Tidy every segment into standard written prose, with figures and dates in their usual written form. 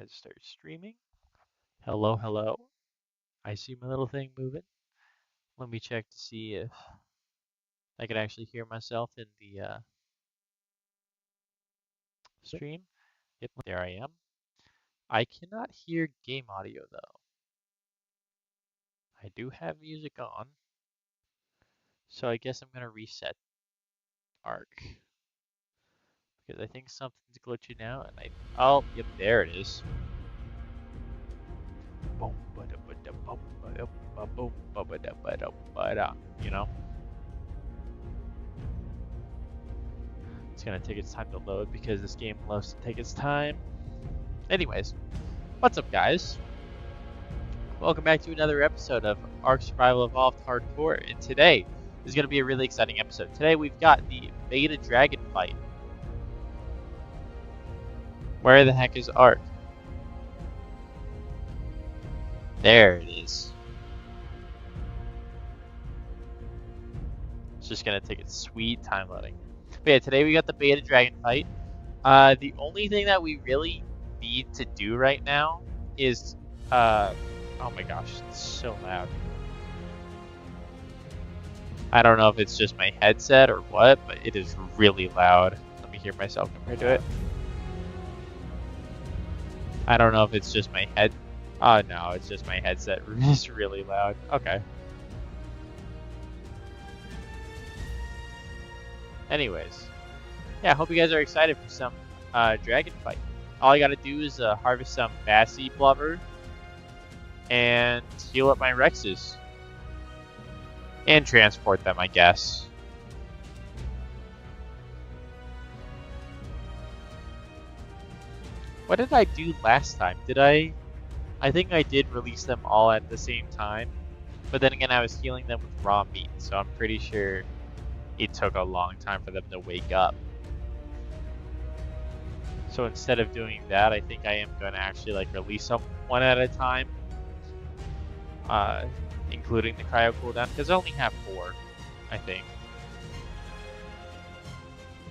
Let's start streaming. Hello, hello. I see my little thing moving. Let me check to see if I can actually hear myself in the stream. Yep, there I am. I cannot hear game audio though. I do have music on, so I guess I'm gonna reset ARK because I think something's glitching now. Oh, yep, there it is. You know. It's gonna take its time to load because this game loves to take its time. Anyways, what's up, guys? Welcome back to another episode of ARK Survival Evolved Hardcore, and today is going to be a really exciting episode. Today we've got the beta dragon fight. Where the heck is ARK? There it is. It's just going to take its sweet time loading. But yeah, today we got the beta dragon fight. The only thing that we really need to do right now is, oh my gosh, it's so loud. I don't know if it's just my headset or what, but it is really loud. Let me hear myself compared to it. I don't know if it's just my head. Oh no, it's just my headset. It's really loud. Okay. Anyways, yeah, I hope you guys are excited for some dragon fight. All I gotta do is harvest some Bassy blubber and heal up my Rexes. And transport them, I guess. What did I do last time? I think I did release them all at the same time. But then again, I was healing them with raw meat, so I'm pretty sure it took a long time for them to wake up. So instead of doing that, I think I am going to actually release them one at a time. Including the cryo cooldown, because I only have 4, I think.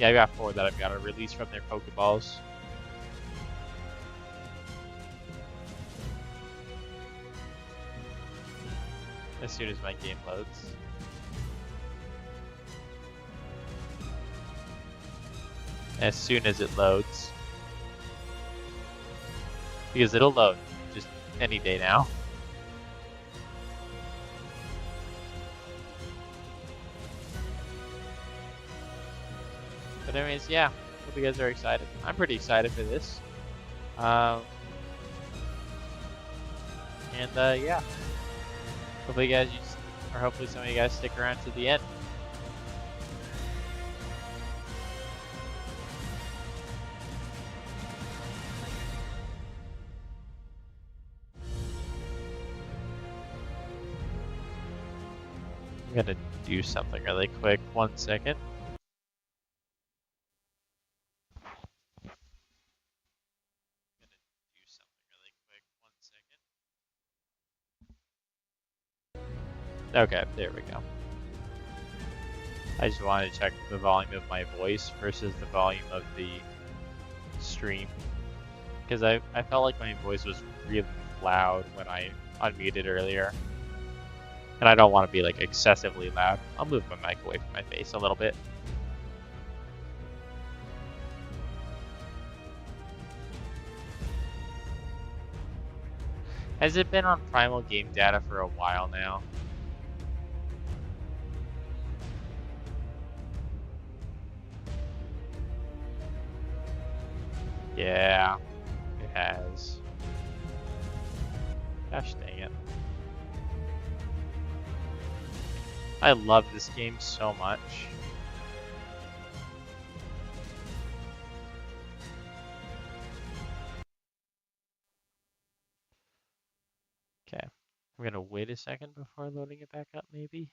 Yeah, I got 4 that I've got to release from their Pokeballs. As soon as my game loads. As soon as it loads. Because it'll load just any day now. But anyways, yeah, hope you guys are excited. I'm pretty excited for this. Yeah. Hopefully hopefully some of you guys stick around to the end. I'm gonna do something really quick. 1 second. Okay, there we go. I just wanted to check the volume of my voice versus the volume of the stream. Because I felt like my voice was really loud when I unmuted earlier. And I don't want to be excessively loud. I'll move my mic away from my face a little bit. Has it been on Primal Game Data for a while now? Yeah, it has. Gosh dang it. I love this game so much. Okay, I'm gonna wait a second before loading it back up, maybe.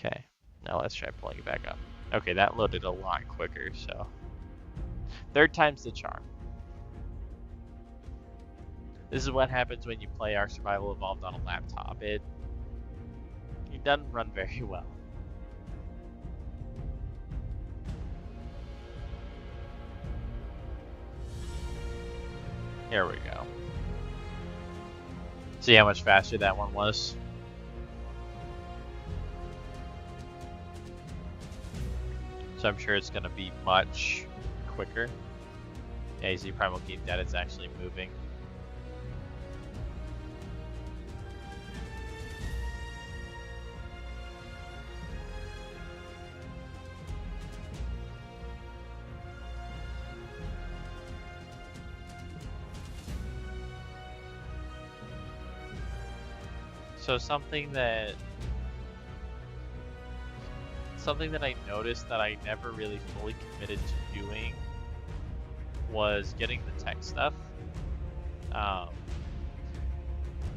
Okay, now let's try pulling it back up. Okay, that loaded a lot quicker, so. Third time's the charm. This is what happens when you play ARK Survival Evolved on a laptop. It doesn't run very well. Here we go. See how much faster that one was. So I'm sure it's going to be much quicker. Yeah, you see Primal Keep that it's actually moving. So something that I noticed that I never really fully committed to doing was getting the tech stuff.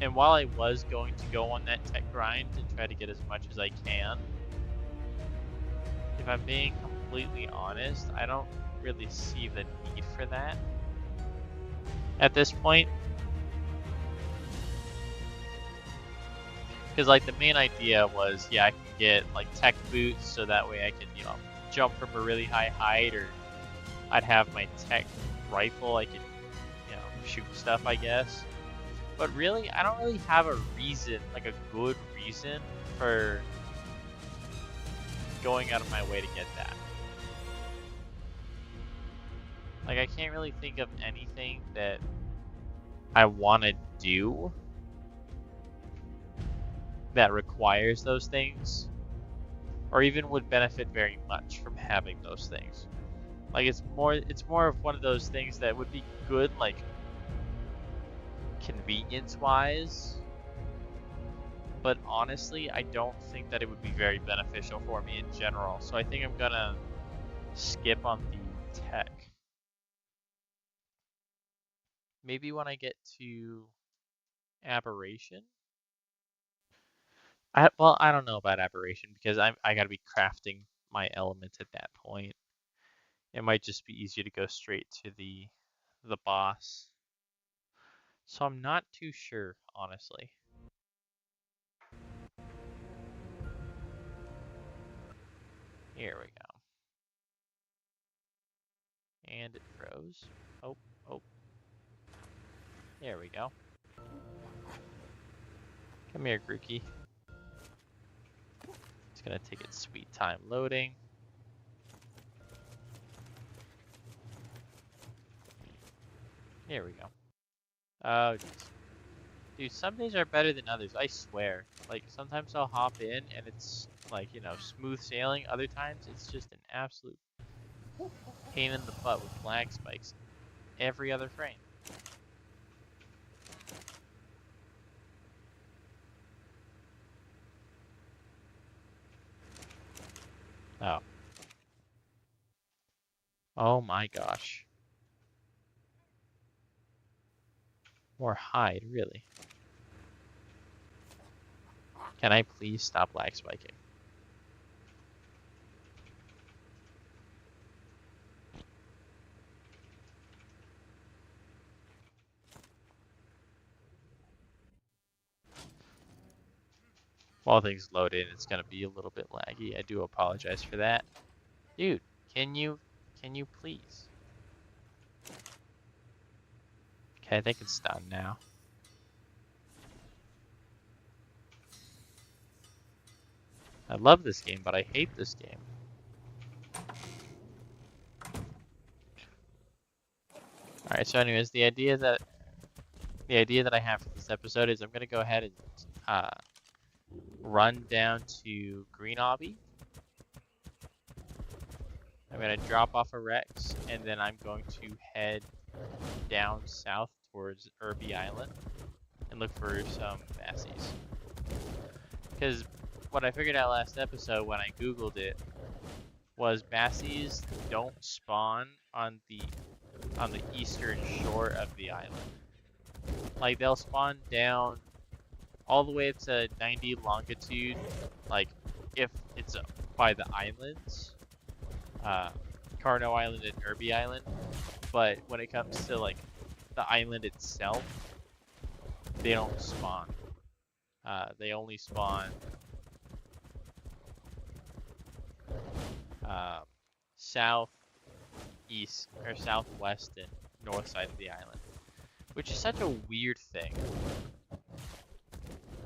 And while I was going to go on that tech grind and try to get as much as I can, if I'm being completely honest, I don't really see the need for that at this point. Because like the main idea was, yeah, I can get like tech boots so that way I can, you know, jump from a really high height, or I'd have my tech rifle, I could, you know, shoot stuff, I guess. But really, I don't really have a reason, like a good reason for going out of my way to get that. Like I can't really think of anything that I want to do that requires those things, or even would benefit very much from having those things. Like it's more of one of those things that would be good, like convenience-wise, but honestly, I don't think that it would be very beneficial for me in general. So I think I'm gonna skip on the tech. Maybe when I get to aberration. Well, I don't know about aberration because I gotta be crafting my element at that point. It might just be easier to go straight to the boss. So I'm not too sure, honestly. Here we go. And it froze. Oh, oh. There we go. Come here, Grookey. It's gonna take its sweet time loading. Here we go. Oh, dude, some days are better than others, I swear. Like, sometimes I'll hop in and it's, like, you know, smooth sailing. Other times, it's just an absolute pain in the butt with lag spikes every other frame. Oh. Oh my gosh. More hide, really. Can I please stop lag spiking? While things load in, it's gonna be a little bit laggy. I do apologize for that. Dude, can you please? Okay, I think it's done now. I love this game, but I hate this game. Alright, so anyways, the idea that I have for this episode is I'm gonna go ahead and run down to Green Obby. I'm gonna drop off a Rex, and then I'm going to head down south towards Irby Island and look for some Bassies. Because what I figured out last episode when I googled it was Bassies don't spawn on the eastern shore of the island. Like they'll spawn down all the way to 90 longitude, like if it's by the islands, Carno Island and Irby Island. But when it comes to like the island itself, they don't spawn. They only spawn south, east, or southwest and north side of the island. which is such a weird thing.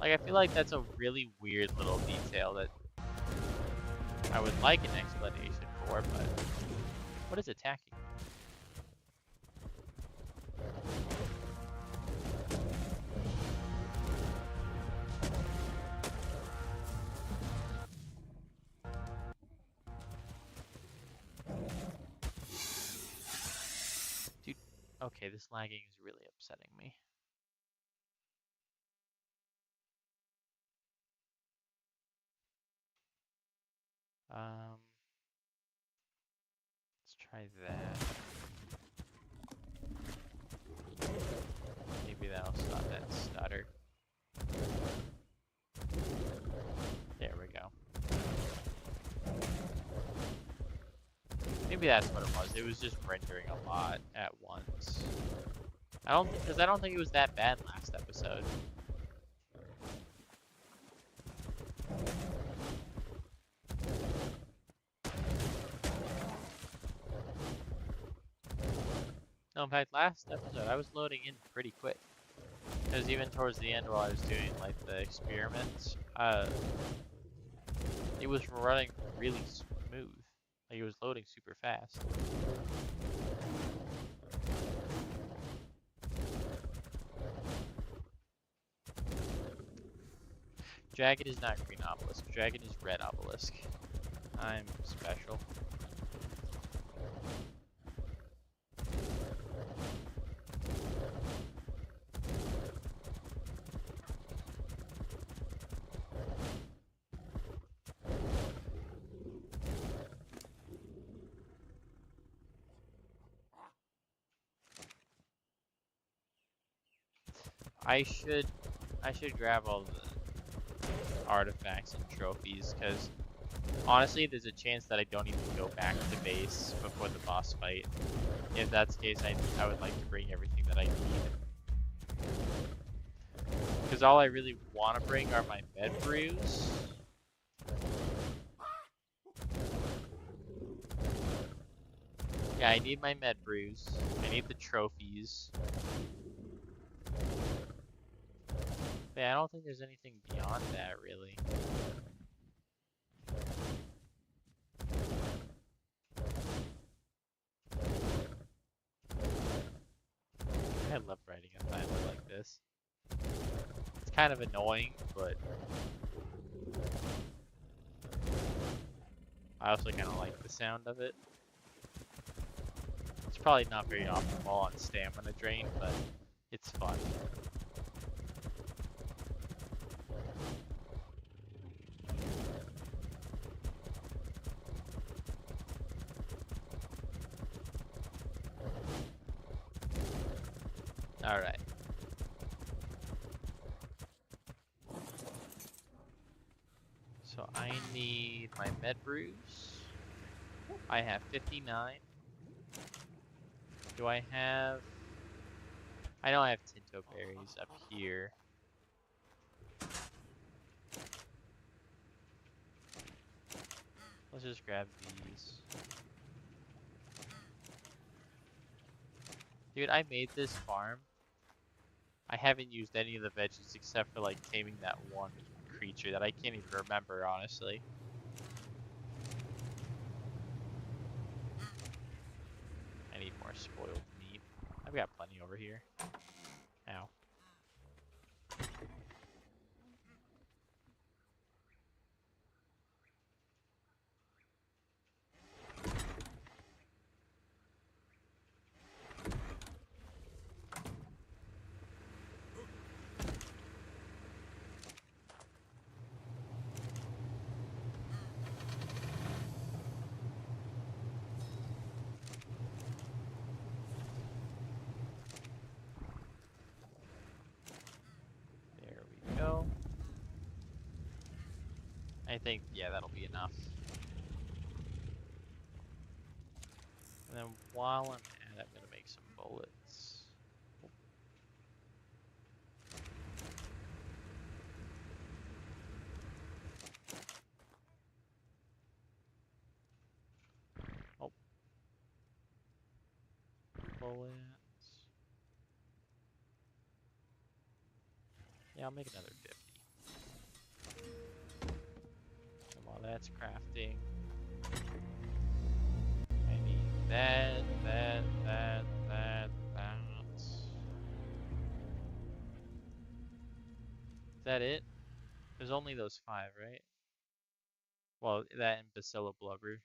Like, I feel like that's a really weird little detail that I would like an explanation for, but what is attacking? Dude, okay, this lagging is really upsetting me. Let's try that. Maybe that'll stop that stutter. There we go. Maybe that's what it was. It was just rendering a lot at once. Because I don't think it was that bad last episode. No, in fact, last episode I was loading in pretty quick. Because even towards the end while I was doing like the experiments, it was running really smooth. Like it was loading super fast. Dragon is not green obelisk. Dragon is red obelisk. I'm special. I should grab all the artifacts and trophies, because honestly, there's a chance that I don't even go back to base before the boss fight. If that's the case, I would like to bring everything that I need. Because all I really want to bring are my med brews. Yeah, I need my med brews. I need the trophies. But yeah, I don't think there's anything beyond that, really. I love writing a title like this. It's kind of annoying, but I also kind of like the sound of it. It's probably not very optimal on stamina drain, but it's fun. Alright. So I need my med brews. I have 59. Do I have... I know I have Tinto berries up here. Let's just grab these. Dude, I made this farm. I haven't used any of the veggies except for like taming that one creature that I can't even remember, honestly. I need more spoiled meat. I've got plenty over here. Ow. There we go. I think, yeah, that'll be enough. And then while I'm at it, I'm gonna make some bullets. Oh. Bullets. Yeah, I'll make another 50. And while that's crafting, I need that. Is that it? There's only those 5, right? Well, that and Bacillo Blubber.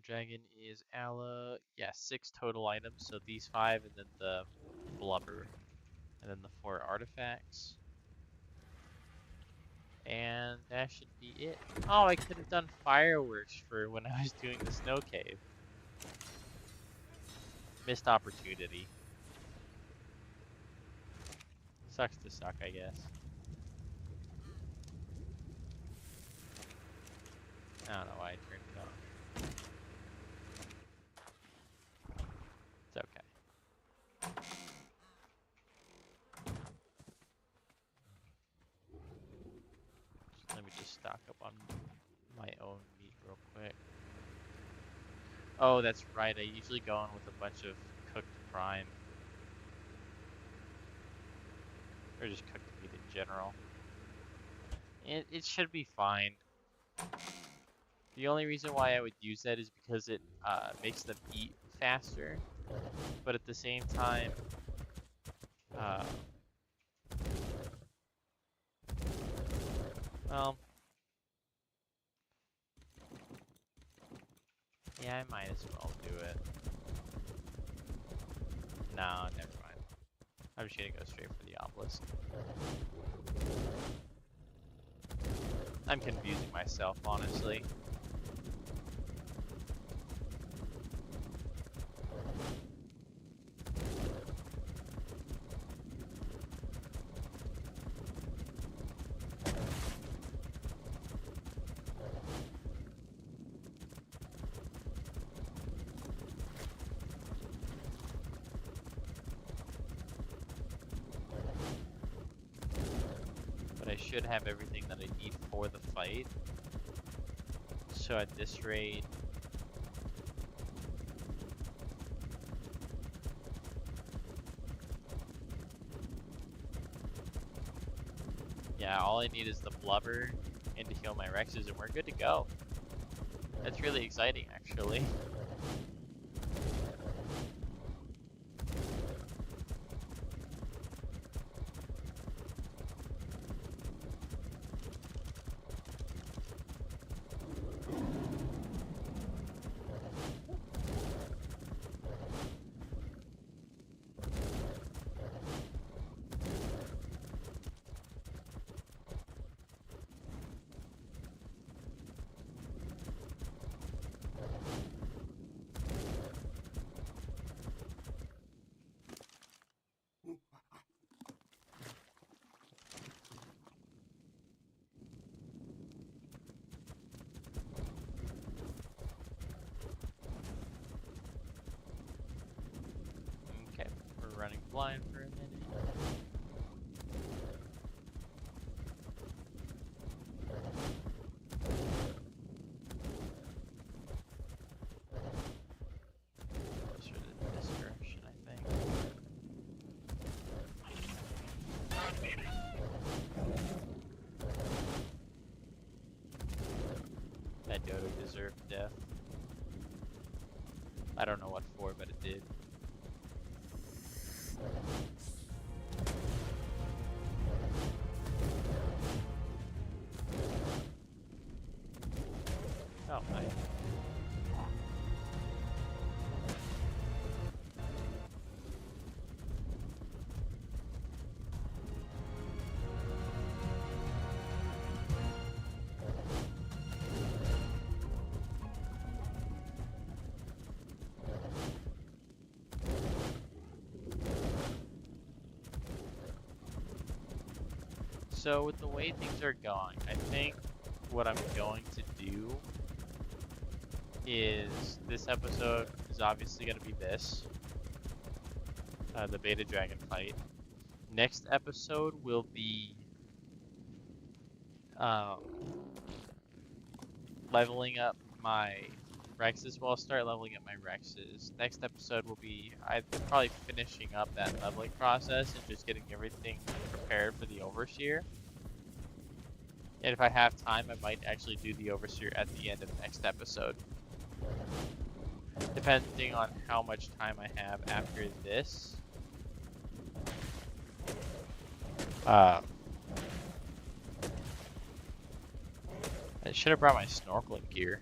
Dragon is Ala. Yeah, 6 total items. So these 5 and then the Blubber. And then the 4 artifacts. And that should be it. Oh, I could have done fireworks for when I was doing the snow cave. Missed opportunity. Sucks to suck, I guess. I don't know why I turned it off. It's okay. Let me just stock up on my own meat real quick. Oh, that's right. I usually go in with a bunch of cooked prime. Or just cooked meat in general. It should be fine. The only reason why I would use that is because it makes them eat faster. But at the same time, well, yeah, I might as well do it. No, never mind. I'm just gonna go straight for the obelisk. I'm confusing myself, honestly. But I should have everything that I need for the fight. So at this rate, yeah, all I need is the blubber and to heal my Rexes and we're good to go. That's really exciting, actually. Okay, we're running blind for a minute. Closer to this direction, I think. That dodo deserved death. I don't know what for, but it did. Oh, nice. So with the way things are going, I think what I'm going to do is this episode is obviously going to be this, the beta dragon fight. Next episode will be leveling up my Rexes. Well, I'll start leveling up my Rexes. Next episode will be probably finishing up that leveling process and just getting everything prepared for the Overseer. And if I have time, I might actually do the Overseer at the end of next episode. Depending on how much time I have after this. I should have brought my snorkeling gear.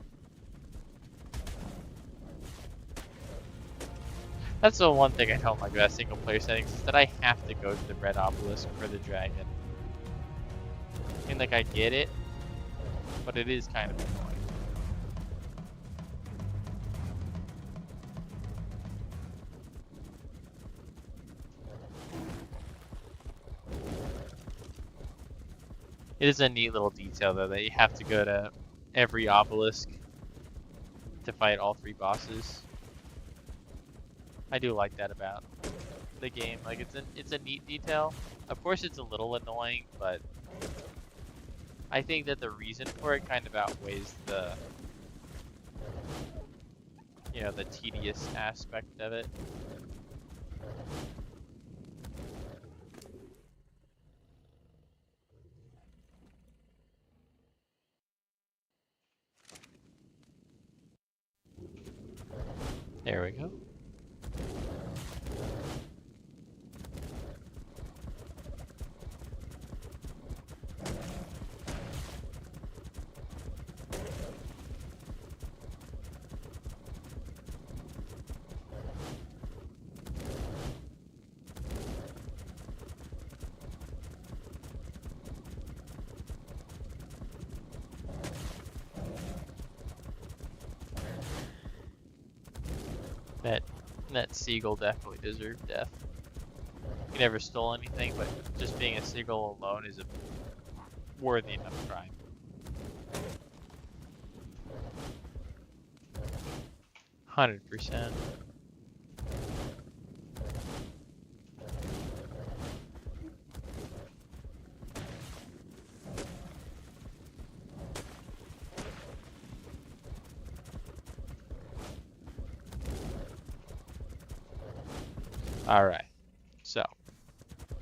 That's the one thing I don't like about single player settings, is that I have to go to the red obelisk for the dragon. I mean, like, I get it, but it is kind of annoying. It is a neat little detail, though, that you have to go to every obelisk to fight all 3 bosses. I do like that about the game. Like, it's a neat detail. Of course, it's a little annoying, but I think that the reason for it kind of outweighs the, you know, the tedious aspect of it. There we go. That seagull definitely deserved death. He never stole anything, but just being a seagull alone is a worthy enough crime. %. Alright, so,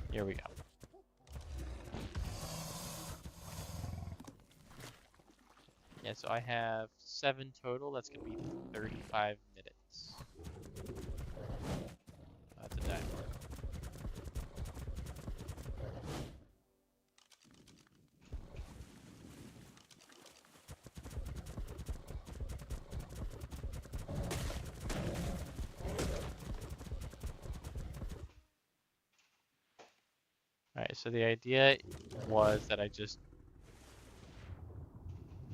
here we go. Yeah, so I have 7 total, that's gonna be 35 minutes. That's a diamond. Alright, so the idea was that I just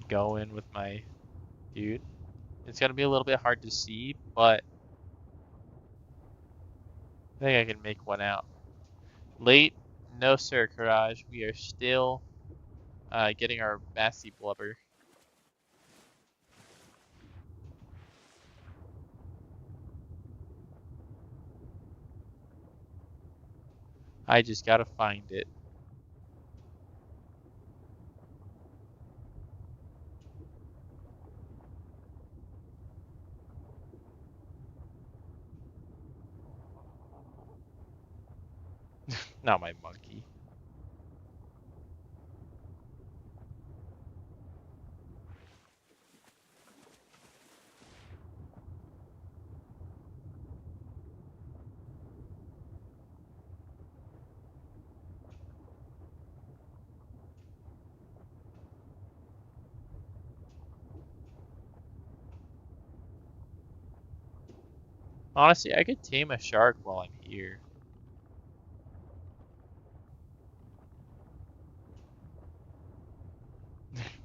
go in with my dude. It's gonna be a little bit hard to see, but I think I can make one out. Late? No sir, Courage. We are still getting our massy blubber. I just gotta find it. Not my monkey. Honestly, I could tame a shark while I'm here.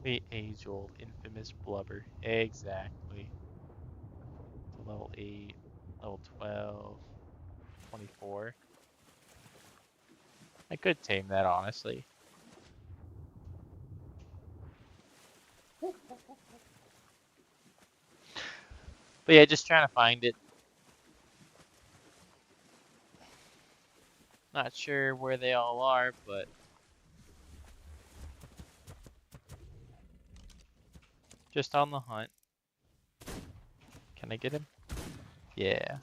The age-old infamous blubber. Exactly. Level 8, level 12, 24. I could tame that, honestly. But yeah, just trying to find it. Not sure where they all are, but just on the hunt. Can I get him? Yeah.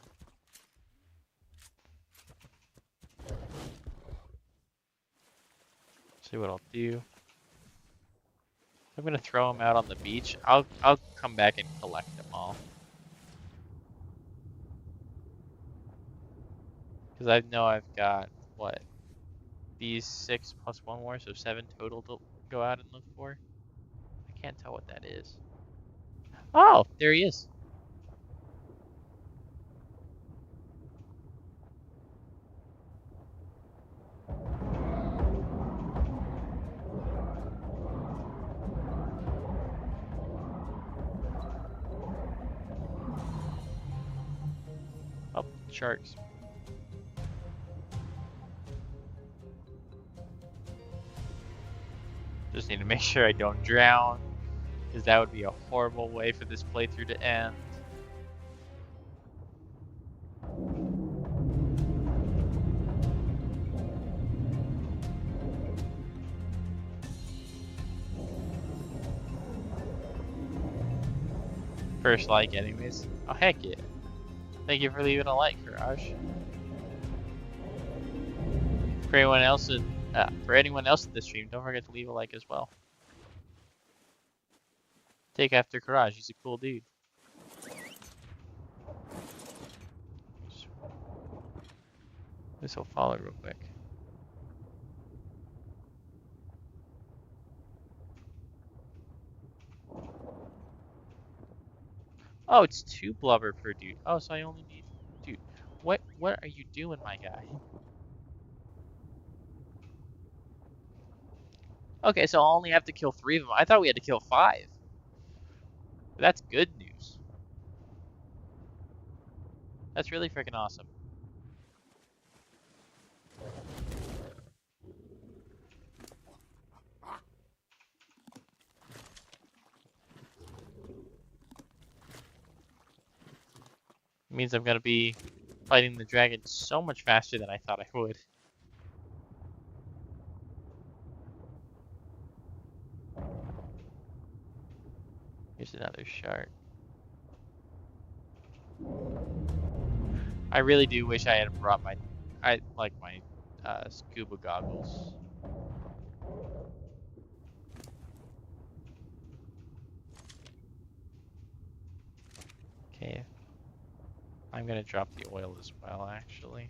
See what I'll do. I'm gonna throw him out on the beach. I'll come back and collect them all. Because I know I've got what? These 6 plus 1 more, so 7 total to go out and look for. I can't tell what that is. Oh, there he is. Oh, sharks. Just need to make sure I don't drown, because that would be a horrible way for this playthrough to end. First like anyways. Oh heck yeah. Thank you for leaving a like, Courage. For anyone else in the stream, don't forget to leave a like as well. Take after Courage, he's a cool dude. This will follow real quick. Oh, it's 2 blubber per dude. Oh, so I only need... Dude, what are you doing, my guy? Okay, so I'll only have to kill 3 of them. I thought we had to kill 5. But that's good news. That's really freaking awesome. It means I'm gonna be fighting the dragon so much faster than I thought I would. Here's another shark. I really do wish I had brought my scuba goggles. Okay. I'm gonna drop the oil as well, actually.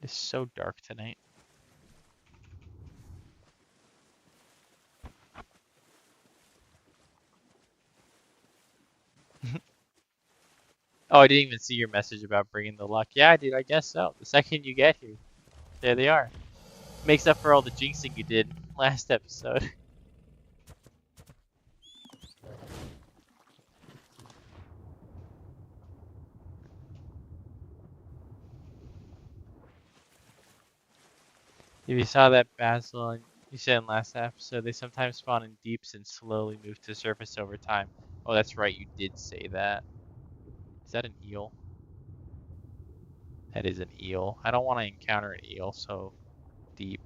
It's so dark tonight. Oh, I didn't even see your message about bringing the luck. Yeah, dude, I guess so. The second you get here, there they are. Makes up for all the jinxing you did last episode. If you saw that basil, and you said in last episode, they sometimes spawn in deeps and slowly move to the surface over time. Oh, that's right, you did say that. Is that an eel? That is an eel. I don't want to encounter an eel so deep.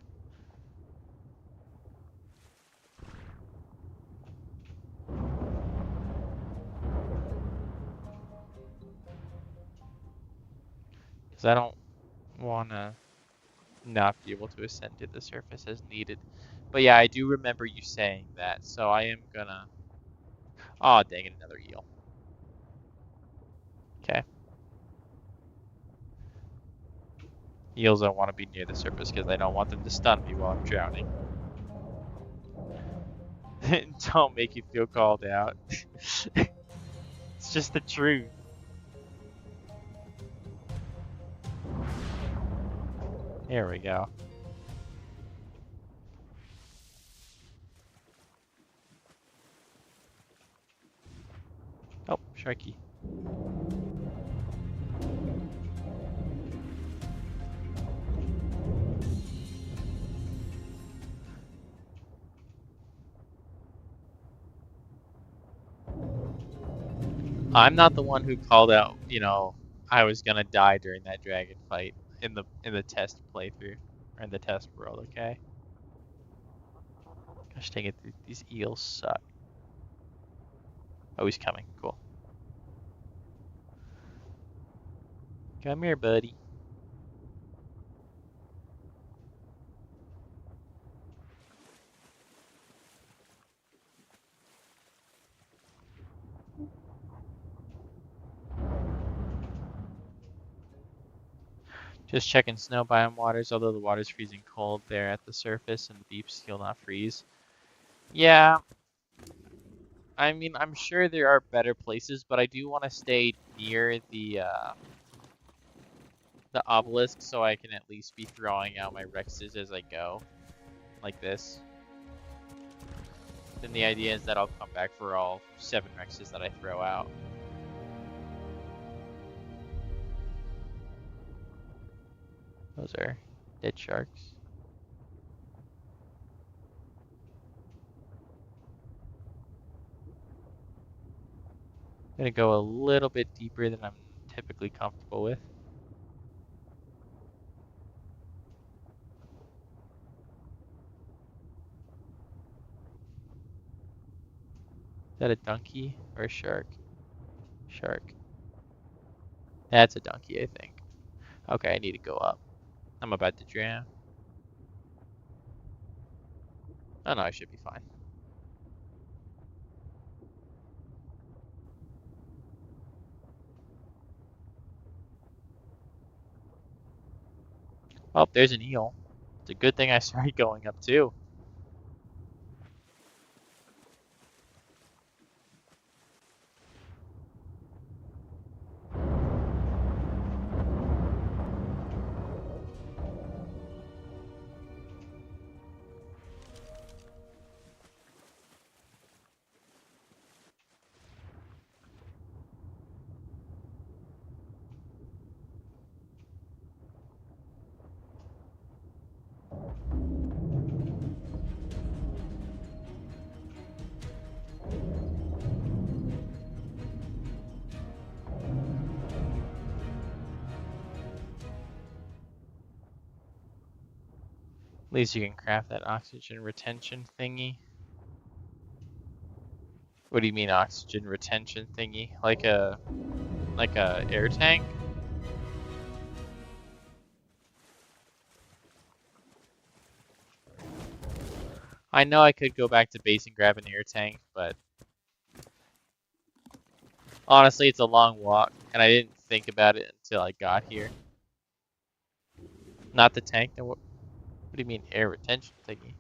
Because I don't want to not be able to ascend to the surface as needed. But yeah, I do remember you saying that, so I am gonna... Oh, dang it, another eel. Okay. Eels don't want to be near the surface because I don't want them to stun me while I'm drowning. Don't make you feel called out. It's just the truth. There we go. Oh, Sharky. I'm not the one who called out, you know, I was gonna die during that dragon fight in the test playthrough We're in the test world, okay? Gosh dang it, these eels suck. Oh, he's coming. Cool. Come here, buddy. Just checking snow biome waters, although the water's freezing cold there at the surface and the deep sea will not freeze. Yeah, I mean, I'm sure there are better places, but I do want to stay near the obelisk so I can at least be throwing out my Rexes as I go, like this. Then the idea is that I'll come back for all 7 Rexes that I throw out. Those are dead sharks. I'm gonna go a little bit deeper than I'm typically comfortable with. Is that a donkey or a shark? Shark. That's a donkey, I think. Okay, I need to go up. I'm about to drown. Oh no, I should be fine. Oh, there's an eel. It's a good thing I started going up too. At least you can craft that oxygen retention thingy. What do you mean oxygen retention thingy? Like a air tank? I know I could go back to base and grab an air tank, but honestly, it's a long walk, and I didn't think about it until I got here. Not the tank. Then what do you mean air retention thingy?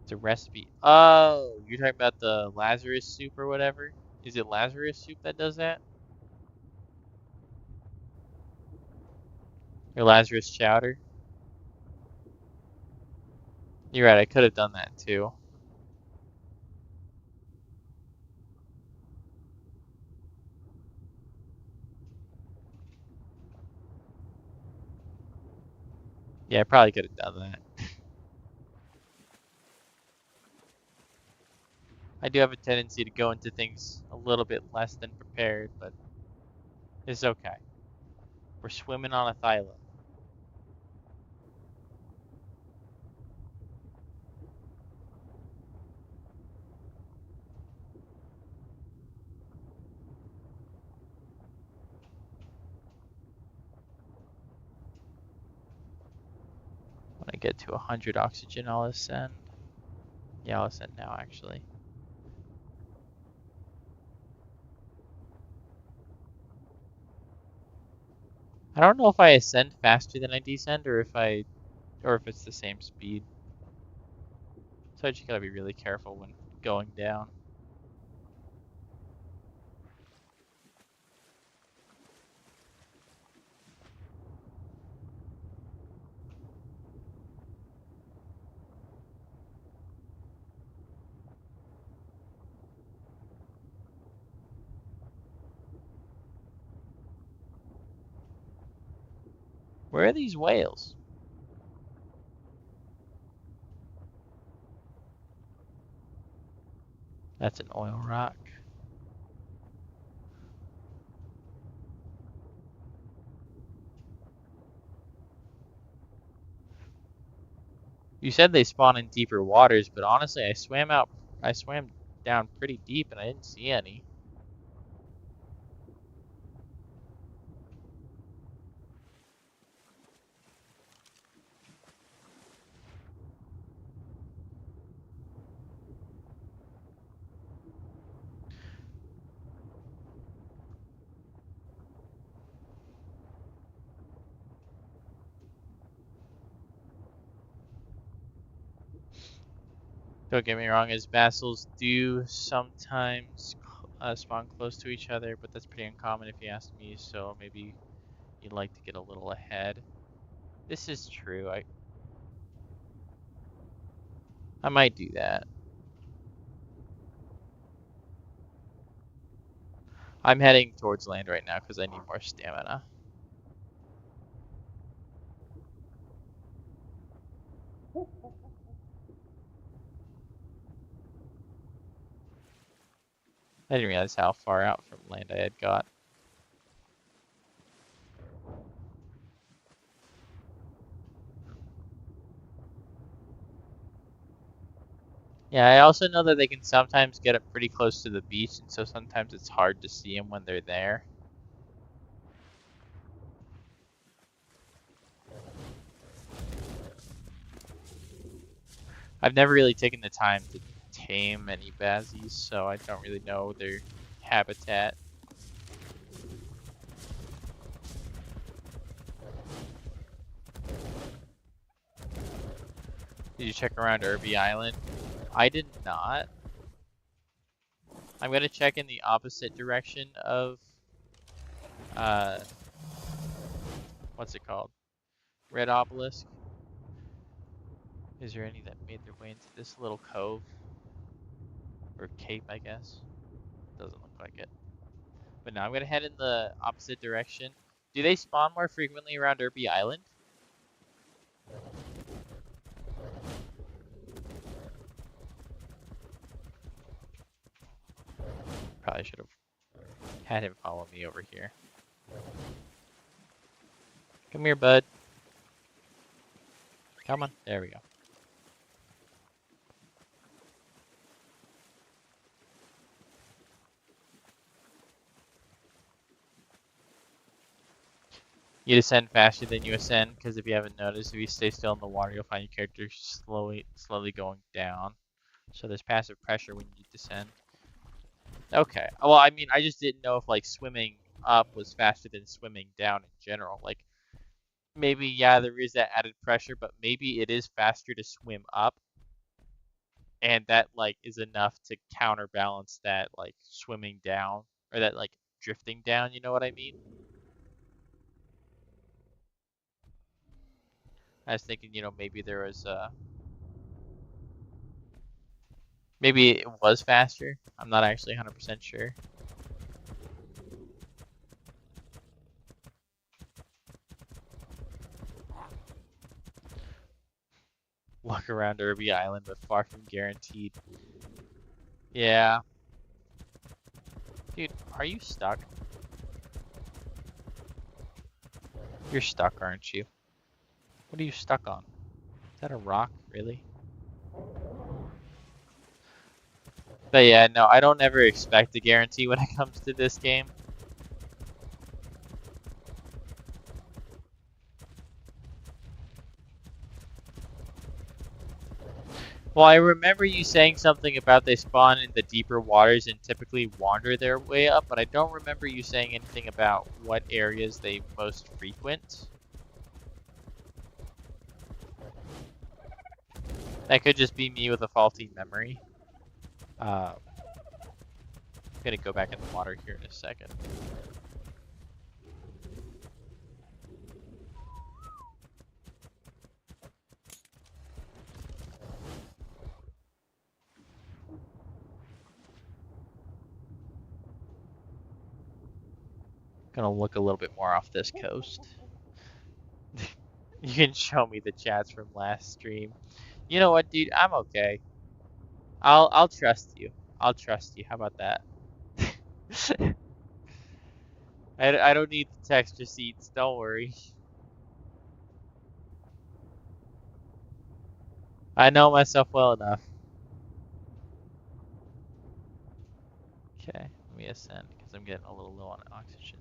It's a recipe. Oh, you're talking about the Lazarus soup or whatever? Is it Lazarus soup that does that? Or Lazarus chowder? You're right, I could have done that too. Yeah, I probably could have done that. I do have a tendency to go into things a little bit less than prepared, but it's okay. We're swimming on a thyla. When I get to 100 oxygen, I'll ascend. Yeah, I'll ascend now, actually. I don't know if I ascend faster than I descend, or if it's the same speed. So I just gotta be really careful when going down. Where are these whales? That's an oil rock. You said they spawn in deeper waters, but honestly, I swam down pretty deep and I didn't see any. Don't get me wrong, as vassals do sometimes spawn close to each other, but that's pretty uncommon if you ask me, so maybe you'd like to get a little ahead. This is true. I might do that. I'm heading towards land right now because I need more stamina. I didn't realize how far out from land I had got. Yeah, I also know that they can sometimes get up pretty close to the beach, and so sometimes it's hard to see them when they're there. I've never really taken the time to tame any bazzies, so I don't really know their habitat. Did you check around Irby Island? I did not. I'm gonna check in the opposite direction of, uh, what's it called? Red Obelisk. Is there any that made their way into this little cove? Or cape, I guess. Doesn't look like it. But now I'm gonna head in the opposite direction. Do they spawn more frequently around Irby Island? Probably should have had him follow me over here. Come here, bud. Come on. There we go. You descend faster than you ascend, because if you haven't noticed, if you stay still in the water, you'll find your character slowly going down. So there's passive pressure when you descend. Okay. Well, I mean, I just didn't know if like swimming up was faster than swimming down in general. Like maybe yeah, there is that added pressure, but maybe it is faster to swim up, and that like is enough to counterbalance that like swimming down or that like drifting down. You know what I mean? I was thinking, maybe there was maybe it was faster. I'm not actually 100% sure. Walk around Irby Island, but far from guaranteed. Yeah. Dude, are you stuck? You're stuck, aren't you? What are you stuck on? Is that a rock, really? But yeah, no, I don't ever expect a guarantee when it comes to this game. Well, I remember you saying something about they spawn in the deeper waters and typically wander their way up, but I don't remember you saying anything about what areas they most frequent. That could just be me with a faulty memory. I'm gonna go back in the water here in a second. Gonna look a little bit more off this coast. You can show me the chats from last stream. You know what, dude? I'm okay. I'll trust you. I'll trust you. How about that? I don't need the text receipts. Don't worry. I know myself well enough. Okay, let me ascend because I'm getting a little low on oxygen.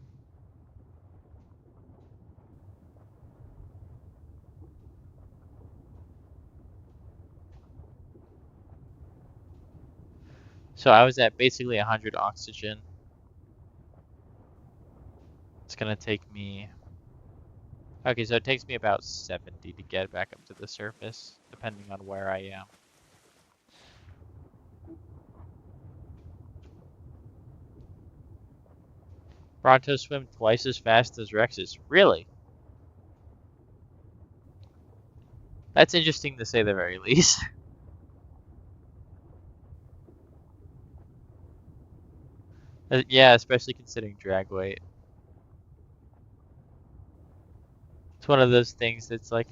So I was at basically 100 oxygen. It's gonna take me... Okay, so it takes me about 70 to get back up to the surface, depending on where I am. Brontos swim twice as fast as Rexes. Really? That's interesting to say the very least. Yeah, especially considering drag weight. It's one of those things that's like,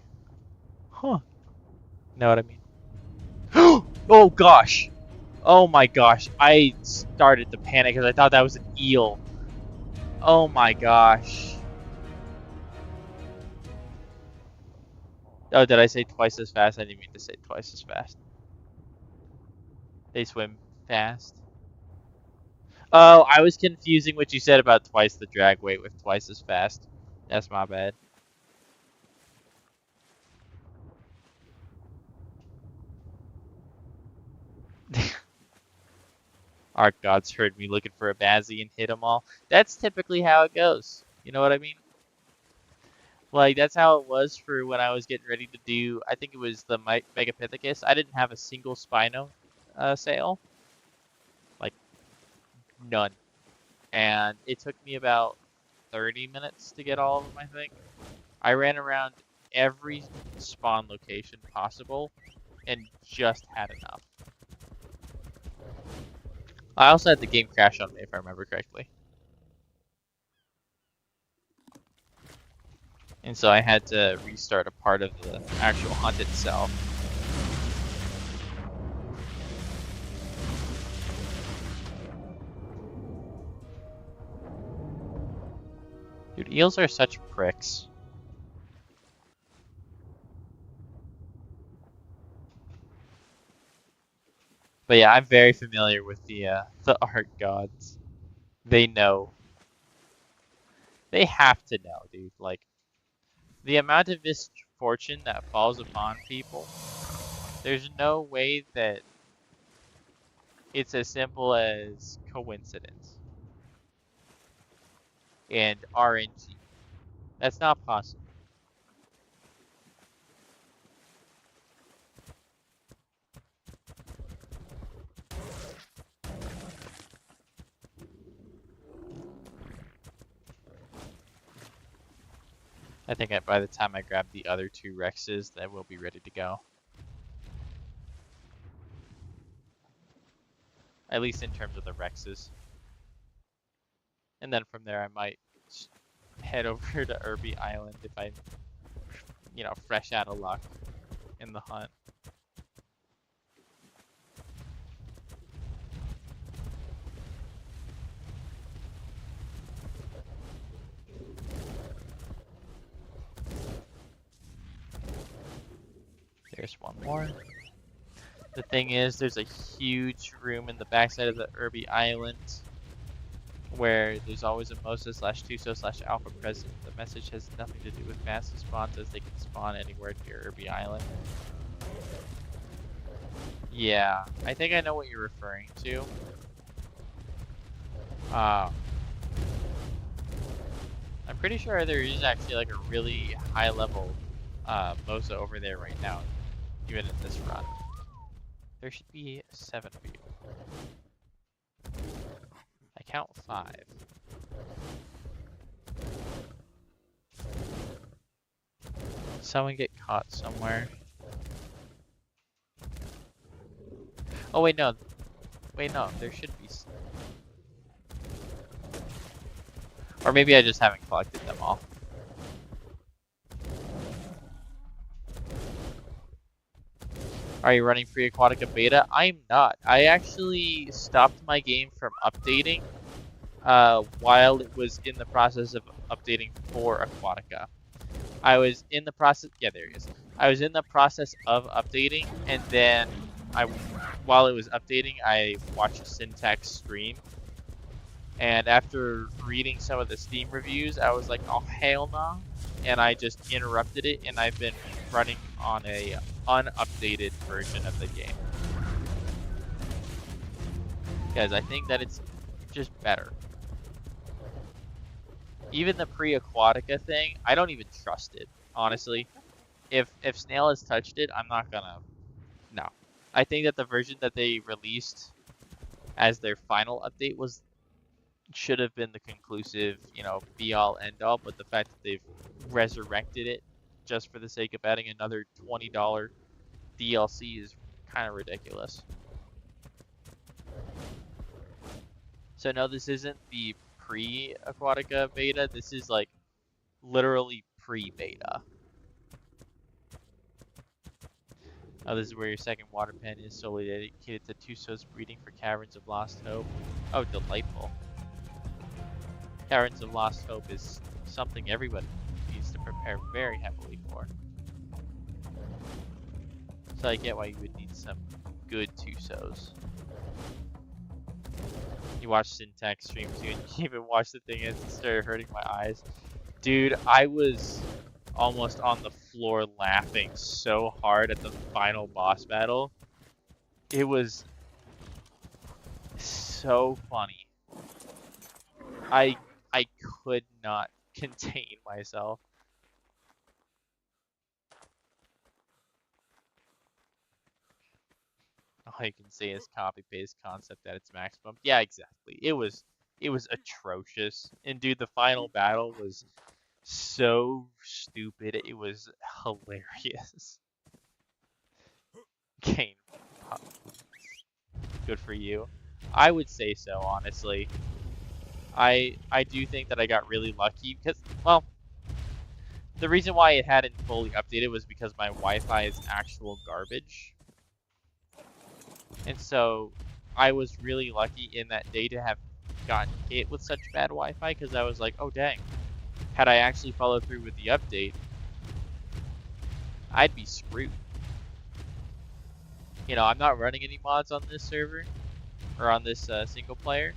huh. Know what I mean? Oh gosh! Oh my gosh! I started to panic because I thought that was an eel. Oh my gosh. Oh, did I say twice as fast? I didn't mean to say twice as fast. They swim fast. Oh, I was confusing what you said about twice the drag weight with twice as fast. That's my bad. ARK gods heard me looking for a Bazzy and hit them all. That's typically how it goes. You know what I mean? Like, that's how it was for when I was getting ready to do, I think it was the Megapithecus. I didn't have a single Spino sale. Like, none. And it took me about 30 minutes to get all of them, I think. I ran around every spawn location possible and just had enough. I also had the game crash on me, if I remember correctly. And so I had to restart a part of the actual hunt itself. Dude, eels are such pricks. But yeah, I'm very familiar with the ARK gods. They know. They have to know, dude. Like, the amount of misfortune that falls upon people, there's no way that it's as simple as coincidence and RNG. That's not possible. I think by the time I grab the other two Rexes, that we'll be ready to go. At least in terms of the Rexes. And then from there I might head over to Irby Island if I'm, you know, fresh out of luck in the hunt. There's one more. The thing is, there's a huge room in the backside of the Irby Island where there's always a Mosa/Tuso/Alpha present. The message has nothing to do with massive spawns, as they can spawn anywhere near Irby Island. Yeah, I think I know what you're referring to. I'm pretty sure there is actually like a really high level Mosa over there right now, even in this run. There should be 7 of you. I count 5. Someone get caught somewhere. Oh wait, no. Wait, no. There should be. Or maybe I just haven't collected them all. Are you running Free Aquatica Beta? I'm not. I actually stopped my game from updating while it was in the process of updating for Aquatica. I was in the process, yeah, there he is. I was in the process of updating, and then while it was updating, I watched a Syntax stream. And after reading some of the Steam reviews, I was like, oh, hell no. And I just interrupted it, and I've been running on a unupdated version of the game. Because I think that it's just better. Even the pre-Aquatica thing, I don't even trust it, honestly. If Snail has touched it, I'm not gonna... No. I think that the version that they released as their final update should have been the conclusive, you know, be-all, end-all, but the fact that they've resurrected it just for the sake of adding another $20 DLC is kind of ridiculous. So no, this isn't the pre-Aquatica beta, this is like literally pre-beta. Oh, this is where your second water pen is solely dedicated to Tusso's breeding for Caverns of Lost Hope. Oh, delightful. Caverns of Lost Hope is something everybody needs to prepare very heavily for. So I get why you would need some good Tussos. You watch Syntax stream too, and you even watch the thing as it started hurting my eyes. Dude, I was almost on the floor laughing so hard at the final boss battle. It was so funny. I could not contain myself. All you can say is copy paste concept at its maximum. Yeah, exactly. It was atrocious. And dude, the final battle was so stupid. It was hilarious. Kane, good for you. I would say so, honestly. I do think that I got really lucky because, well, the reason why it hadn't fully updated was because my Wi-Fi is actual garbage. And so I was really lucky in that day to have gotten hit with such bad Wi-Fi because I was like, oh dang, had I actually followed through with the update, I'd be screwed. You know, I'm not running any mods on this server or on this single player,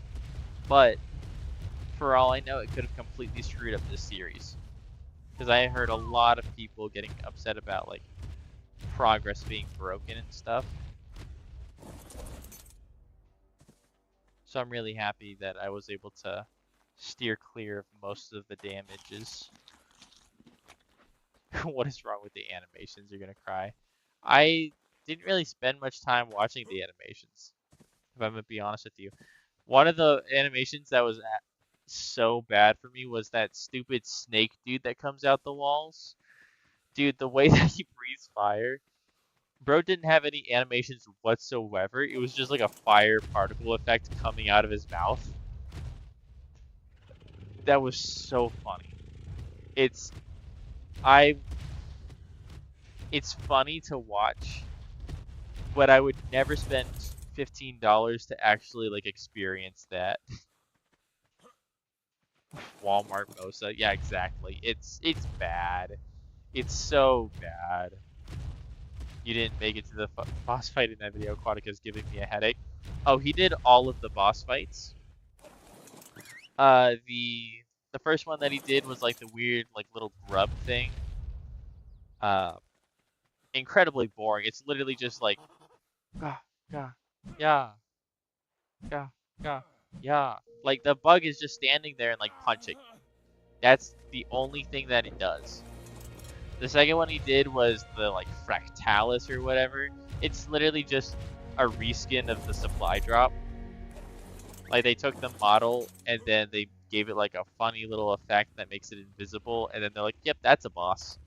but for all I know, it could have completely screwed up this series. Because I heard a lot of people getting upset about like progress being broken and stuff. So I'm really happy that I was able to steer clear of most of the damages. What is wrong with the animations? You're gonna cry. I didn't really spend much time watching the animations, if I'm gonna be honest with you. One of the animations that was so bad for me was that stupid snake dude that comes out the walls. Dude, the way that he breathes fire. Bro didn't have any animations whatsoever. It was just like a fire particle effect coming out of his mouth. That was so funny. It's funny to watch, but I would never spend $15 to actually like experience that. Walmart Mosa, yeah, exactly. It's bad. It's so bad. You didn't make it to the boss fight in that video. Aquatica's giving me a headache. Oh, he did all of the boss fights. The first one that he did was like the weird like little grub thing. Incredibly boring. It's literally just like gah, gah, yeah, gah, gah, yeah. Like the bug is just standing there and like punching. That's the only thing that it does. The second one he did was the like Fractalis or whatever. It's literally just a reskin of the supply drop. Like they took the model and then they gave it like a funny little effect that makes it invisible, and then they're like, yep, that's a boss.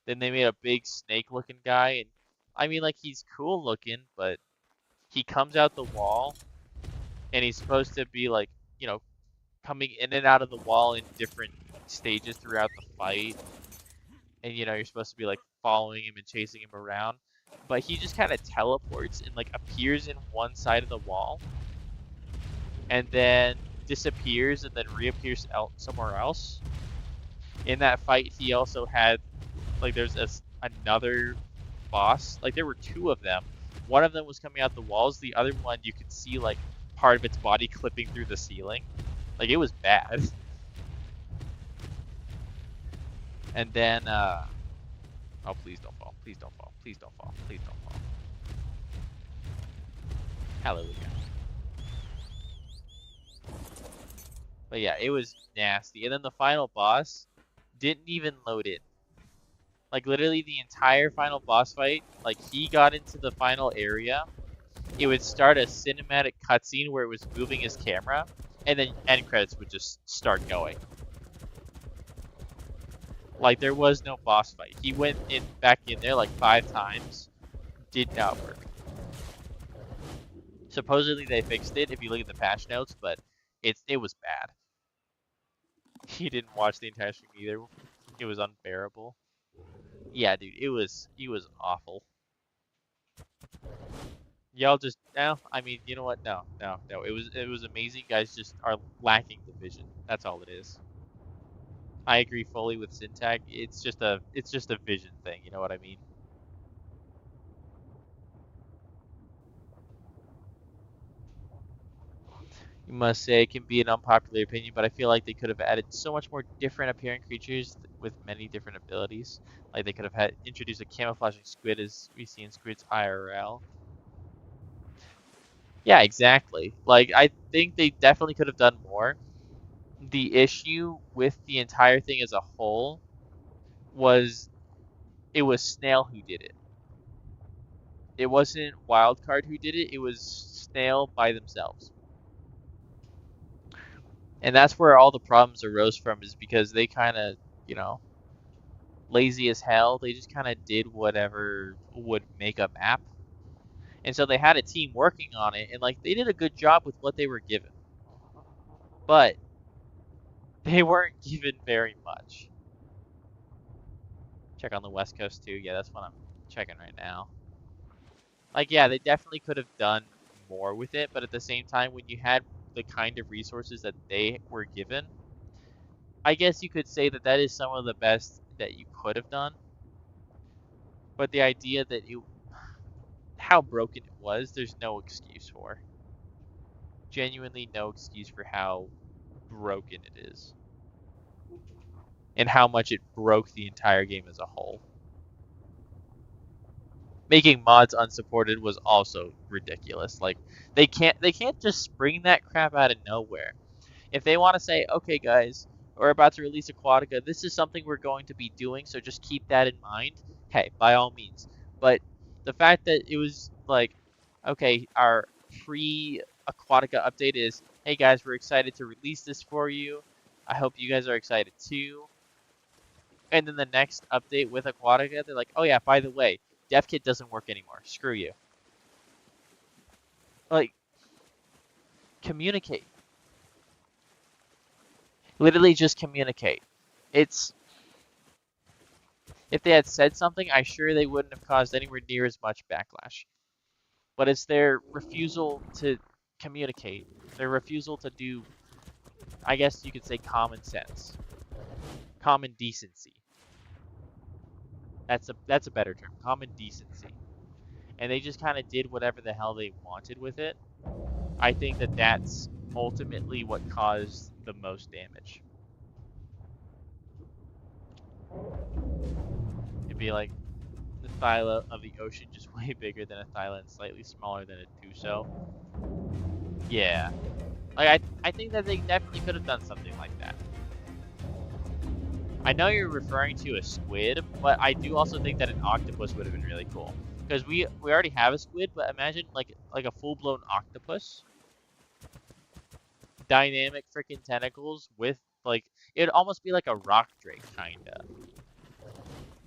Then they made a big snake looking guy, and I mean like he's cool looking, but he comes out the wall and he's supposed to be like, you know, coming in and out of the wall in different stages throughout the fight. And you know, you're supposed to be like following him and chasing him around. But he just kind of teleports and like appears in one side of the wall and then disappears and then reappears somewhere else. In that fight, he also had like there's another boss. Like there were two of them. One of them was coming out the walls. The other one you could see like part of its body clipping through the ceiling. Like it was bad. And then oh, please don't fall. Please don't fall. Please don't fall. Please don't fall. Hallelujah. But yeah, it was nasty. And then the final boss didn't even load in. Like literally the entire final boss fight, like he got into the final area, it would start a cinematic cutscene where it was moving his camera, and then end credits would just start going. Like there was no boss fight. He went in back in there like 5 times, did not work. Supposedly they fixed it if you look at the patch notes, but it was bad. He didn't watch the entire stream either. It was unbearable. Yeah, dude, it was awful. Y'all just no. I mean, you know what? No. It was amazing. Guys just are lacking the vision. That's all it is. I agree fully with Syntag. It's just a vision thing. You know what I mean? You must say it can be an unpopular opinion, but I feel like they could have added so much more different appearing creatures with many different abilities. Like they could have had introduced a camouflaging squid as we see in Squid's IRL. Yeah, exactly. Like I think they definitely could have done more. The issue with the entire thing as a whole was it was Snail who did it. It wasn't Wildcard who did it. It was Snail by themselves. And that's where all the problems arose from, is because they kind of, you know, lazy as hell. They just kind of did whatever would make a map. And so they had a team working on it, and like they did a good job with what they were given. But they weren't given very much. Check on the West Coast too. Yeah, that's what I'm checking right now. Like, yeah, they definitely could have done more with it, but at the same time, when you had the kind of resources that they were given, I guess you could say that that is some of the best that you could have done. But the idea that how broken it was, there's no excuse for. Genuinely no excuse for how broken it is. And how much it broke the entire game as a whole. Making mods unsupported was also ridiculous. Like they can't just spring that crap out of nowhere. If they want to say, okay guys, we're about to release Aquatica, this is something we're going to be doing, so just keep that in mind, hey, by all means. But the fact that it was like, okay, our pre-Aquatica update is, hey guys, we're excited to release this for you. I hope you guys are excited too. And then the next update with Aquatica, they're like, oh yeah, by the way, DevKit doesn't work anymore. Screw you. Like, communicate. Literally just communicate. It's If they had said something, I'm sure they wouldn't have caused anywhere near as much backlash. But it's their refusal to communicate, their refusal to do, I guess you could say, common sense, common decency. That's a better term, common decency. And they just kind of did whatever the hell they wanted with it. I think that that's ultimately what caused the most damage. It'd be like the Thyla of the ocean, just way bigger than a Thyla and slightly smaller than a Tuso. Yeah. Like, I think that they definitely could have done something like that. I know you're referring to a squid, but I do also think that an octopus would have been really cool. Because we already have a squid, but imagine like a full-blown octopus. Dynamic freaking tentacles with like, it'd almost be like a rock drake kinda.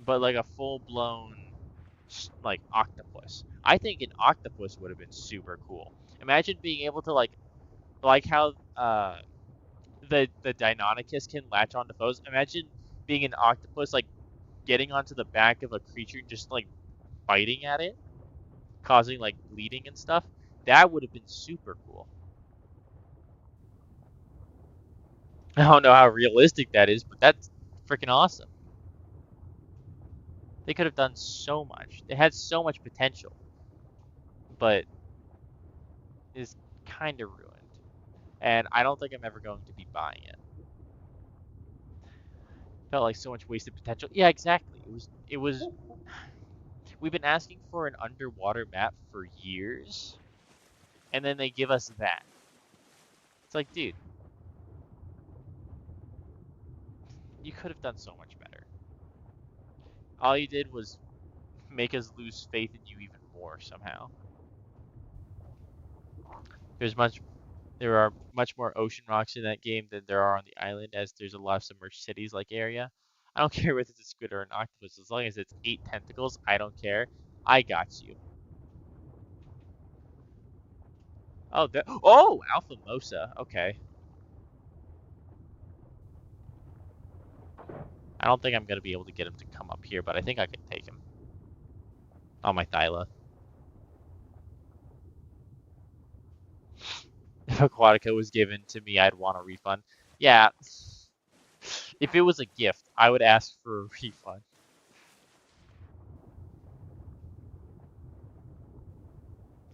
But like a full-blown like octopus. I think an octopus would have been super cool. Imagine being able to like how the Deinonychus can latch onto foes. Imagine being an octopus, like getting onto the back of a creature, just like biting at it, causing like bleeding and stuff. That would have been super cool. I don't know how realistic that is, but that's freaking awesome. They could have done so much. They had so much potential, but is kind of ruined. And I don't think I'm ever going to be buying it. Felt like so much wasted potential. Yeah, exactly. It was we've been asking for an underwater map for years, and then they give us that. It's like, dude, you could have done so much better. All you did was make us lose faith in you even more somehow. There are much more ocean rocks in that game than there are on the island, as there's a lot of submerged cities like area. I don't care whether it's a squid or an octopus, as long as it's 8 tentacles, I don't care. I got you. Oh, Alpha Mosa. Okay. I don't think I'm gonna be able to get him to come up here, but I think I can take him on my Thyla. If Aquatica was given to me, I'd want a refund. Yeah. If it was a gift, I would ask for a refund.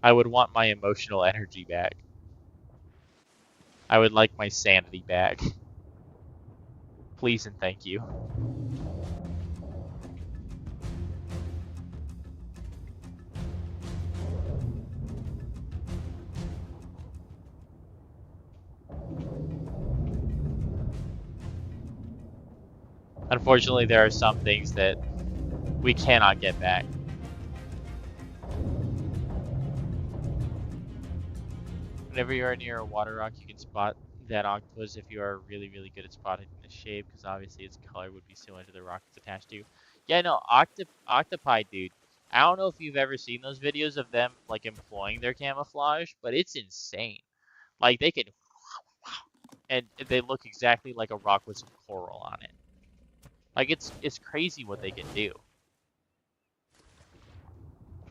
I would want my emotional energy back. I would like my sanity back. Please and thank you. Unfortunately, there are some things that we cannot get back. Whenever you are near a water rock, you can spot that octopus if you are really, really good at spotting the shape, because obviously its color would be similar to the rock it's attached to. Yeah, no, octopi, dude. I don't know if you've ever seen those videos of them like employing their camouflage, but it's insane. Like they can, and they look exactly like a rock with some coral on it. Like it's crazy what they can do.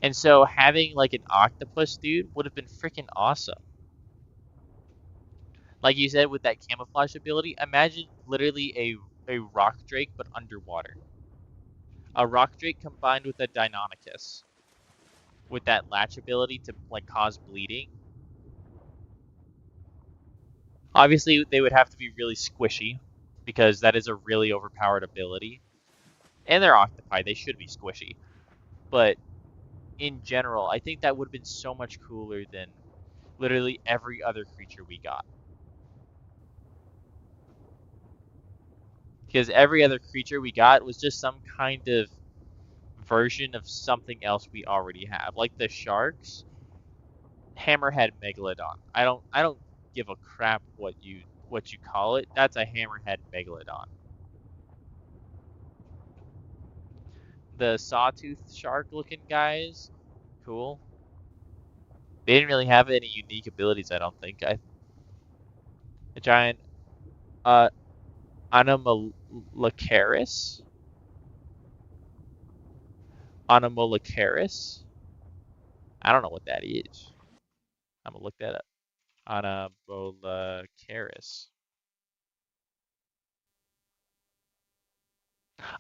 And so having like an octopus dude would have been freaking awesome. Like you said, with that camouflage ability, imagine literally a rock drake but underwater. A rock drake combined with a Deinonychus with that latch ability to like cause bleeding. Obviously, they would have to be really squishy because that is a really overpowered ability. And they're octopi, they should be squishy. But in general, I think that would have been so much cooler than literally every other creature we got. Because every other creature we got was just some kind of version of something else we already have. Like the sharks, hammerhead megalodon. I don't give a crap what you call it. That's a hammerhead megalodon. The sawtooth shark looking guys, cool. They didn't really have any unique abilities, I don't think. A giant uh Anomalocaris? Anomalocaris? I don't know what that is. I'm gonna look that up. Anomalocaris.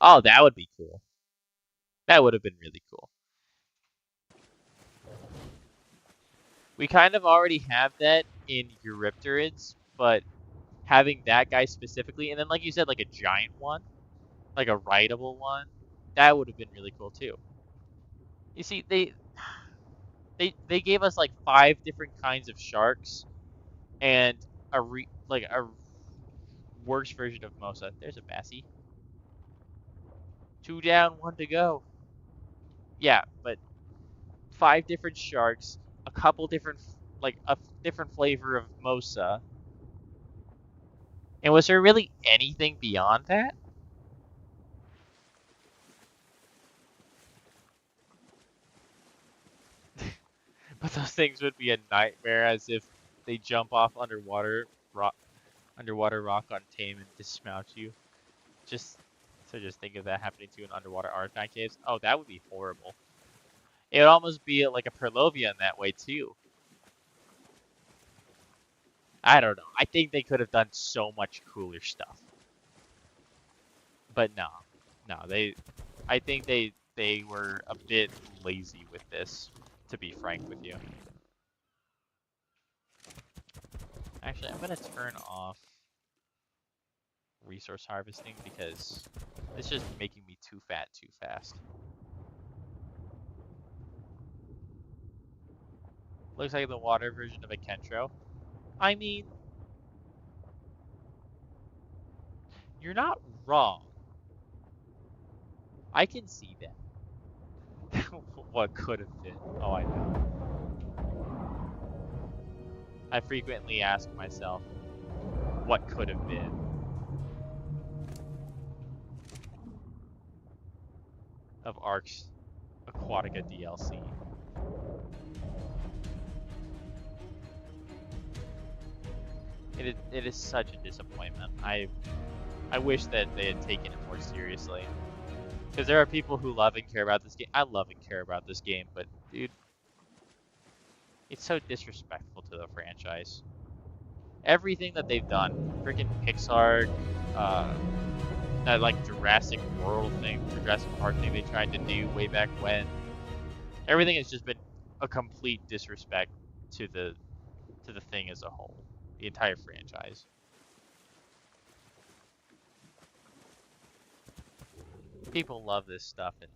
Oh, that would be cool. That would have been really cool. We kind of already have that in Eurypterids, but having that guy specifically, and then like you said, like a giant one, like a rideable one, that would have been really cool too. You see, they gave us like 5 different kinds of sharks and like a worse version of Mosa. There's a Bassie. 2 down, 1 to go. Yeah, but 5 different sharks, a couple different like a different flavor of Mosa. And was there really anything beyond that? But those things would be a nightmare, as if they jump off underwater rock on tame and dismount you. Just just think of that happening to an underwater artifact cave. Oh, that would be horrible. It would almost be like a Perlovia in that way too. I don't know. I think they could have done so much cooler stuff. But no, no, I think they were a bit lazy with this, to be frank with you. Actually, I'm gonna turn off resource harvesting because it's just making me too fat too fast. Looks like the water version of a Kentro. I mean, you're not wrong. I can see that. What could have been. Oh, I know. I frequently ask myself, what could have been? Of ARK's Aquatica DLC. It is such a disappointment. I wish that they had taken it more seriously. Because there are people who love and care about this game. I love and care about this game, but dude, it's so disrespectful to the franchise. Everything that they've done, freaking Pixar, that like Jurassic World thing, or Jurassic Park thing they tried to do way back when, everything has just been a complete disrespect to the thing as a whole, the entire franchise. People love this stuff, and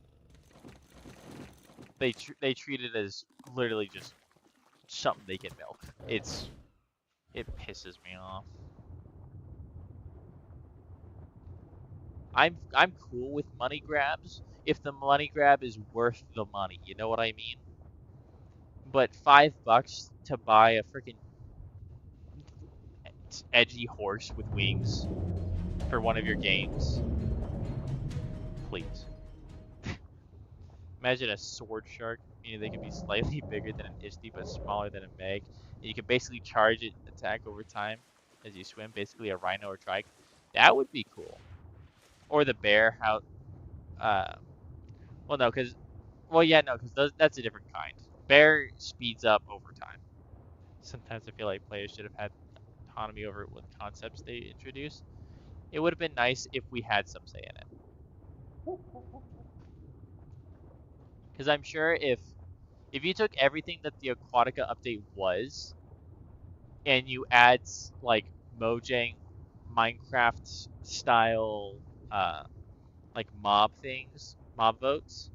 they treat it as literally just something they can milk. It pisses me off. I'm cool with money grabs if the money grab is worth the money. You know what I mean? But $5 to buy a freaking edgy horse with wings for one of your games, please. Imagine a sword shark. You know, they can be slightly bigger than an Ishti, but smaller than a Meg. And you can basically charge it attack over time as you swim, basically a rhino or trike. That would be cool. Or the bear, how, well, no, because, well, yeah, no, because that's a different kind. Bear speeds up over time. Sometimes I feel like players should have had autonomy over what concepts they introduce. It would have been nice if we had some say in it. Because I'm sure if you took everything that the Aquatica update was, and you add like Mojang, Minecraft style, like mob things, mob votes,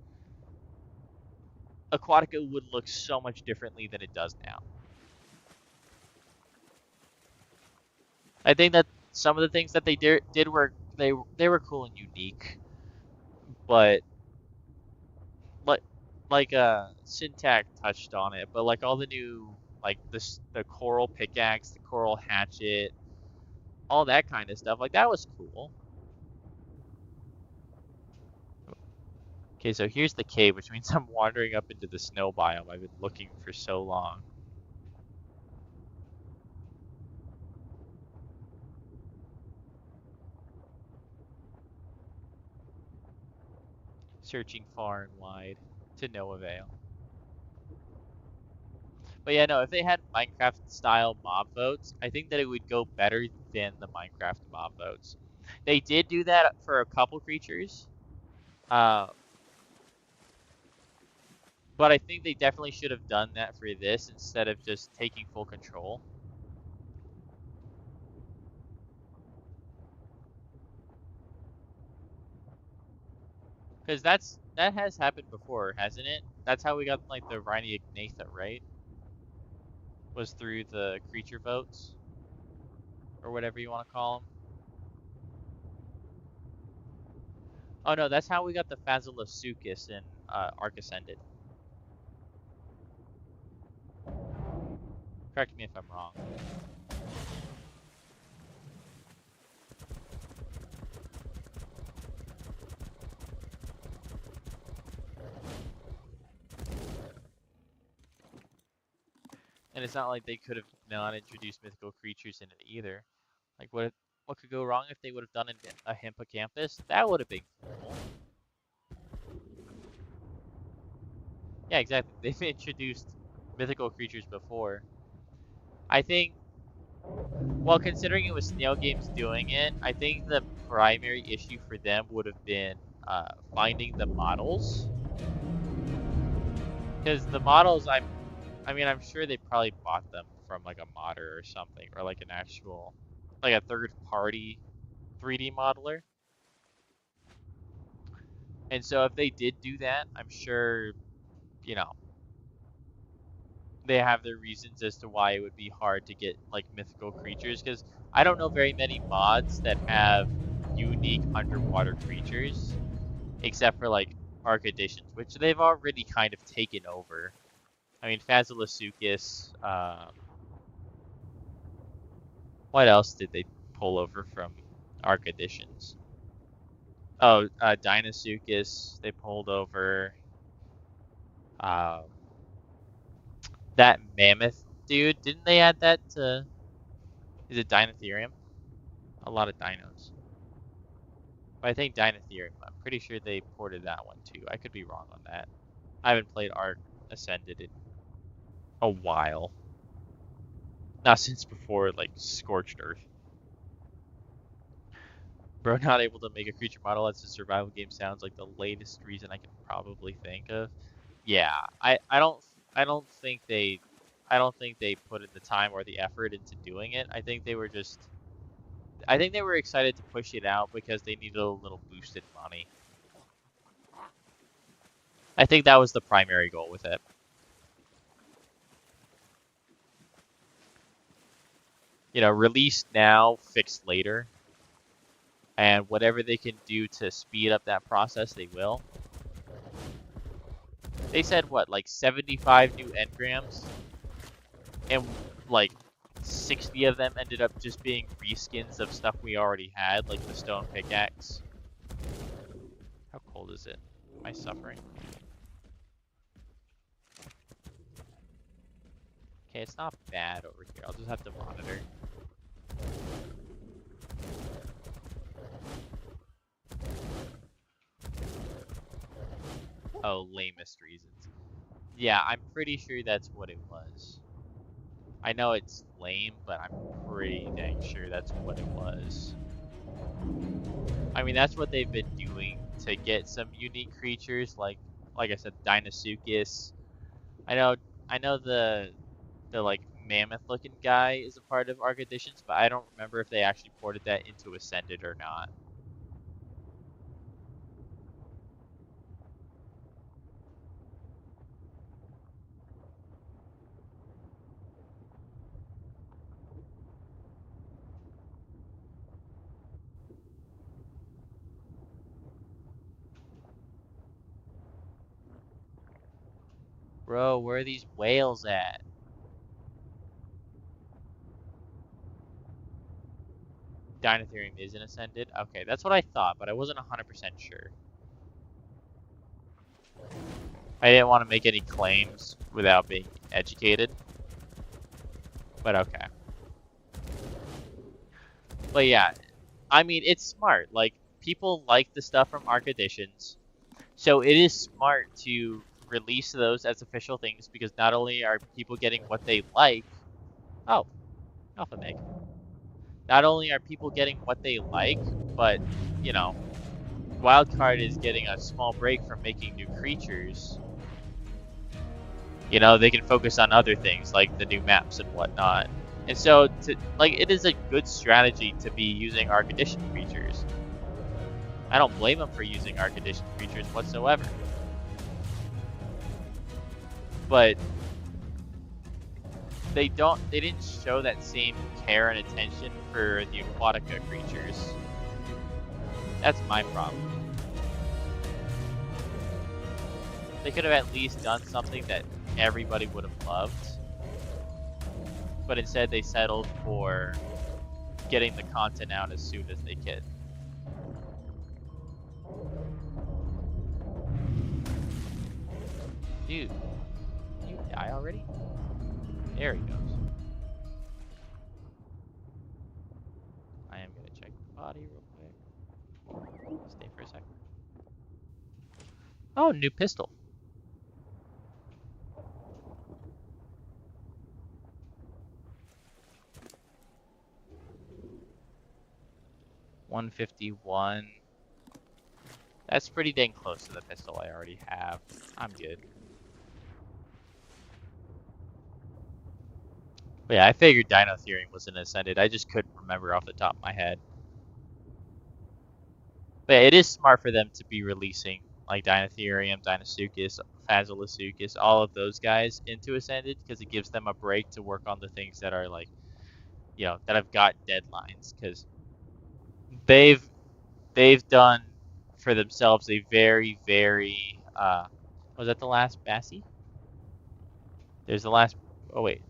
Aquatica would look so much differently than it does now. I think that some of the things that they did were they were cool and unique, but Syntac touched on it, but like all the new like the coral pickaxe, the coral hatchet, all that kind of stuff, like that was cool. Okay, so here's the cave, which means I'm wandering up into the snow biome I've been looking for so long. Searching far and wide to no avail. But yeah, no, if they had Minecraft style mob votes, I think that it would go better than the Minecraft mob votes. They did do that for a couple creatures. But I think they definitely should have done that for this instead of just taking full control. Because that has happened before, hasn't it? That's how we got like the Rhini Ignatha, right? Was through the creature votes or whatever you want to call them. Oh no, that's how we got the Fazilosuchus in ARK Ascended. Correct me if I'm wrong. And it's not like they could have not introduced mythical creatures in it either. Like what could go wrong if they would have done a Hippocampus? That would have been cool. Yeah, exactly. They've introduced mythical creatures before. I think, well, considering it was Snail Games doing it, I think the primary issue for them would have been finding the models Because the models, I mean, I'm sure they probably bought them from like a modder or something, or like an actual, like a third-party 3D modeler. And so if they did do that, I'm sure, you know, they have their reasons as to why it would be hard to get like mythical creatures. Because I don't know very many mods that have unique underwater creatures, except for like ARK editions, which they've already kind of taken over. I mean, Fazilasukis, what else did they pull over from ARK editions? Oh, Dinosuchus, they pulled over. Um, that mammoth dude, didn't they add that to? Is it Dinotherium? A lot of dinos. But I think Dinotherium. I'm pretty sure they ported that one too. I could be wrong on that. I haven't played ARK Ascended in a while. Not since before like Scorched Earth. Bro, not able to make a creature model as a survival game sounds like the latest reason I can probably think of. Yeah, I don't think they put in the time or the effort into doing it. I think they were excited to push it out because they needed a little boost in money. I think that was the primary goal with it. You know, release now, fix later. And whatever they can do to speed up that process, they will. They said what, like 75 new engrams? And like 60 of them ended up just being reskins of stuff we already had, like the stone pickaxe. How cold is it? Am I suffering? Okay, it's not bad over here. I'll just have to monitor. Oh, lamest reasons. Yeah, I'm pretty sure that's what it was. I know it's lame, but I'm pretty dang sure that's what it was. I mean, that's what they've been doing to get some unique creatures, like I said, Dinosuchus. I know, I know the like mammoth looking guy is a part of ARK Editions, but I don't remember if they actually ported that into Ascended or not. Bro, where are these whales at? Dinotherium isn't Ascended? Okay, that's what I thought, but I wasn't 100% sure. I didn't want to make any claims without being educated. But okay. But yeah, I mean, it's smart. Like, people like the stuff from ARK Editions. So it is smart to release those as official things because not only are people getting what they like. Oh, Alpha Meg. Not only are people getting what they like, but, you know, Wildcard is getting a small break from making new creatures. You know, they can focus on other things like the new maps and whatnot. And so, it is a good strategy to be using ARK Edition creatures. I don't blame them for using ARK Edition creatures whatsoever. But they didn't show that same care and attention for the Aquatica creatures. That's my problem. They could have at least done something that everybody would have loved. But instead they settled for getting the content out as soon as they could. Dude, did you die already? There he goes. I am gonna check the body real quick. Stay for a second. Oh, new pistol. $151. That's pretty dang close to the pistol I already have. I'm good. But yeah, I figured Dinotherium was an Ascended. I just couldn't remember off the top of my head. But yeah, it is smart for them to be releasing like Dinotherium, Dinosuchus, Fazilosuchus, all of those guys into Ascended because it gives them a break to work on the things that are like, you know, that have got deadlines because they've they've done for themselves a very was that the last Bassie? There's the last. Oh wait.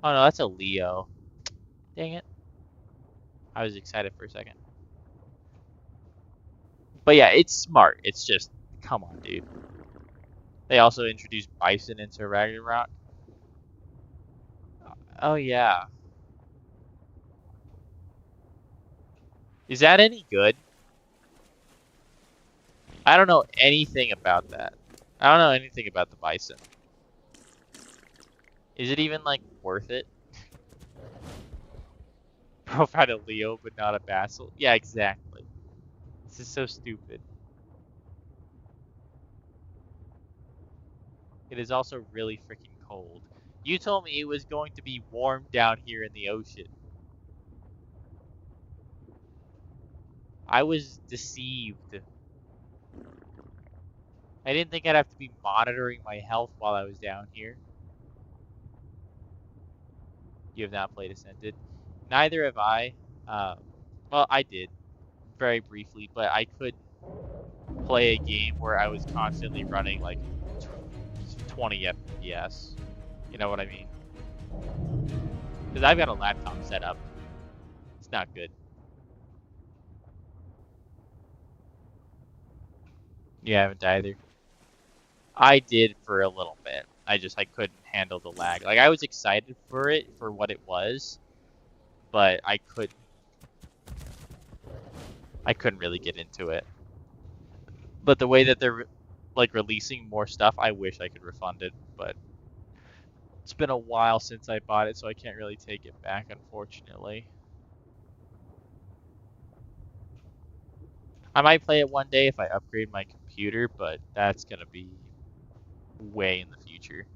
Oh no, that's a Leo. Dang it. I was excited for a second. But yeah, it's smart. It's just, come on, dude. They also introduced Bison into Ragnarok. Oh yeah. Is that any good? I don't know anything about that. I don't know anything about the Bison. Is it even like worth it? Profile a Leo but not a Basil? Yeah, exactly. This is so stupid. It is also really freaking cold. You told me it was going to be warm down here in the ocean. I was deceived. I didn't think I'd have to be monitoring my health while I was down here. You have not played Ascended. Neither have I. Well, I did very briefly, but I couldn't play a game where I was constantly running like 20 FPS. You know what I mean? Because I've got a laptop set up. It's not good. You haven't either. I did for a little bit. I couldn't handle the lag. Like I was excited for it for what it was, but I couldn't really get into it. But the way that they're like releasing more stuff, I wish I could refund it, but it's been a while since I bought it, so I can't really take it back, unfortunately. I might play it one day if I upgrade my computer, but that's gonna be way in the future.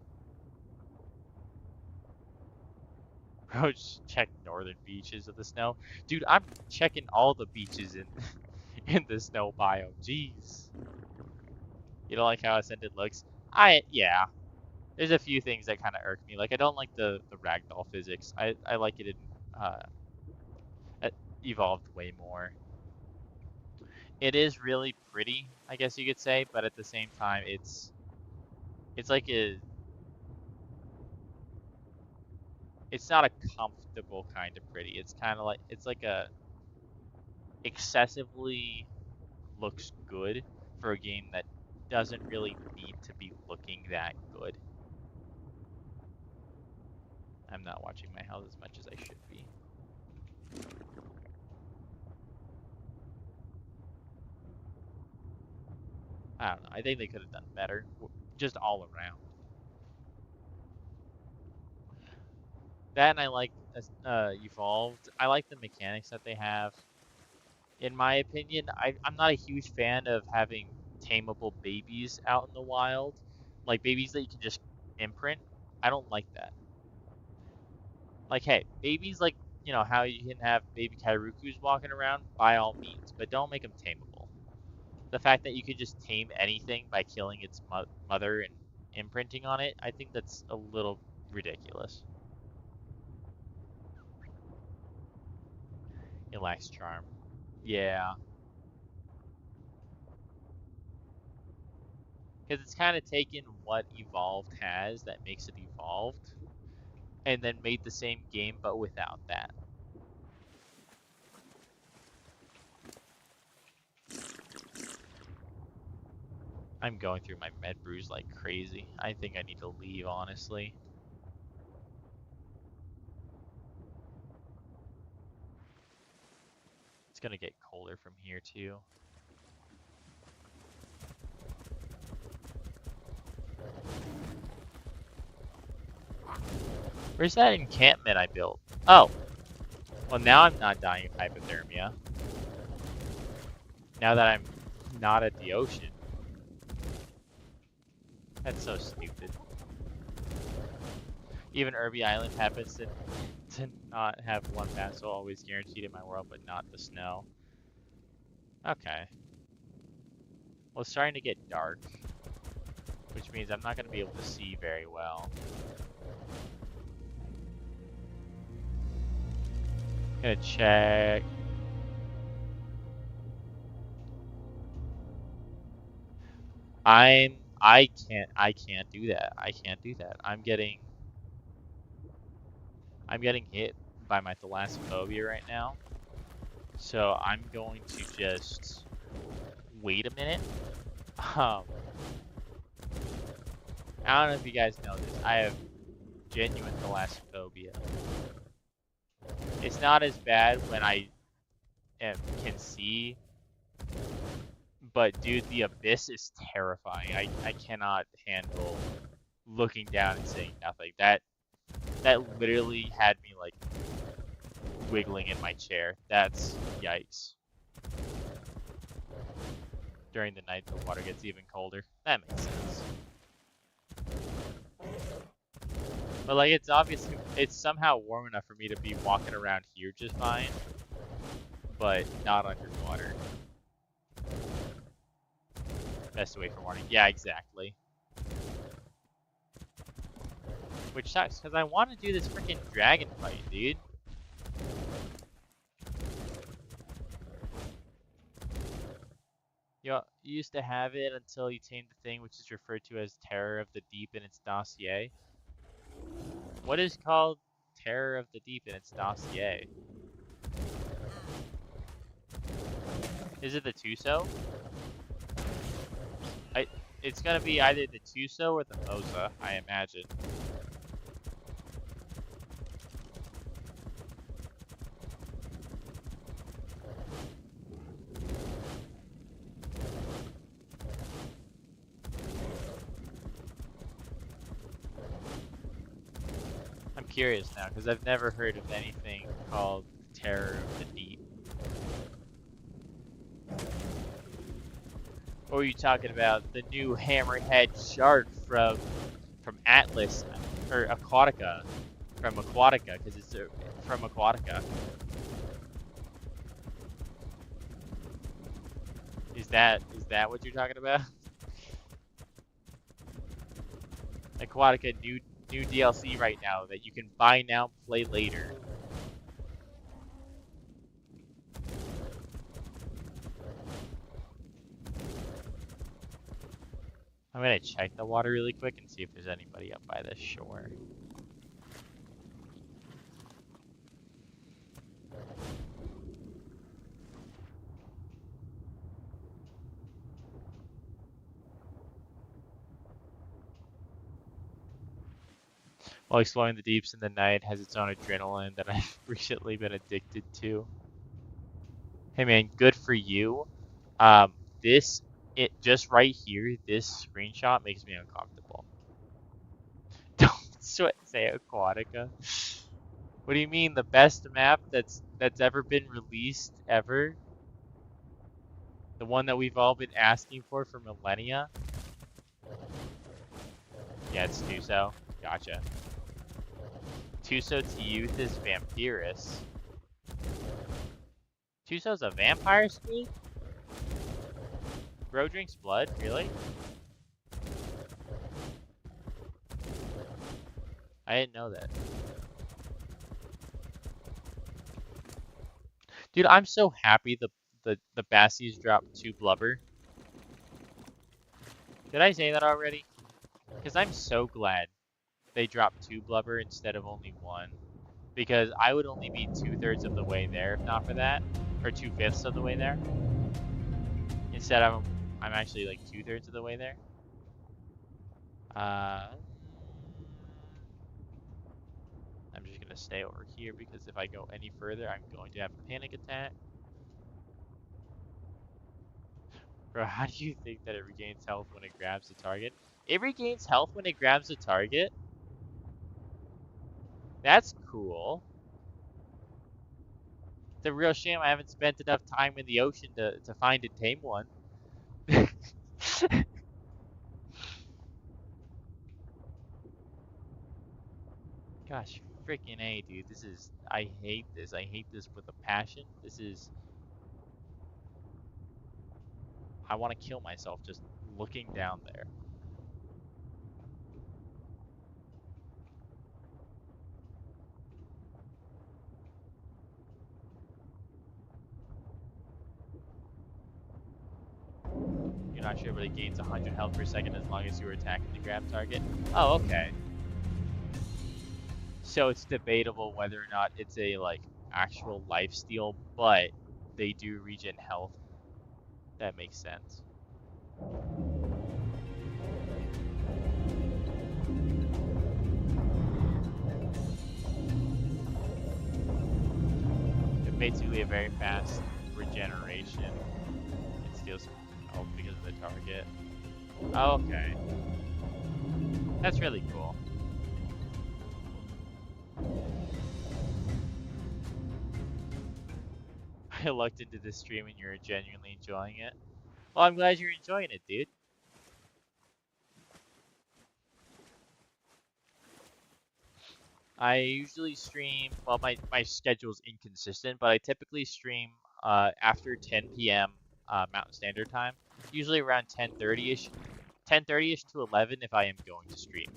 Bro, just check northern beaches of the snow. Dude, I'm checking all the beaches in in the snow biome. Jeez. You don't like how Ascended looks? Yeah. There's a few things that kind of irk me. Like I don't like the ragdoll physics. I like it in uh Evolved way more. It is really pretty, I guess you could say, but at the same time it's like it's not a comfortable kind of pretty. It's kind of like it's like a excessively looks good for a game that doesn't really need to be looking that good. I'm not watching my health as much as I should be. I don't know. I think they could have done better, just all around. That and I like Evolved. I like the mechanics that they have. In my opinion, I'm not a huge fan of having tameable babies out in the wild, like babies that you can just imprint. I don't like that. Like, hey, babies like, you know, how you can have baby Kairukus walking around, by all means, but don't make them tameable. The fact that you could just tame anything by killing its mother and imprinting on it, I think that's a little ridiculous. It lacks charm. Yeah, because it's kind of taken what Evolved has that makes it Evolved, and then made the same game but without that. I'm going through my med brews like crazy. I think I need to leave, honestly. It's gonna get colder from here too. Where's that encampment I built? Oh. Well, now I'm not dying of hypothermia. Now that I'm not at the ocean. That's so stupid. Even Irby Island happens to not have one vessel always guaranteed in my world, but not the snow. Okay. Well, it's starting to get dark, which means I'm not going to be able to see very well. Gonna check. I can't do that. I can't do that. I'm getting hit by my thalassophobia right now. So I'm going to just wait a minute. I don't know if you guys know this. I have genuine thalassophobia. It's not as bad when I can see, but dude, the abyss is terrifying. I cannot handle looking down and seeing nothing. That literally had me like wiggling in my chair. That's yikes. During the night, the water gets even colder. That makes sense. But like, it's somehow warm enough for me to be walking around here just fine, but not underwater. Best away from warning. Yeah, exactly. Which sucks, because I want to do this freaking dragon fight, dude. You used to have it until you tamed the thing which is referred to as Terror of the Deep in its dossier. What is called Terror of the Deep in its dossier? Is it the Tuso? It's gonna be either the Tuso or the Moza, I imagine. I'm curious now, because I've never heard of anything called Terror of the Deep. What were you talking about? The new hammerhead shark from Atlas, or Aquatica, from Aquatica, because it's from Aquatica. Is that what you're talking about? Aquatica new DLC right now that you can buy now, play later. I'm gonna check the water really quick and see if there's anybody up by the shore. While exploring the deeps in the night has its own adrenaline that I've recently been addicted to. Hey man, good for you. It just right here, this screenshot makes me uncomfortable. Don't say Aquatica. What do you mean, the best map that's ever been released ever? The one that we've all been asking for millennia? Yeah, it's Tuso. Gotcha. Tuso to youth is Vampirus. Tuso's a vampire squid? Bro drinks blood? Really? I didn't know that. Dude, I'm so happy the Bassies dropped 2 blubber. Did I say that already? Because I'm so glad they dropped 2 blubber instead of only 1. Because I would only be 2/3 of the way there if not for that. Or 2/5 of the way there. Instead I'm actually like 2/3 of the way there. I'm just gonna stay over here because if I go any further I'm going to have a panic attack. Bro, how do you think that it regains health when it grabs the target? It regains health when it grabs the target? That's cool. It's a real shame I haven't spent enough time in the ocean to find and tame one. Gosh, freaking A, dude. This is. I hate this. I hate this with a passion. This is. I want to kill myself just looking down there. You're not sure, but it gains 100 health per second as long as you are attacking the grab target. Oh, okay. So it's debatable whether or not it's a like actual lifesteal, but they do regen health. That makes sense. It basically a very fast regeneration. It steals health because of the target. Okay. That's really cool. I looked into this stream and you're genuinely enjoying it. Well, I'm glad you're enjoying it, dude. I usually stream, well, my schedule's inconsistent, but I typically stream after 10 p.m. Mountain Standard Time, usually around 10:30ish, 10:30ish to 11 if I am going to stream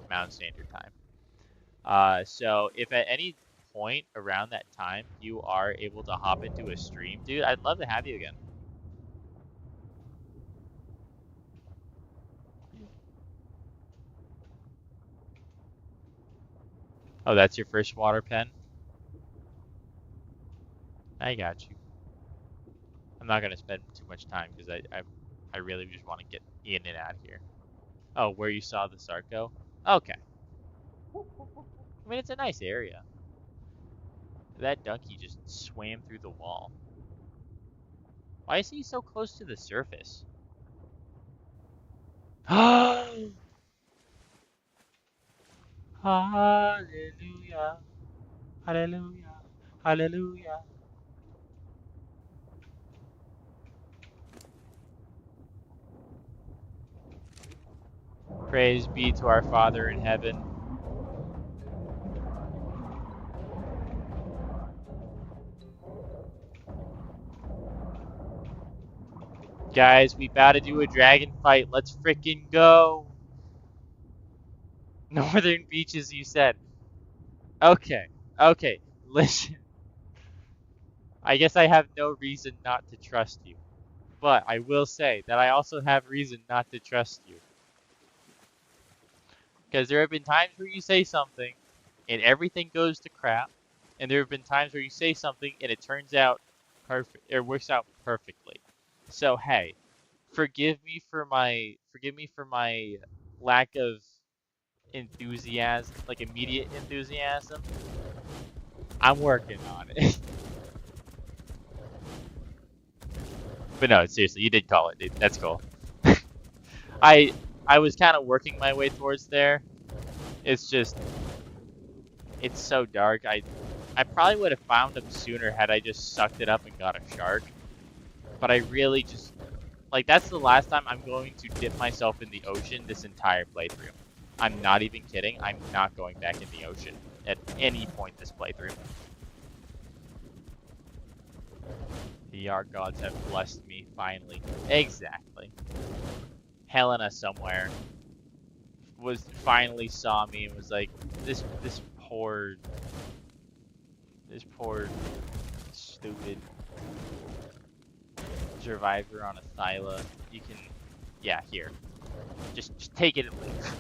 Mountain Standard Time. So if at any point around that time you are able to hop into a stream, dude, I'd love to have you again. Oh, that's your first water pen? I got you. I'm not gonna spend too much time because I really just want to get in and out of here. Oh, where you saw the Sarco? Okay. I mean, it's a nice area. That donkey just swam through the wall. Why is he so close to the surface? Hallelujah. Hallelujah. Hallelujah. Praise be to our Father in heaven. Guys, we about to do a dragon fight. Let's frickin' go. Northern Beaches, you said. Okay. Okay. Listen. I guess I have no reason not to trust you. But I will say that I also have reason not to trust you. Because there have been times where you say something and everything goes to crap. And there have been times where you say something and it turns out perfect. It works out perfectly. So hey, forgive me for my lack of enthusiasm, like immediate enthusiasm. I'm working on it. But no, seriously, you did call it, dude. That's cool. I was kind of working my way towards there. It's just, it's so dark. I probably would have found him sooner had I just sucked it up and got a shark. But I really just, like, that's the last time I'm going to dip myself in the ocean this entire playthrough. I'm not even kidding. I'm not going back in the ocean at any point this playthrough. The ARK gods have blessed me, finally. Exactly. Helena somewhere finally saw me and was like, this poor stupid survivor on a Thyla. You can, yeah, here. Just take it and leave.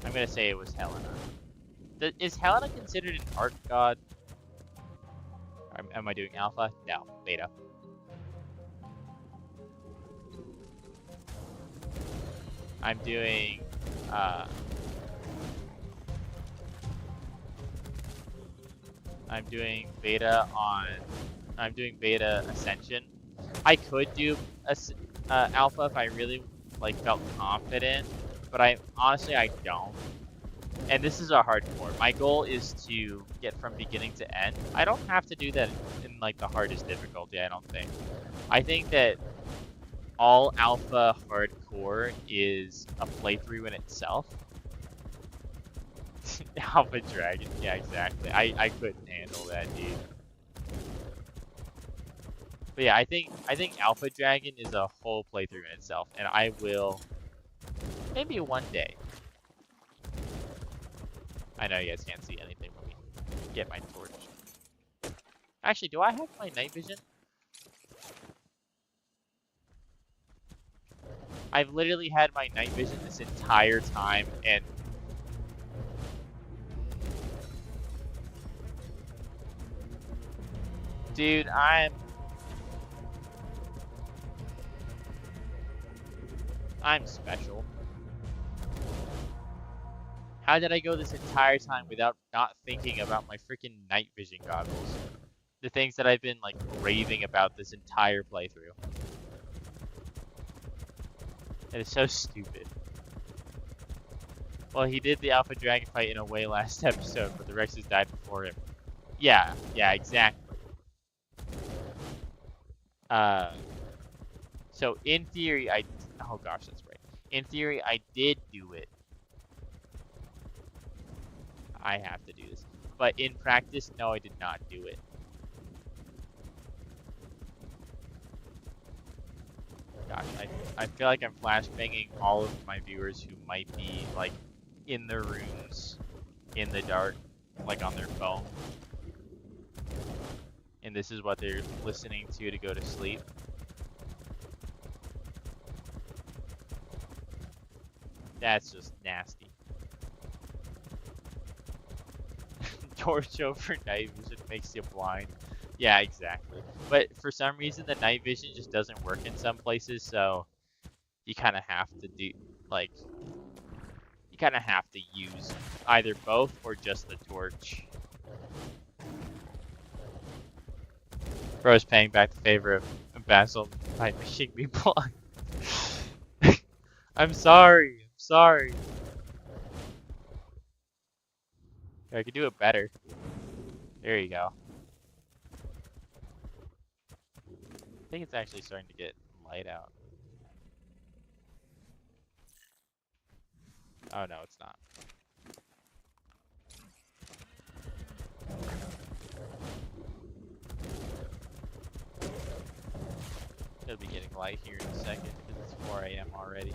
I'm gonna say it was Helena. Is Helena considered an ARK god? Am I doing alpha? No, beta. I'm doing I'm doing beta Ascension. I could do alpha if I really like felt confident, but honestly I don't. And this is a hardcore. My goal is to get from beginning to end. I don't have to do that in like the hardest difficulty, I don't think. I think that all alpha hardcore is a playthrough in itself. Alpha Dragon, yeah, exactly. I couldn't handle that, dude. But yeah, I think Alpha Dragon is a whole playthrough in itself, and I will maybe one day. I know you guys can't see anything. Let me get my torch. Actually, do I have my night vision? I've literally had my night vision this entire time, and dude, I'm special. How did I go this entire time without not thinking about my freaking night vision goggles? The things that I've been like raving about this entire playthrough. It is so stupid. Well, he did the Alpha Dragon fight in a way last episode, but the Rexes died before him. Yeah, exactly. So in theory, oh gosh, that's right. In theory, I did do it. I have to do this. But in practice, no, I did not do it. Gosh, I feel like I'm flashbanging all of my viewers who might be, like, in their rooms, in the dark, like on their phone. And this is what they're listening to go to sleep. That's just nasty. Torch over night vision makes you blind. Yeah, exactly. But for some reason, the night vision just doesn't work in some places, so you kind of have to do, like, you kind of have to use either both or just the torch. Bro's paying back the favor of Basil by making me blind. I'm sorry. I could do it better. There you go. I think it's actually starting to get light out. Oh no, it's not. It'll be getting light here in a second because it's 4 AM already.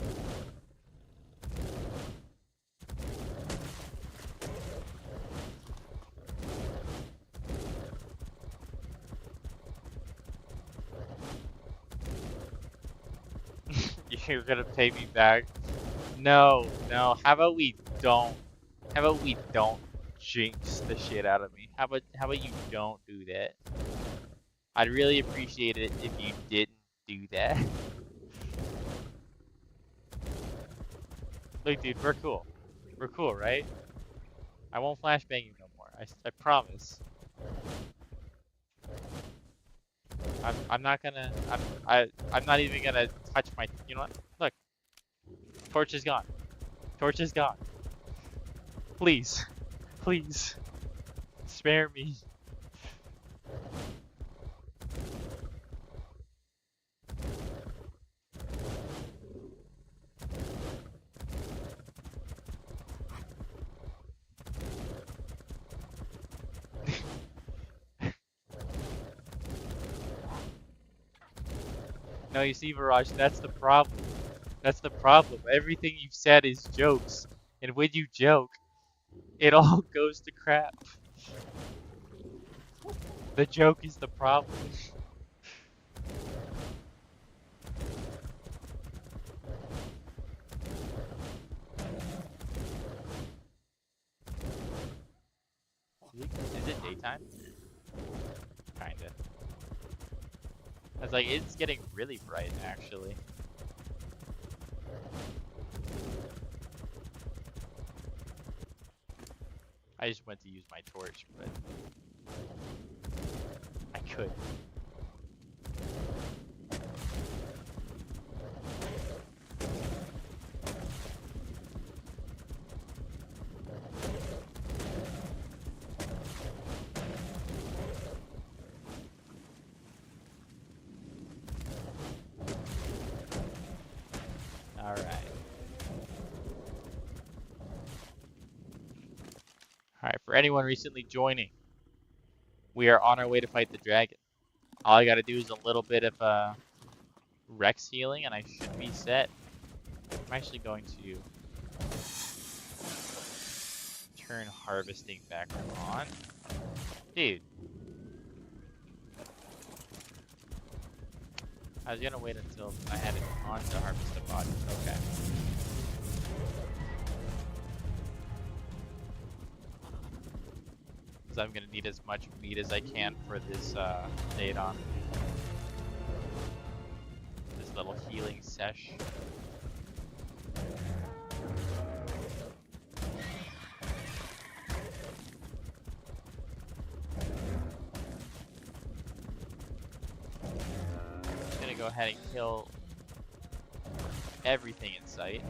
You're gonna pay me back? No. How about we don't jinx the shit out of me? How about you don't do that? I'd really appreciate it if you didn't do that. Look, dude, we're cool. We're cool, right? I won't flashbang you no more. I promise. I'm not gonna. I'm not even gonna touch my. You know what? Look. Torch is gone. Torch is gone. Please. Please. Spare me. No, you see, Viraj, that's the problem. That's the problem. Everything you've said is jokes. And when you joke, it all goes to crap. The joke is the problem. Is it daytime? Kinda. I was like, it's getting really bright, actually. I just went to use my torch, but I could. Alright, for anyone recently joining, we are on our way to fight the dragon. All I gotta do is a little bit of Rex healing and I should be set. I'm actually going to turn harvesting back on. Dude. I was gonna wait until I had it on to harvest the body. Okay. Because I'm gonna need as much meat as I can for this date on. This little healing sesh. Go ahead and kill everything in sight.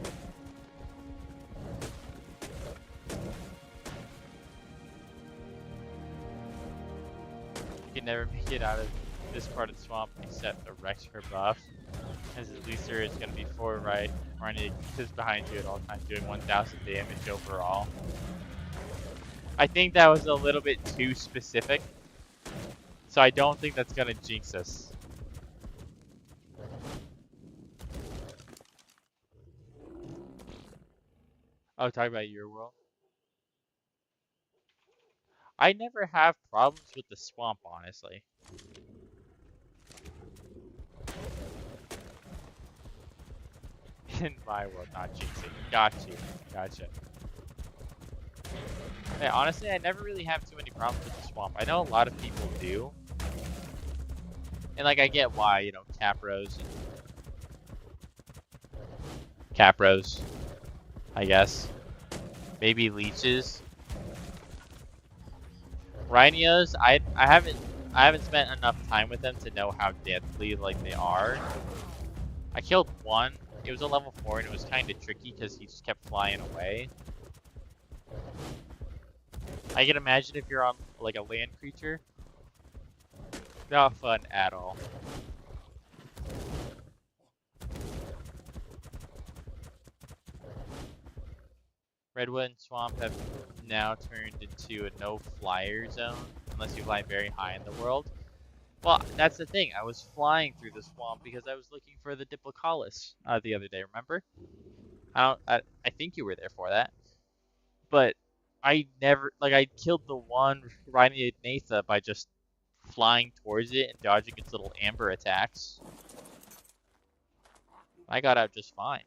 You can never make it out of this part of the swamp except a Rex for buff. As at least there is going to be 4 right. Running is behind you at all times, doing 1,000 damage overall. I think that was a little bit too specific, so I don't think that's going to jinx us. Oh, talk about your world. I never have problems with the swamp, honestly. In my world, not jinxing. Got you. Gotcha. Hey, honestly, I never really have too many problems with the swamp. I know a lot of people do. And, like, I get why, you know, Capros, I guess. Maybe leeches. Rhinos, I haven't spent enough time with them to know how deadly like they are. I killed one. It was a level 4 and it was kind of tricky because he just kept flying away. I can imagine if you're on like a land creature. Not fun at all. Redwood and Swamp have now turned into a no-flyer zone, unless you fly very high in the world. Well, that's the thing. I was flying through the swamp because I was looking for the Diplocaulus the other day, remember? I think you were there for that. But I killed the one Rhinianatha by just flying towards it and dodging its little amber attacks. I got out just fine.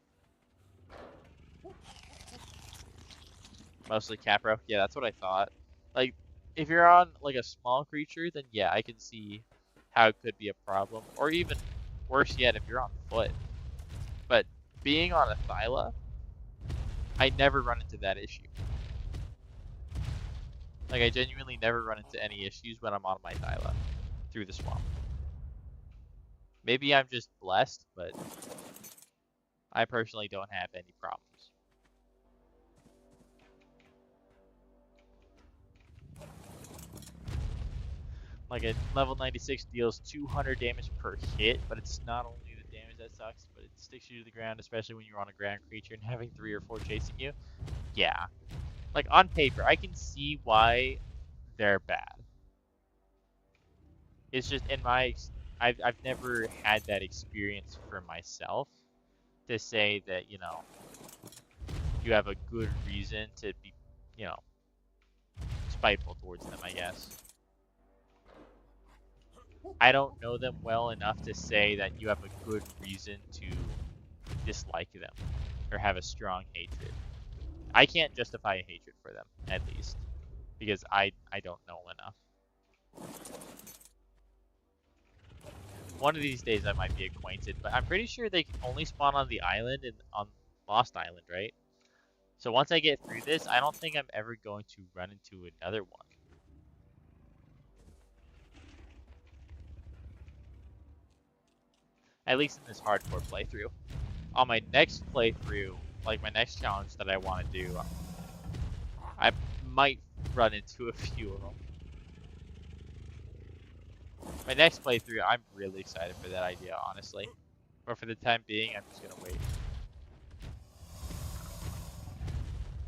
Mostly Capro. Yeah, that's what I thought. Like, if you're on, like, a small creature, then yeah, I can see how it could be a problem. Or even worse yet, if you're on foot. But being on a Thyla, I never run into that issue. Like, I genuinely never run into any issues when I'm on my Thyla through the swamp. Maybe I'm just blessed, but I personally don't have any problems. Like a level 96 deals 200 damage per hit, but it's not only the damage that sucks, but it sticks you to the ground, especially when you're on a ground creature and having 3 or 4 chasing you. Yeah. Like, on paper, I can see why they're bad. It's just, in my... I've never had that experience for myself to say that, you know, you have a good reason to be, you know, spiteful towards them, I guess. I don't know them well enough to say that you have a good reason to dislike them or have a strong hatred. I can't justify a hatred for them, at least, because I don't know enough. One of these days I might be acquainted, but I'm pretty sure they can only spawn on the island and on Lost Island, right? So once I get through this, I don't think I'm ever going to run into another one. At least in this hardcore playthrough. On my next playthrough, like my next challenge that I want to do, I might run into a few of them. My next playthrough, I'm really excited for that idea, honestly. But for the time being, I'm just gonna wait.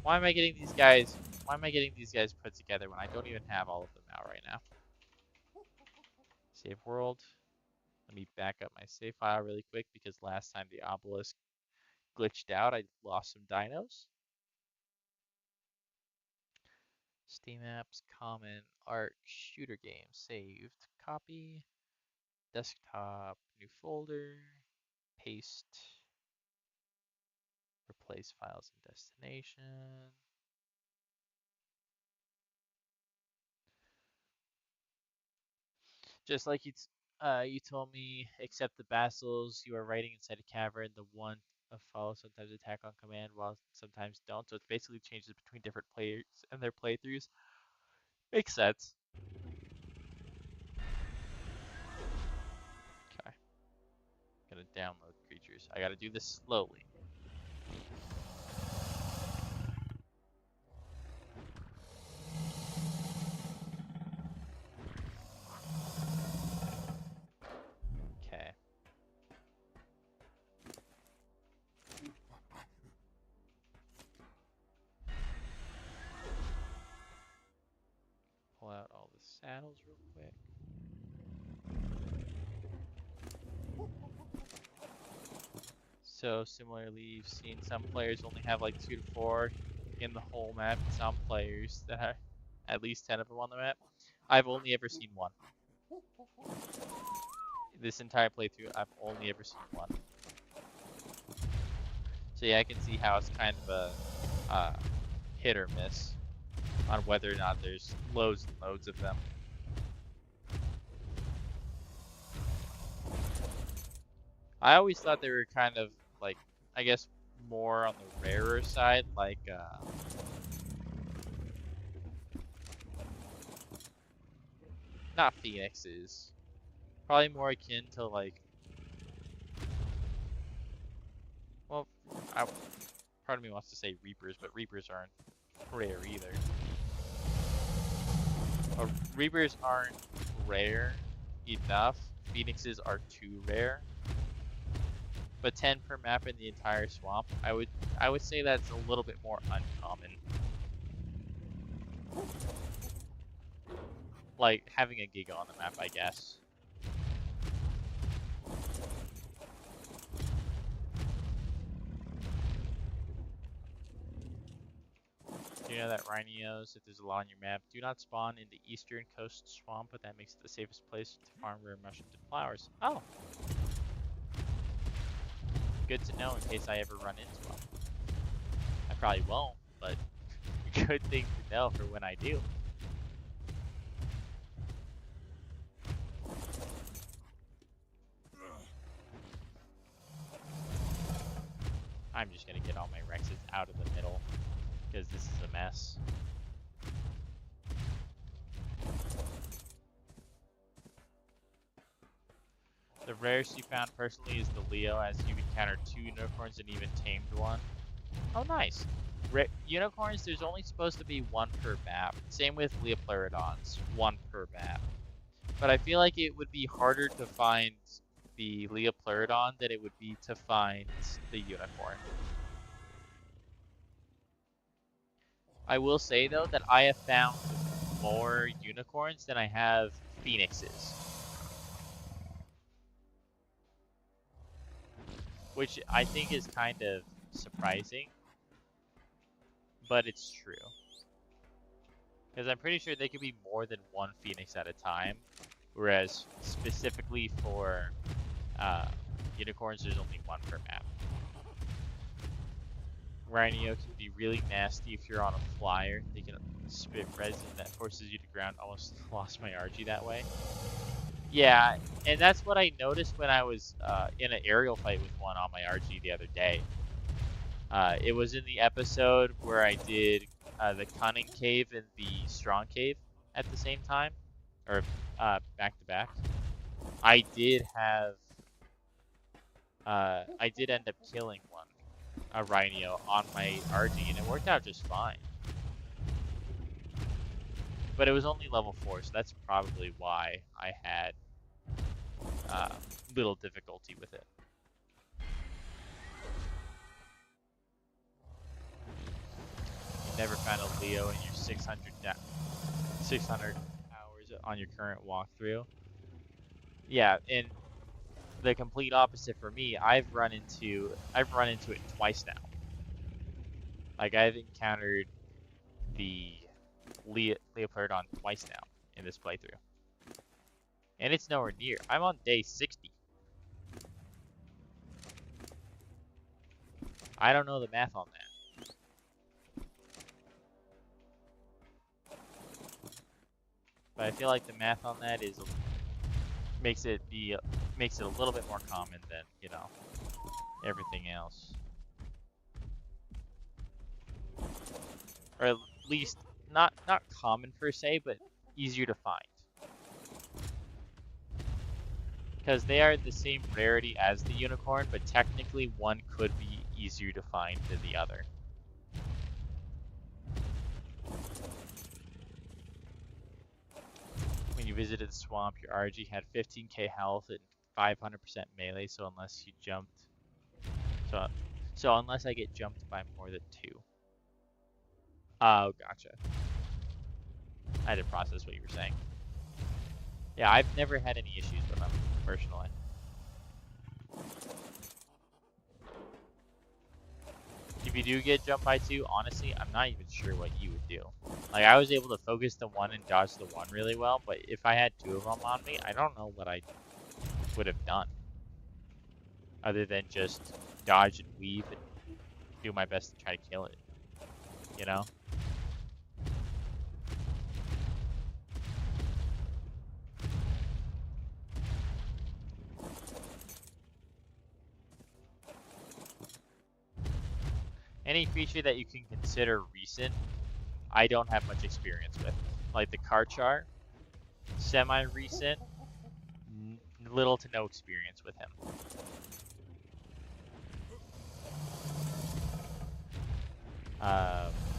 Why am I getting these guys Why am I getting these guys put together when I don't even have all of them out right now? Save world. Let me back up my save file really quick because last time the obelisk glitched out, I lost some dinos. Steam apps, common, ARK, shooter game, saved, copy, desktop, new folder, paste, replace files and destination. Just like you told me, accept the basiles you are writing inside a cavern. The one of follow sometimes attack on command, while sometimes don't. So it basically changes between different players and their playthroughs. Makes sense. Okay. Gonna download creatures. I gotta do this slowly. Okay. Pull out all the saddles real quick. So similarly, you've seen some players only have like 2 to 4 in the whole map. Some players that have at least 10 of them on the map. I've only ever seen 1. This entire playthrough, I've only ever seen 1. So yeah, I can see how it's kind of a hit or miss on whether or not there's loads and loads of them. I always thought they were kind of like, I guess, more on the rarer side, like not phoenixes, probably more akin to like, well, part of me wants to say reapers, but reapers aren't rare either. Reapers aren't rare enough. Phoenixes are too rare. But 10 per map in the entire swamp, I would say that's a little bit more uncommon. Like having a Giga on the map, I guess. You know that rhinos, if there's a lot on your map, do not spawn in the eastern coast swamp, but that makes it the safest place to farm rare mushrooms and flowers. Oh! Good to know in case I ever run into them. I probably won't, but good thing to know for when I do. I'm just gonna get all my Rexes out of the middle, because this is a mess. The rarest you found personally is the Leo, as you encountered 2 unicorns and even tamed one. Oh, nice. Unicorns, there's only supposed to be 1 per map. Same with Leopleurodons, 1 per map. But I feel like it would be harder to find the Leopleurodon than it would be to find the unicorn. I will say though that I have found more unicorns than I have phoenixes. Which I think is kind of surprising, but it's true. Because I'm pretty sure they could be more than 1 phoenix at a time, whereas specifically for unicorns, there's only 1 per map. Rhino can be really nasty if you're on a flyer. They can spit resin that forces you to ground. Almost lost my RG that way. Yeah, and that's what I noticed when I was in an aerial fight with one on my RG the other day. It was in the episode where I did the Cunning Cave and the Strong Cave at the same time, or back to back. I did end up killing a Rhino on my RG, and it worked out just fine. But it was only level 4, so that's probably why I had little difficulty with it. You never found a Leo in your 600 hours on your current walkthrough. Yeah, and the complete opposite for me. I've run into it twice now. Like I've encountered the Leopardon twice now in this playthrough. And it's nowhere near. I'm on day 60. I don't know the math on that. But I feel like the math on that makes it a little bit more common than, you know, everything else. Or at least not common per se, but easier to find. Because they are the same rarity as the unicorn, but technically one could be easier to find than the other. When you visited the swamp, your RG had 15k health and 500% melee, so unless you jumped... So unless I get jumped by more than 2. Oh, gotcha. I had to process what you were saying. Yeah, I've never had any issues with them, personally. If you do get jumped by 2, honestly, I'm not even sure what you would do. Like, I was able to focus the 1 and dodge the 1 really well, but if I had 2 of them on me, I don't know what I would have done. Other than just dodge and weave and do my best to try to kill it. You know? Any creature that you can consider recent, I don't have much experience with. Like the Karchar, semi-recent, little to no experience with him.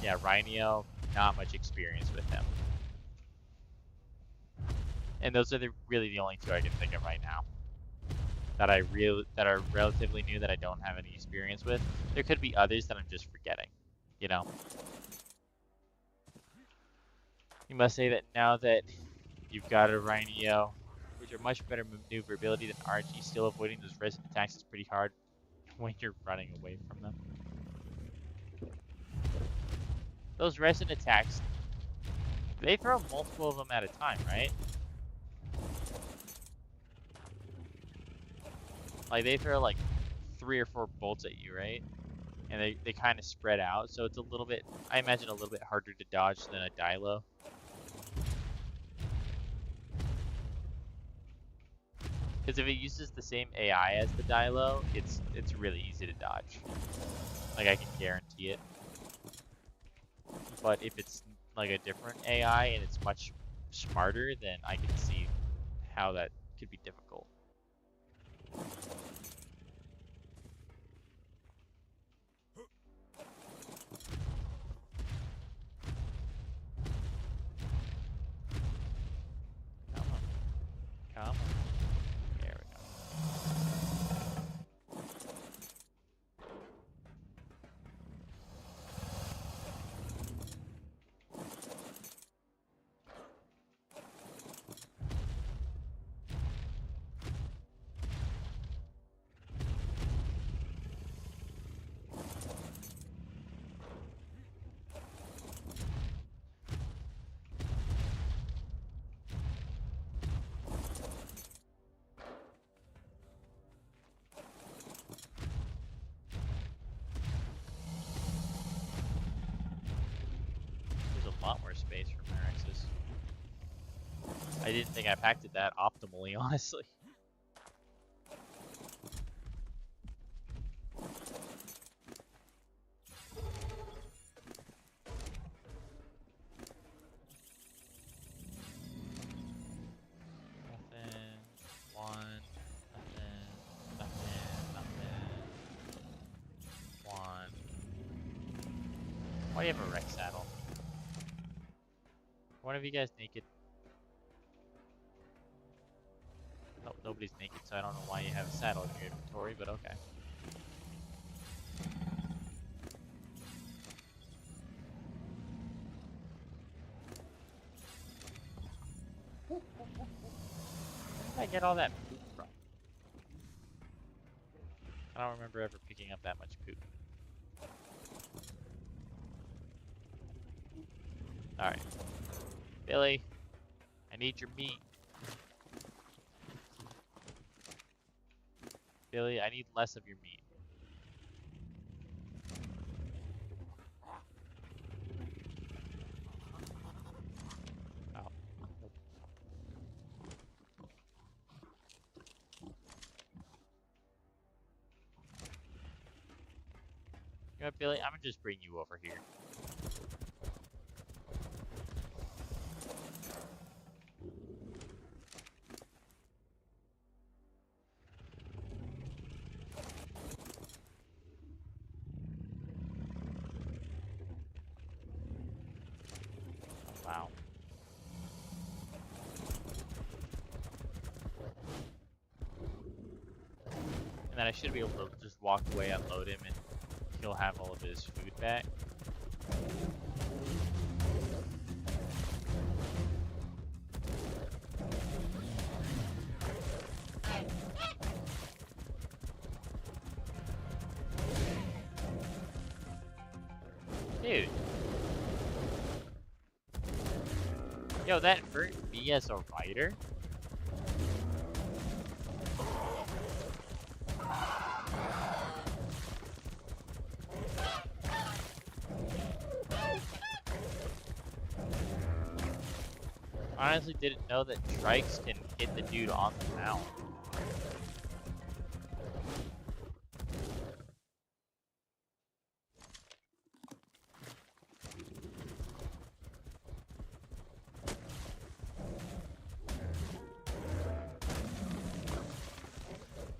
Yeah, Rhino, not much experience with him. And those are really the only 2 I can think of right now. That are relatively new that I don't have any experience with. There could be others that I'm just forgetting, you know. You must say that now that you've got a Rhino, which are much better maneuverability than RG, still avoiding those resin attacks is pretty hard when you're running away from them. Those resin attacks, they throw multiple of them at a time, right? Like they throw like 3 or 4 bolts at you, right? And they kind of spread out, so it's a little bit, I imagine a little bit harder to dodge than a Dilo. Because if it uses the same AI as the Dilo, it's really easy to dodge. Like I can guarantee it. But if it's like a different AI and it's much smarter, then I can see how that could be difficult. Come on. Come on. There we go. A lot more space for Myrexes. I didn't think I packed it that optimally, honestly. Nothing. 1. Nothing. 1. Why do you have a Rex saddle? One of you guys naked? Nope, nobody's naked, so I don't know why you have a saddle in your inventory, but okay. get all that poop from? I don't remember ever picking up that much poop. Alright. Billy, I need your meat. Billy, I need less of your meat. Oh. You know what, Billy? I'm gonna just bring you over here. Wow. And then I should be able to just walk away, unload him, and he'll have all of his food back. Dude. Yo, that hurt me as a writer? Honestly didn't know that trikes can hit the dude on the mount.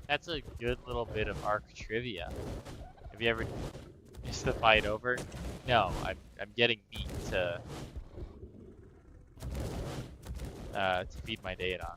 That's a good little bit of ARK trivia. Have you ever missed the fight over? No, I'm getting meat to feed my data on.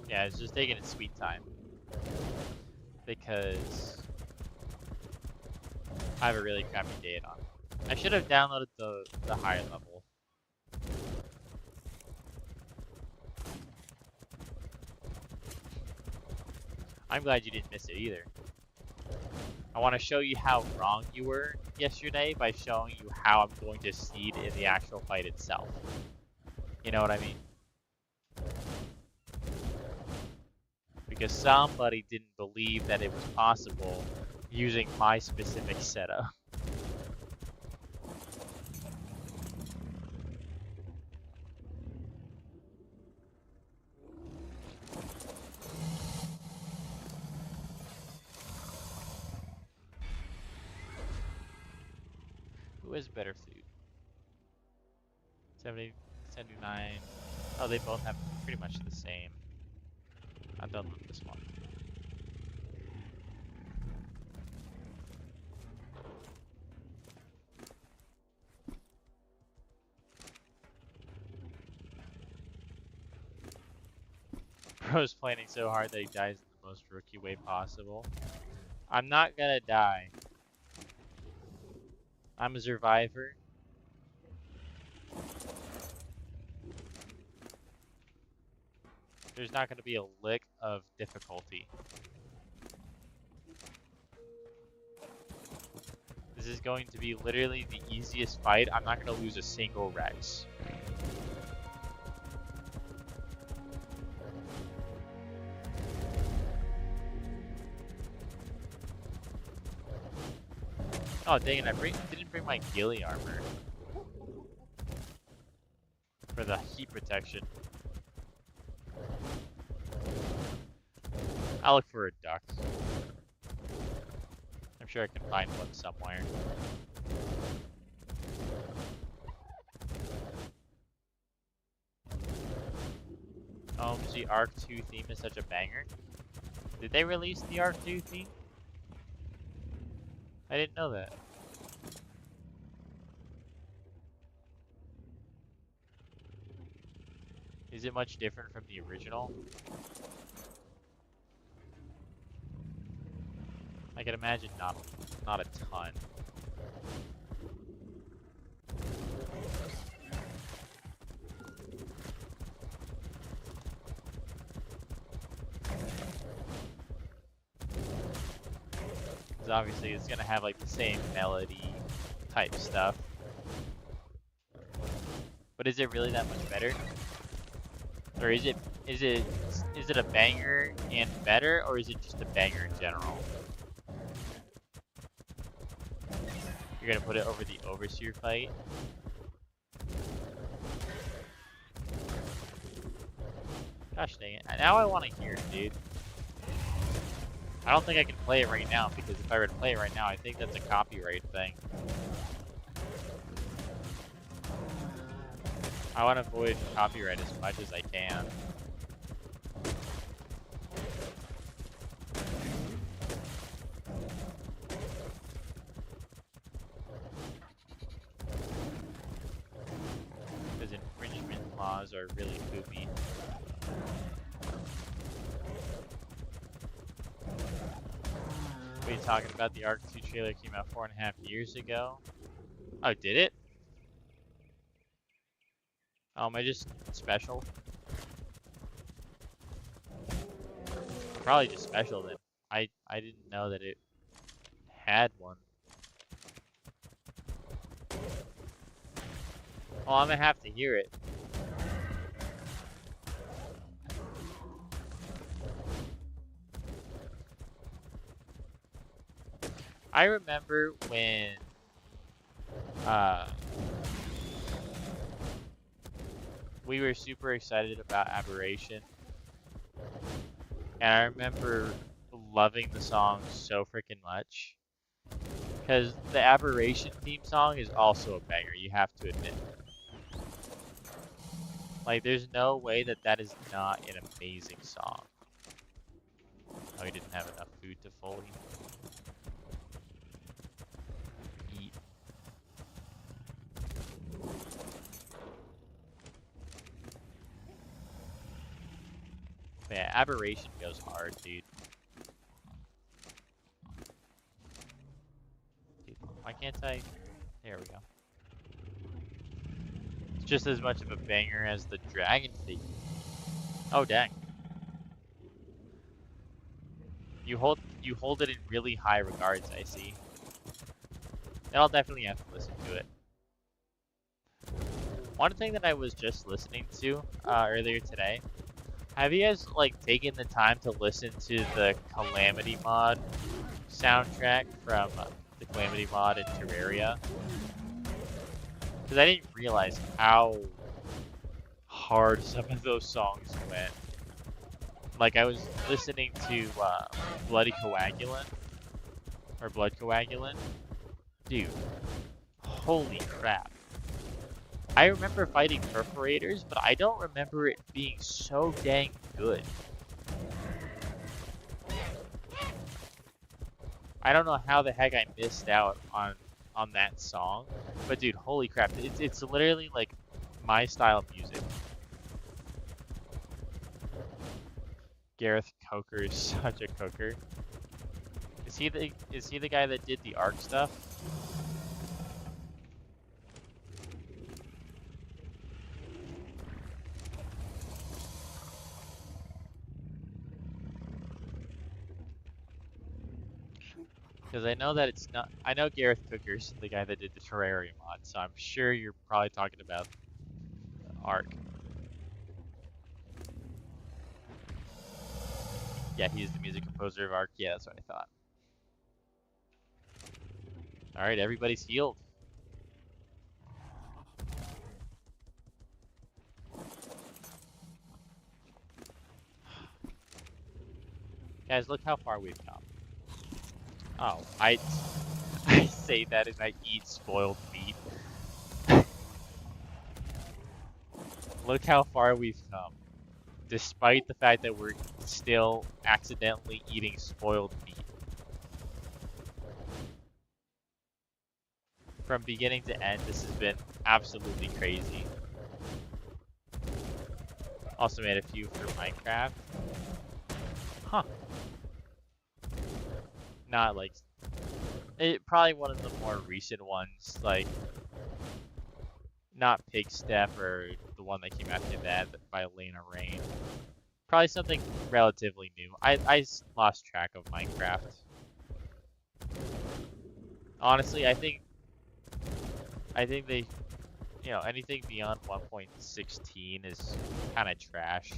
Yeah, it's just taking its sweet time. Because I have a really crappy data on. I should have downloaded the higher level. I'm glad you didn't miss it either. I want to show you how wrong you were yesterday by showing you how I'm going to seed in the actual fight itself. You know what I mean? Because somebody didn't believe that it was possible using my specific setup. Who has better food? 70, 79. Oh, they both have pretty much the same. I'm done with this one. Bro's planning so hard that he dies in the most rookie way possible. I'm not gonna die. I'm a survivor. There's not gonna be a lick of difficulty. This is going to be literally the easiest fight. I'm not gonna lose a single Rex. Oh dang it, didn't bring my ghillie armor. For the heat protection. I'll look for a duck. I'm sure I can find one somewhere. OMG, ARK 2 theme is such a banger. Did they release the ARK 2 theme? I didn't know that. Is it much different from the original? I can imagine not a ton. Because obviously it's gonna have like the same melody type stuff. But is it really that much better? Or is it a banger and better, or is it just a banger in general? You're gonna put it over the Overseer fight? Gosh dang it. Now I want to hear it, dude. I don't think I can play it right now, because if I were to play it right now, I think that's a copyright thing. I want to avoid copyright as much as I can. Because infringement laws are really poopy. What are you talking about? The ARK 2 trailer came out 4.5 years ago. Oh, did it? Am I just special? Probably just special then. I didn't know that it had one. Well, I'm gonna have to hear it. I remember when we were super excited about Aberration, and I remember loving the song so freaking much, because the Aberration theme song is also a banger, you have to admit. Like, there's no way that that is not an amazing song. Oh, he didn't have enough food to fully eat. But yeah, Aberration goes hard, dude. Why can't I? There we go. It's just as much of a banger as the Dragon theme. Oh dang. You hold it in really high regards, I see. Then I'll definitely have to listen to it. One thing that I was just listening to earlier today. Have you guys like taken the time to listen to the Calamity mod soundtrack from the Calamity mod in Terraria? Because I didn't realize how hard some of those songs went. Like, I was listening to Bloody Coagulant, or Blood Coagulant. Dude, holy crap. I remember fighting Perforators, but I don't remember it being so dang good. I don't know how the heck I missed out on that song, but dude, holy crap, it's literally like my style of music. Gareth Coker is such a cooker. Is he the guy that did the ARK stuff? Because I know that it's not. I know Gareth Cooker's the guy that did the Terraria mod, so I'm sure you're probably talking about ARK. Yeah, he's the music composer of ARK. Yeah, that's what I thought. Alright, everybody's healed. Guys, look how far we've come. Oh, I say that and I eat spoiled meat. Look how far we've come. Despite the fact that we're still accidentally eating spoiled meat. From beginning to end, this has been absolutely crazy. Also made a few for Minecraft. Huh. Not like... It probably one of the more recent ones, like... Not Pig Step or the one that came after that by Lena Rain. Probably something relatively new. I lost track of Minecraft. Honestly, I think they, you know, anything beyond 1.16 is kind of trash.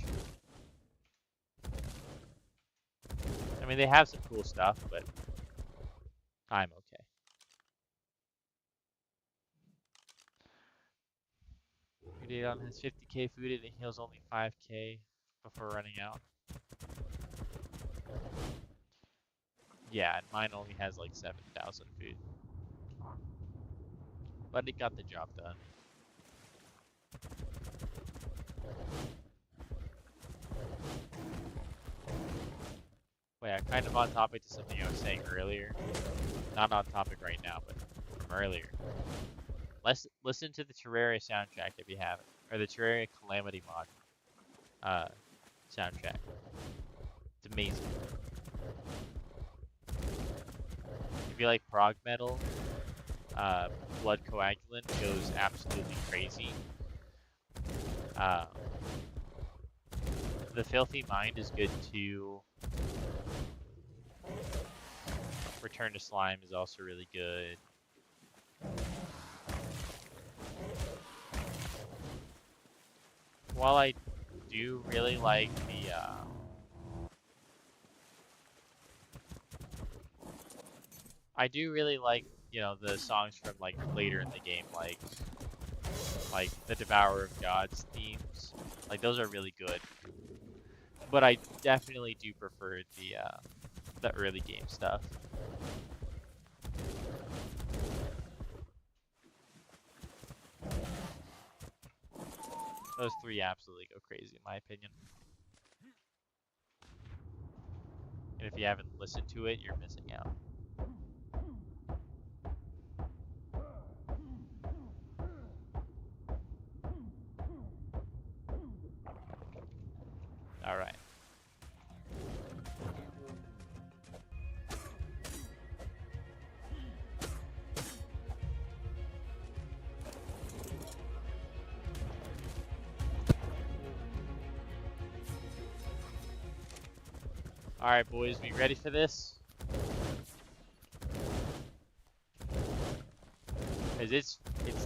I mean, they have some cool stuff, but I'm okay. Udon has 50k food and it heals only 5k before running out. Yeah, and mine only has like 7,000 food. But it got the job done. Wait, I'm kind of on topic to something I was saying earlier. Not on topic right now, but from earlier. Listen to the Terraria soundtrack if you haven't, or the Terraria Calamity mod soundtrack. It's amazing. If you like prog metal, Blood Coagulant goes absolutely crazy. The Filthy Mind is good too. Return to Slime is also really good. While I do really like the I do really like, you know, the songs from like later in the game, like the Devourer of Gods themes. Like those are really good. But I definitely do prefer the early game stuff. Those three absolutely go crazy in my opinion. And if you haven't listened to it, you're missing out. All right. All right, boys, we ready for this? Cause it's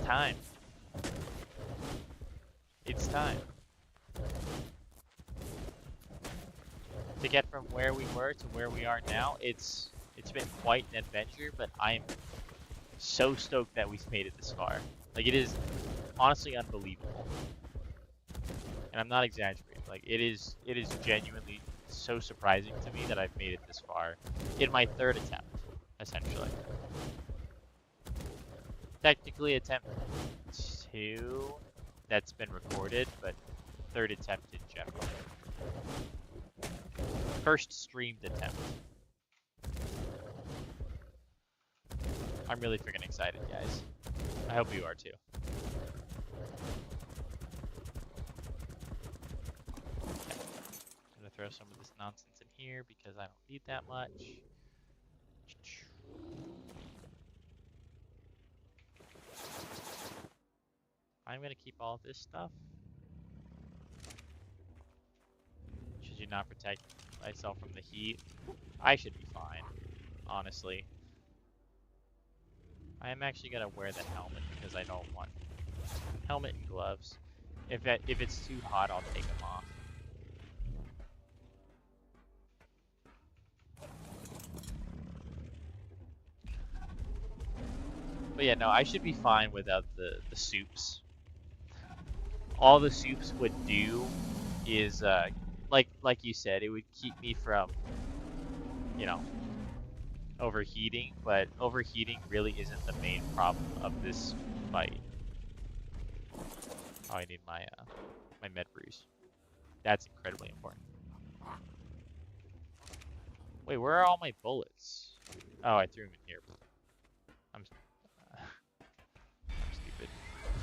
time. It's time. To get from where we were to where we are now, it's been quite an adventure, but I'm so stoked that we've made it this far. Like, it is honestly unbelievable. And I'm not exaggerating. Like, it is genuinely so surprising to me that I've made it this far in my third attempt, essentially. Technically attempt 2 that's been recorded, but third attempt in general. First streamed attempt. I'm really freaking excited, guys. I hope you are too. Okay. I'm gonna throw some of this nonsense in here because I don't need that much. I'm gonna keep all this stuff. Should you not protect myself from the heat? I should be fine, honestly. I am actually gonna wear the helmet because I don't want helmet and gloves. If it's too hot, I'll take them off. But yeah, no, I should be fine without the soups. All the soups would do is like you said, it would keep me from, you know, overheating, but overheating really isn't the main problem of this fight. Oh, I need my my med brews. That's incredibly important. Wait, where are all my bullets? Oh, I threw them in here. I'm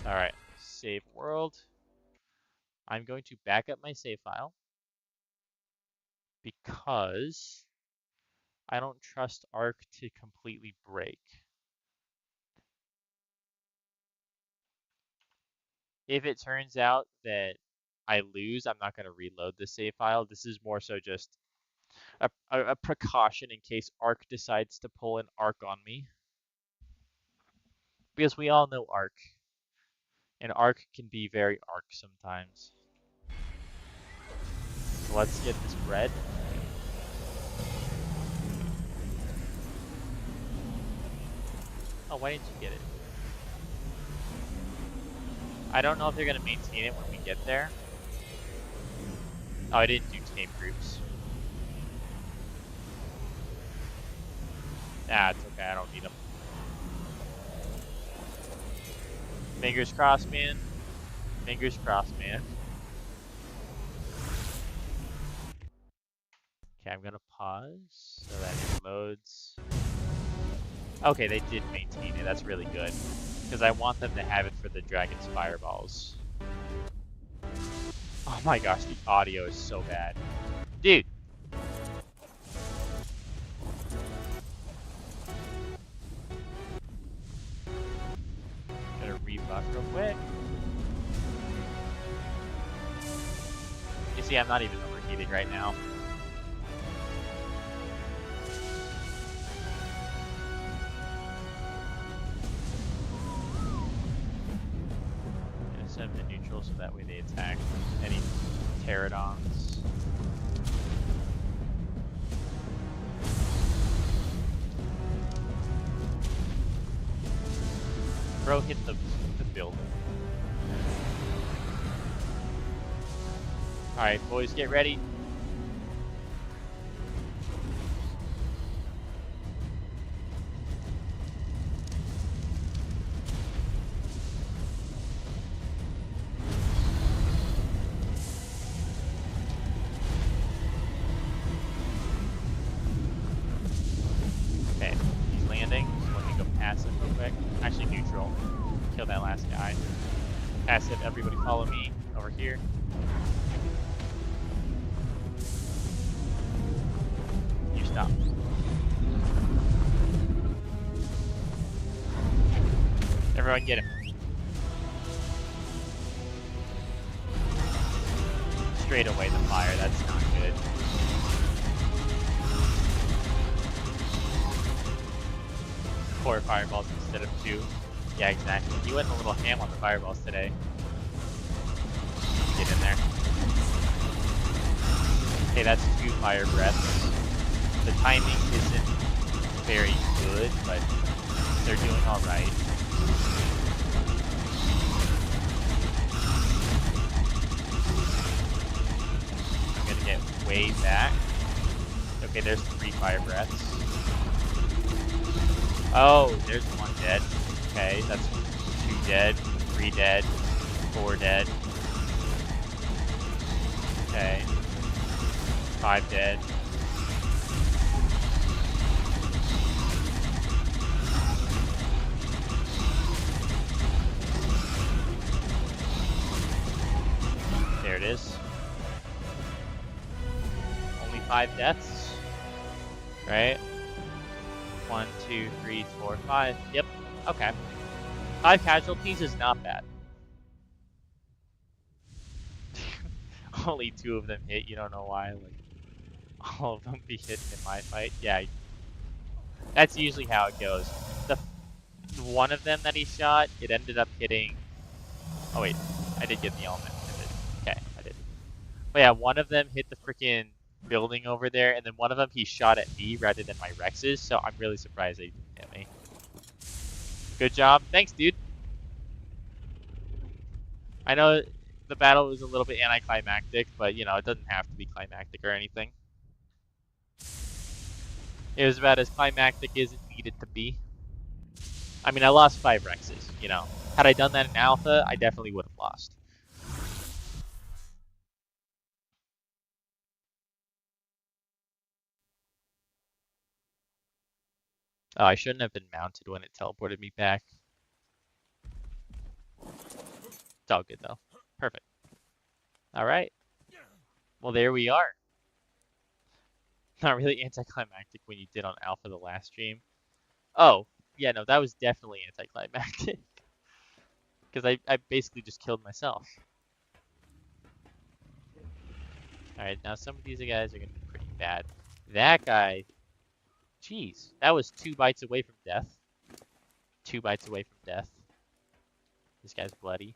Alright, save world. I'm going to back up my save file because I don't trust ARK to completely break. If it turns out that I lose, I'm not going to reload the save file. This is more so just a precaution in case ARK decides to pull an ARK on me. Because we all know ARK. And ARK can be very ARK sometimes. So let's get this bread. Oh, why didn't you get it? I don't know if they're going to maintain it when we get there. Oh, I didn't do team groups. Nah, it's okay. I don't need them. Fingers crossed, man. Fingers crossed, man. Okay, I'm gonna pause so that it loads. Okay, they did maintain it. That's really good. Because I want them to have it for the Dragon's Fireballs. Oh my gosh, the audio is so bad. Dude! Gonna rebuff real quick. You see, I'm not even overheating right now. Gonna set them to neutral so that way they attack any pterodons. Bro, hit the building. Alright, boys, get ready. Okay, he's landing. So let me go passive real quick. Actually, neutral. Kill that last guy. Passive, everybody follow me over here. You stop. Everyone get him. Straight away the fire, that's not good. Four fireballs instead of two. Yeah, exactly. You went a little ham on the fireballs today. Get in there. Okay, that's two fire breaths. The timing isn't very good, but they're doing alright. I'm gonna get way back. Okay, there's three fire breaths. Oh, there's one dead. Okay, that's two dead, three dead, four dead. Okay. Five dead. There it is. Only 5 deaths. Right? 1, 2, 3, 4, 5. Yep. Okay. 5 casualties is not bad. Only 2 of them hit. You don't know why. Like, all of them be hit in my fight. Yeah. That's usually how it goes. The one of them that he shot, it ended up hitting. Oh wait, I did get the element. Okay, I did. But yeah, one of them hit the freaking building over there, and then one of them he shot at me rather than my Rexes, so I'm really surprised they didn't hit me. Good job. Thanks, dude. I know the battle was a little bit anticlimactic, but you know, it doesn't have to be climactic or anything. It was about as climactic as it needed to be. I mean, I lost 5 Rexes, you know. Had I done that in Alpha, I definitely would have lost. Oh, I shouldn't have been mounted when it teleported me back. It's all good though. Perfect. All right. Well, there we are. Not really anticlimactic when you did on Alpha the last stream. Oh, yeah, no, that was definitely anticlimactic. Because I basically just killed myself. Alright, now some of these guys are going to be pretty bad. That guy, jeez, that was 2 bites away from death. 2 bites away from death. This guy's bloody.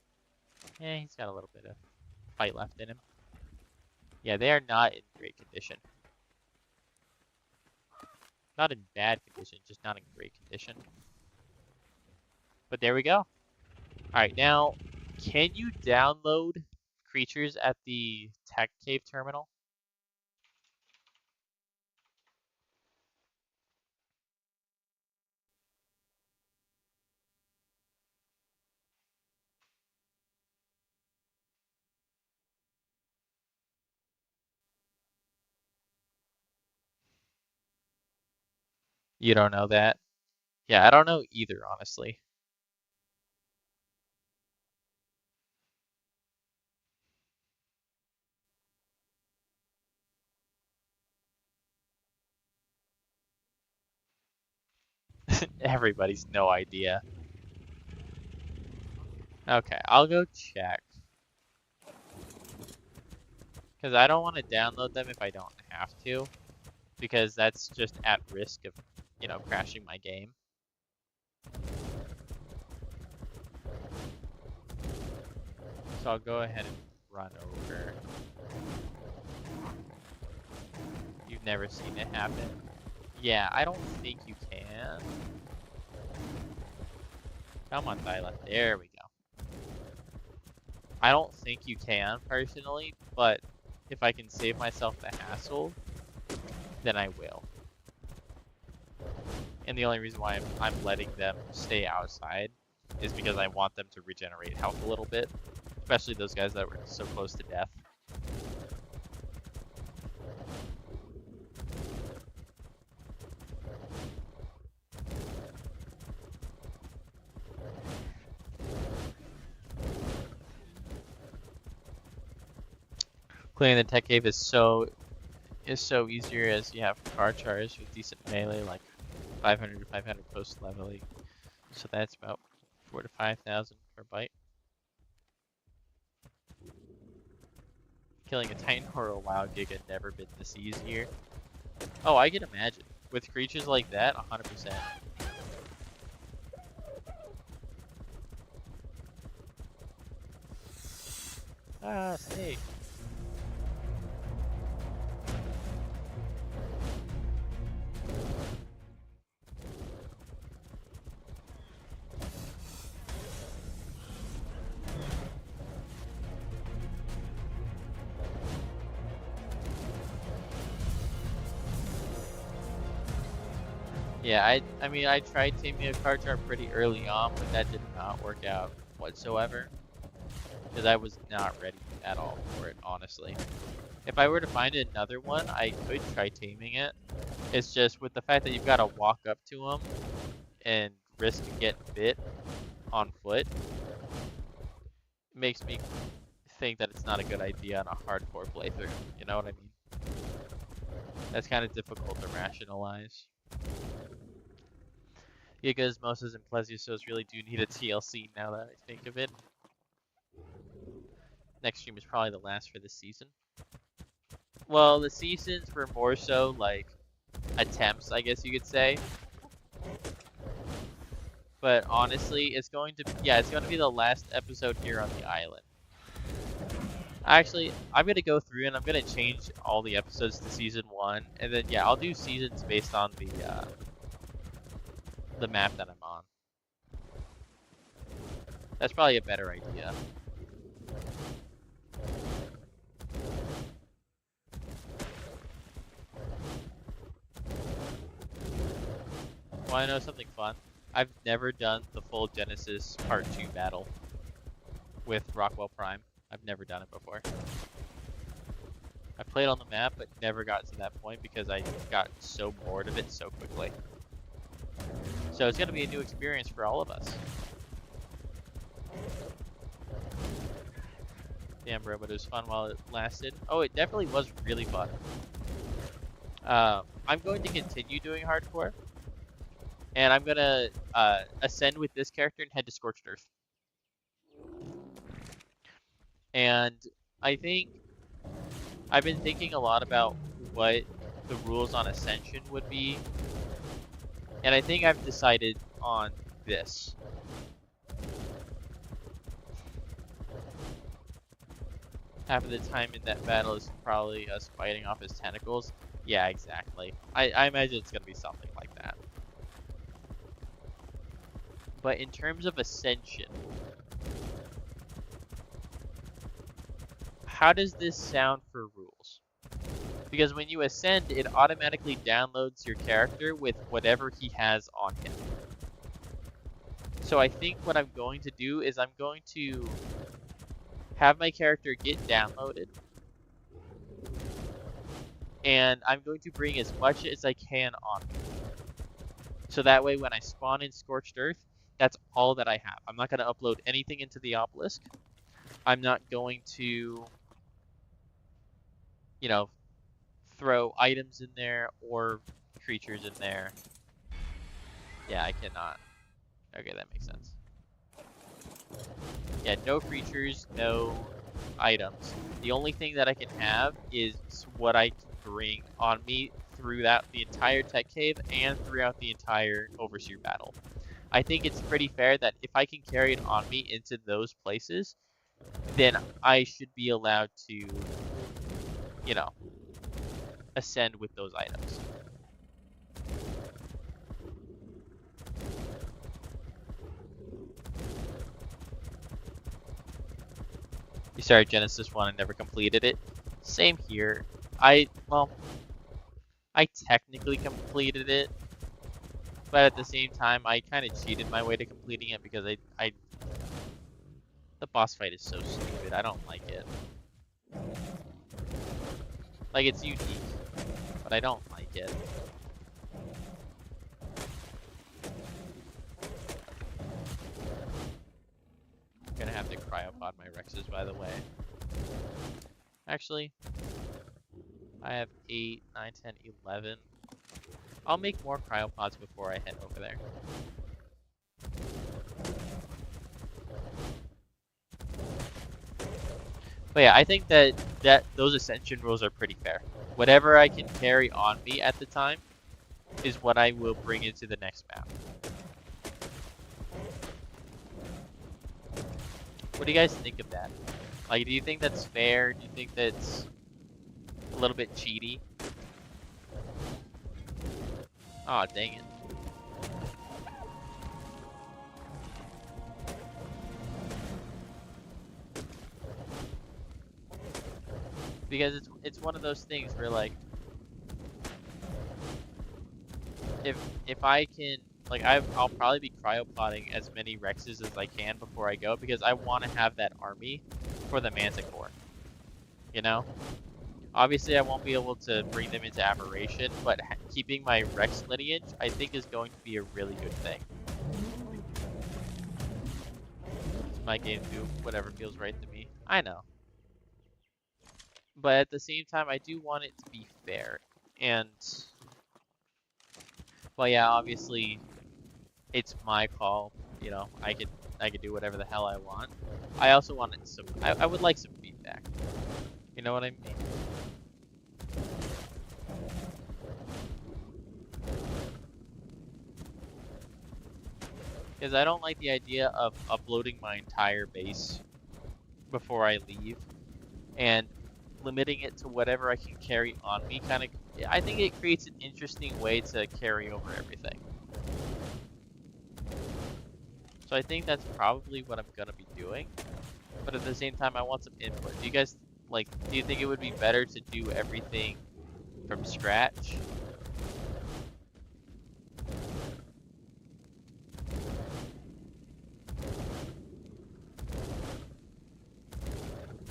Eh, he's got a little bit of fight left in him. Yeah, they are not in great condition. Not in bad condition, just not in great condition. But there we go. Alright, now, can you download creatures at the tech cave terminal? You don't know that? Yeah, I don't know either, honestly. Everybody's no idea. Okay, I'll go check. Because I don't want to download them if I don't have to. Because that's just at risk of, you know, crashing my game. So I'll go ahead and run over. You've never seen it happen. Yeah, I don't think you can. Come on, Thyla. There we go. I don't think you can, personally, but if I can save myself the hassle, then I will. And the only reason why I'm letting them stay outside is because I want them to regenerate health a little bit. Especially those guys that were so close to death. Clearing the tech cave is so easier as you have car charge with decent melee, like 500 to 500 post leveling. So that's about 4,000 to 5,000 per bite. Killing a Titan or a WoW gig had never been this easier. Oh, I can imagine. With creatures like that, 100%. Ah, snake. Yeah, I mean, I tried taming a car chart pretty early on, but that did not work out whatsoever. Because I was not ready at all for it, honestly. If I were to find another one, I could try taming it. It's just with the fact that you've got to walk up to them and risk getting bit on foot, it makes me think that it's not a good idea on a hardcore playthrough. You know what I mean? That's kind of difficult to rationalize. Gigas, Moses, and Plesiosaurs really do need a TLC now that I think of it. Next stream is probably the last for this season. Well, the seasons were more so like attempts, I guess you could say. But honestly, it's going to be the last episode here on the island. Actually, I'm gonna go through and I'm gonna change all the episodes to season 1, and then yeah, I'll do seasons based on the map that I'm on. That's probably a better idea. Want to know something fun? I've never done the full Genesis Part 2 battle with Rockwell Prime. I've never done it before. I played on the map, but never got to that point because I got so bored of it so quickly. So it's going to be a new experience for all of us. Damn, bro, but it was fun while it lasted. Oh, it definitely was really fun. I'm going to continue doing hardcore, and I'm gonna ascend with this character and head to Scorched Earth. And I think I've been thinking a lot about what the rules on Ascension would be, and I think I've decided on this. Half of the time in that battle is probably us fighting off his tentacles. Yeah, exactly. I imagine it's gonna be something like that. But in terms of Ascension, how does this sound for rules? Because when you ascend, it automatically downloads your character with whatever he has on him. So I think what I'm going to do is I'm going to have my character get downloaded, and I'm going to bring as much as I can on me. So that way when I spawn in Scorched Earth, that's all that I have. I'm not going to upload anything into the obelisk. I'm not going to, you know, throw items in there or creatures in there. Yeah, I cannot. Okay, that makes sense. Yeah, no creatures, no items. The only thing that I can have is what I can bring on me throughout the entire tech cave and throughout the entire overseer battle. I think it's pretty fair that if I can carry it on me into those places, then I should be allowed to, you know, ascend with those items. You started Genesis 1 and never completed it. Same here. Well, I technically completed it, but at the same time, I kind of cheated my way to completing it because the boss fight is so stupid. I don't like it. Like, it's unique, but I don't like it. I'm gonna have to cryopod my Rexes, by the way. Actually, I have 8, 9, 10, 11. I'll make more cryopods before I head over there. But yeah, I think that those Ascension rules are pretty fair. Whatever I can carry on me at the time is what I will bring into the next map. What do you guys think of that? Like, do you think that's fair? Do you think that's a little bit cheaty? Aw, oh, dang it. Because it's one of those things where, like, if I can, like, I'll probably be cryopoding as many Rexes as I can before I go, because I want to have that army for the Manticore. You know? Obviously, I won't be able to bring them into Aberration, but keeping my Rex lineage, I think, is going to be a really good thing. It's my game, do whatever feels right to me. I know. But at the same time, I do want it to be fair. And, well, yeah, obviously, it's my call. You know, I could do whatever the hell I want. I also want some. I would like some feedback. You know what I mean? Because I don't like the idea of uploading my entire base before I leave and limiting it to whatever I can carry on me. I think it creates an interesting way to carry over everything. So I think that's probably what I'm gonna be doing. But at the same time, I want some input. Do you guys, like, do you think it would be better to do everything from scratch?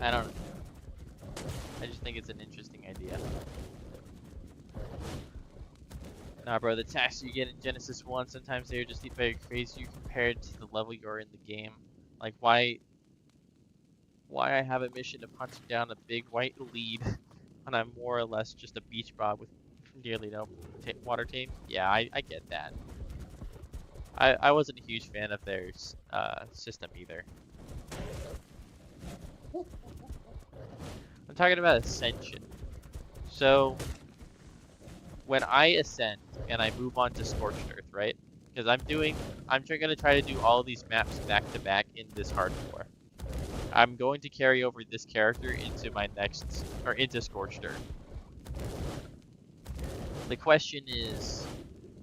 I don't know. I just think it's an interesting idea. Nah, bro, the tasks you get in Genesis 1, sometimes they're just very crazy compared to the level you're in the game. Like, why why I have a mission of hunting down a big white lead when I'm more or less just a beach bog with nearly no water tame. Yeah, I get that. I wasn't a huge fan of their system either. I'm talking about Ascension. So when I ascend and I move on to Scorched Earth, right? Because I'm gonna try to do all these maps back to back in this hardcore. I'm going to carry over this character into my next, or into Scorched Earth. The question is,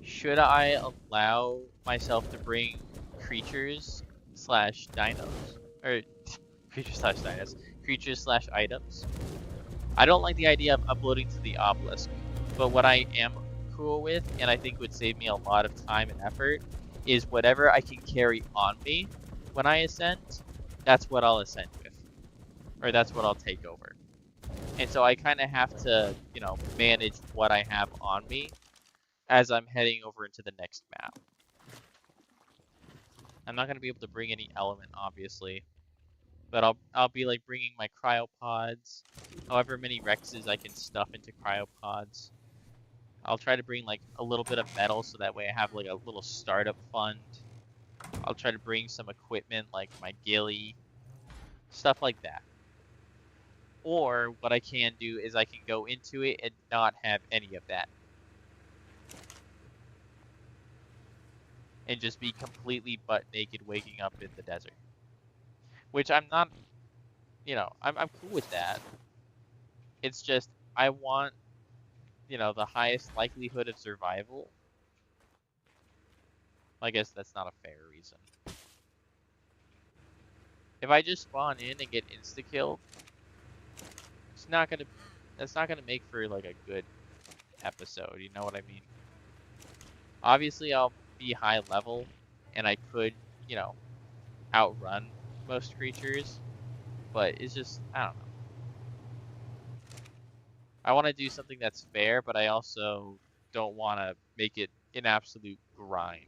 should I allow myself to bring creatures slash dinos, or creatures slash dinos, creatures slash items? I don't like the idea of uploading to the obelisk, but what I am cool with, and I think would save me a lot of time and effort, is whatever I can carry on me when I ascend, that's what I'll ascend with, or that's what I'll take over. And so I kind of have to, you know, manage what I have on me as I'm heading over into the next map. I'm not going to be able to bring any element, obviously, but I'll be like bringing my cryopods, however many Rexes I can stuff into cryopods. I'll try to bring like a little bit of metal so that way I have like a little startup fund. I'll try to bring some equipment like my ghillie, stuff like that. Or what I can do is I can go into it and not have any of that. And just be completely butt naked waking up in the desert. Which I'm not, you know, I'm cool with that. It's just, I want, you know, the highest likelihood of survival. I guess that's not a fair reason. If I just spawn in and get insta-killed, that's not gonna make for like a good episode, you know what I mean? Obviously I'll be high level and I could, you know, outrun most creatures, but it's just, I don't know. I want to do something that's fair, but I also don't want to make it an absolute grind.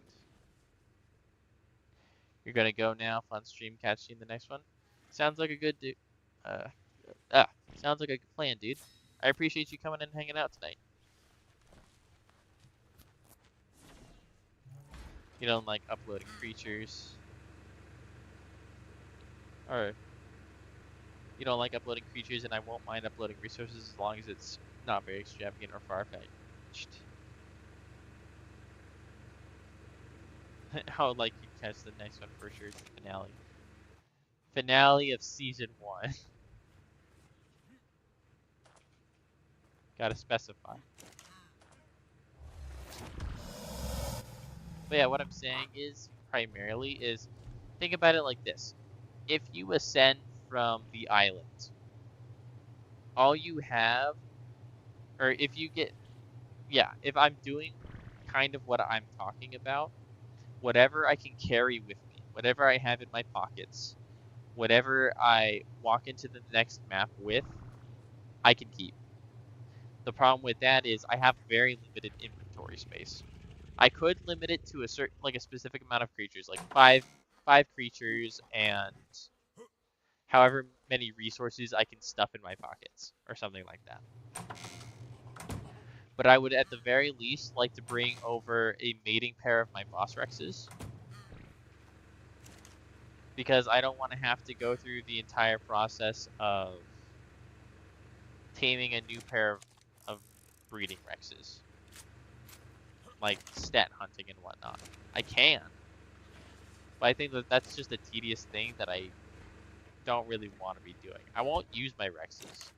You're gonna go now, fun stream, catch you in the next one. Sounds like a good uh, sounds like a good plan, dude. I appreciate you coming in and hanging out tonight. You don't like uploading creatures, or you don't like uploading creatures, and I won't mind uploading resources as long as it's not very extravagant or far-fetched. I would like you to catch the next one for sure. It's the finale. Finale of season 1. Gotta specify. But yeah, what I'm saying is, primarily, is think about it like this. If you ascend from the island, all you have, or if you get, yeah, if I'm doing kind of what I'm talking about, whatever I can carry with me, whatever I have in my pockets, whatever I walk into the next map with, I can keep. The problem with that is I have very limited inventory space. I could limit it to a certain, like a specific amount of creatures, like five creatures and however many resources I can stuff in my pockets or something like that. But I would at the very least like to bring over a mating pair of my boss Rexes, because I don't want to have to go through the entire process of taming a new pair of breeding Rexes, like stat hunting and whatnot. I can, but I think that that's just a tedious thing that I don't really want to be doing. I won't use my Rexes,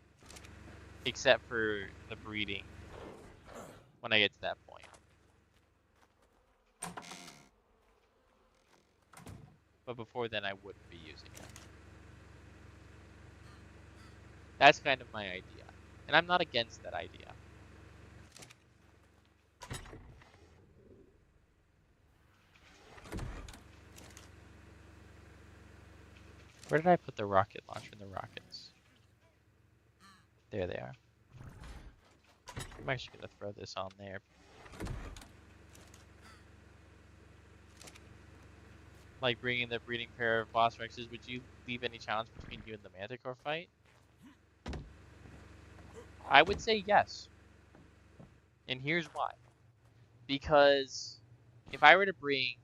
except for the breeding when I get to that point. But before then, I wouldn't be using it. That's kind of my idea, and I'm not against that idea. Where did I put the rocket launcher and the rockets? There they are. I'm actually going to throw this on there. Like bringing the breeding pair of boss Rexes, would you leave any challenge between you and the Manticore fight? I would say yes. And here's why. Because if I were to bring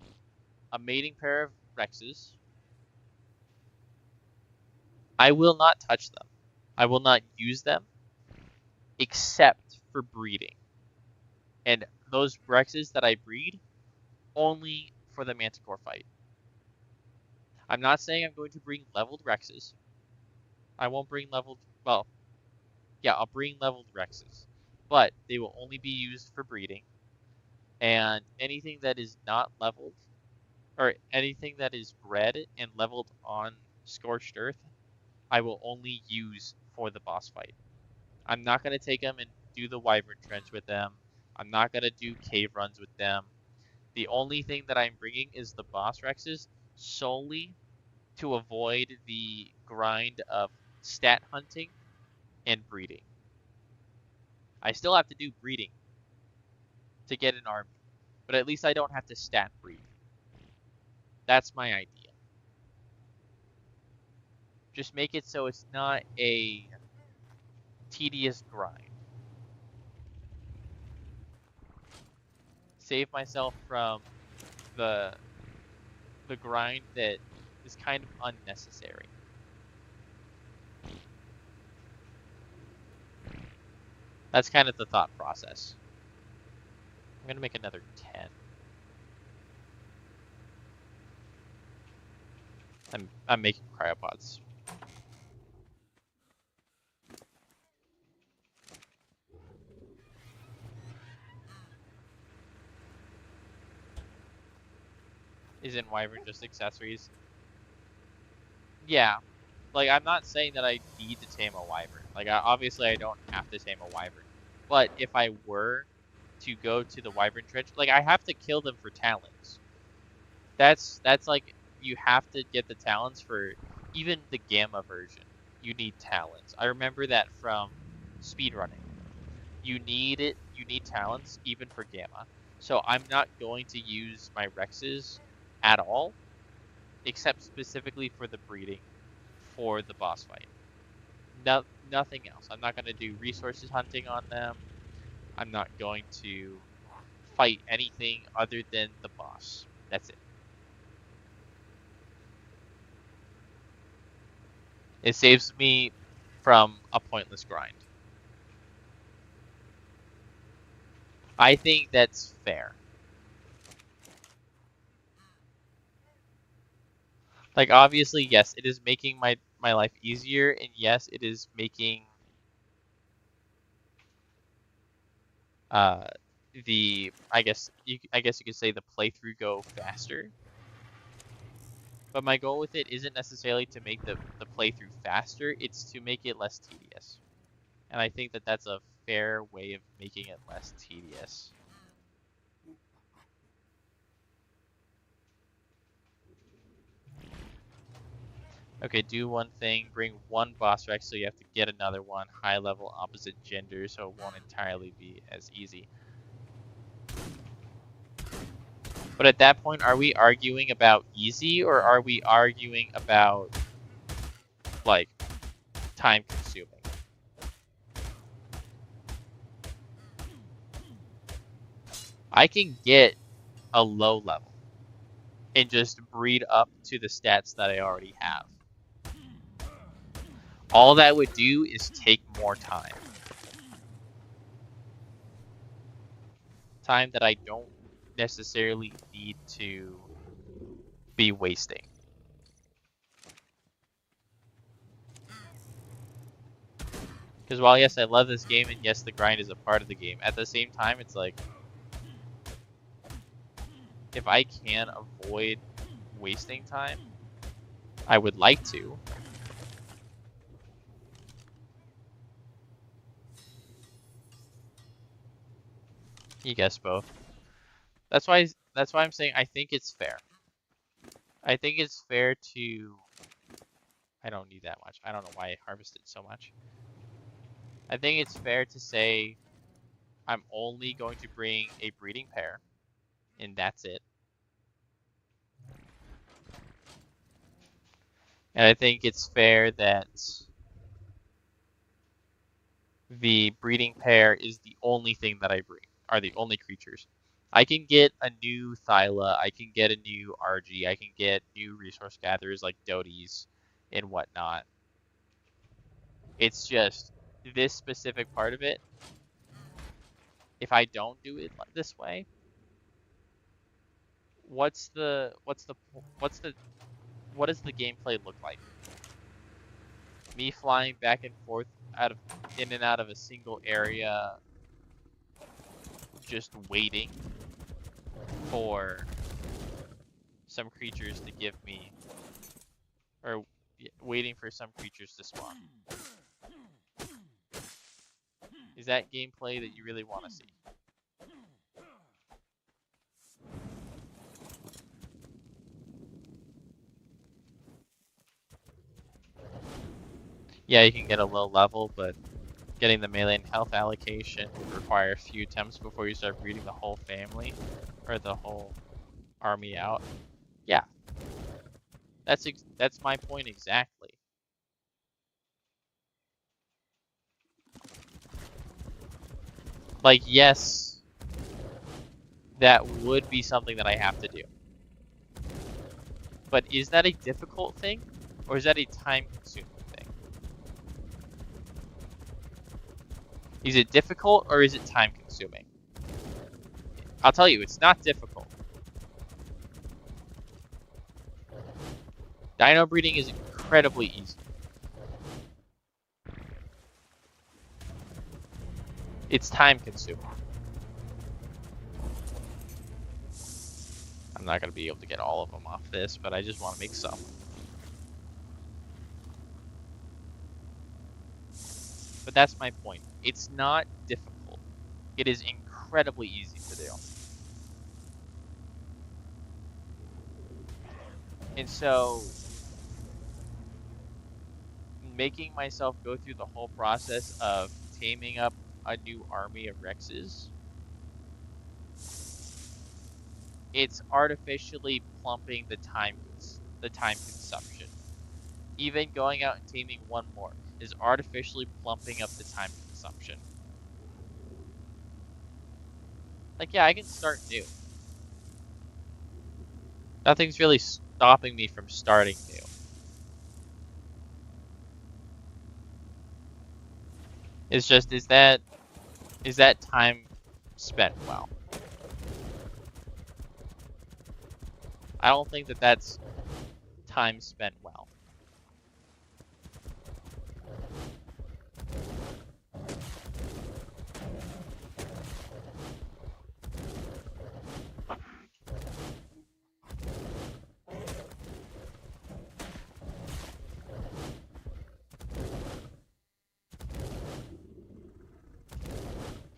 a mating pair of Rexes, I will not touch them. I will not use them except for breeding. And those Rexes that I breed, only for the Manticore fight. I'm not saying I'm going to bring leveled Rexes. I won't bring leveled, well, yeah, I'll bring leveled Rexes. But they will only be used for breeding. And anything that is not leveled, or anything that is bred and leveled on Scorched Earth, I will only use for the boss fight. I'm not going to take them and do the Wyvern Trench with them. I'm not going to do cave runs with them. The only thing that I'm bringing is the boss Rexes solely to avoid the grind of stat hunting and breeding. I still have to do breeding to get an army, but at least I don't have to stat breed. That's my idea. Just make it so it's not a tedious grind. Save myself from the grind that is kind of unnecessary. That's kind of the thought process. I'm gonna make another 10. I'm making cryopods. Isn't Wyvern just accessories? Yeah. Like, I'm not saying that I need to tame a Wyvern. Like, obviously I don't have to tame a Wyvern. But if I were to go to the Wyvern Trench, like, I have to kill them for talents. That's like, you have to get the talents for even the Gamma version. You need talents. I remember that from speedrunning. You need talents even for Gamma. So I'm not going to use my Rexes at all, except specifically for the breeding for the boss fight. No, nothing else. I'm not going to do resources hunting on them. I'm not going to fight anything other than the boss. That's it. It saves me from a pointless grind. I think that's fair. Like, obviously, yes, it is making my life easier, and yes, it is making the I guess you could say the playthrough go faster. But my goal with it isn't necessarily to make the playthrough faster, it's to make it less tedious. And I think that that's a fair way of making it less tedious. Okay, do one thing, bring one boss Rex, so you have to get another one, high level opposite gender, so it won't entirely be as easy. But at that point, are we arguing about easy, or are we arguing about, like, time consuming? I can get a low level and just breed up to the stats that I already have. All that would do is take more time. Time that I don't necessarily need to be wasting. Because while yes, I love this game, and yes, the grind is a part of the game, at the same time, it's like, if I can avoid wasting time, I would like to. You guessed both. That's why I'm saying I think it's fair. I think it's fair to... I don't need that much. I don't know why I harvested so much. I think it's fair to say I'm only going to bring a breeding pair, and that's it. And I think it's fair that the breeding pair is the only thing that I breed, are the only creatures. I can get a new Thyla, I can get a new RG, I can get new resource gatherers like Doties and whatnot. It's just this specific part of it. If I don't do it this way, what does the gameplay look like? Me flying back and forth in and out of a single area, just waiting for some creatures to give me, or waiting for some creatures to spawn. Is that gameplay that you really want to see? Yeah, you can get a low level, but getting the melee and health allocation would require a few attempts before you start breeding the whole family, or the whole army out. Yeah. That's my point exactly. Like, yes, that would be something that I have to do. But is that a difficult thing, or is that a time-consuming thing? Is it difficult, or is it time-consuming? I'll tell you, it's not difficult. Dino breeding is incredibly easy. It's time-consuming. I'm not going to be able to get all of them off this, but I just want to make some. But that's my point. It's not difficult. It is incredibly easy to do. And so, making myself go through the whole process of taming up a new army of Rexes, it's artificially plumping the time consumption. Even going out and taming one more is artificially plumping up the time consumption. Like, yeah, I can start new. Nothing's really stopping me from starting new. It's just, is that time spent well? I don't think that that's time spent well.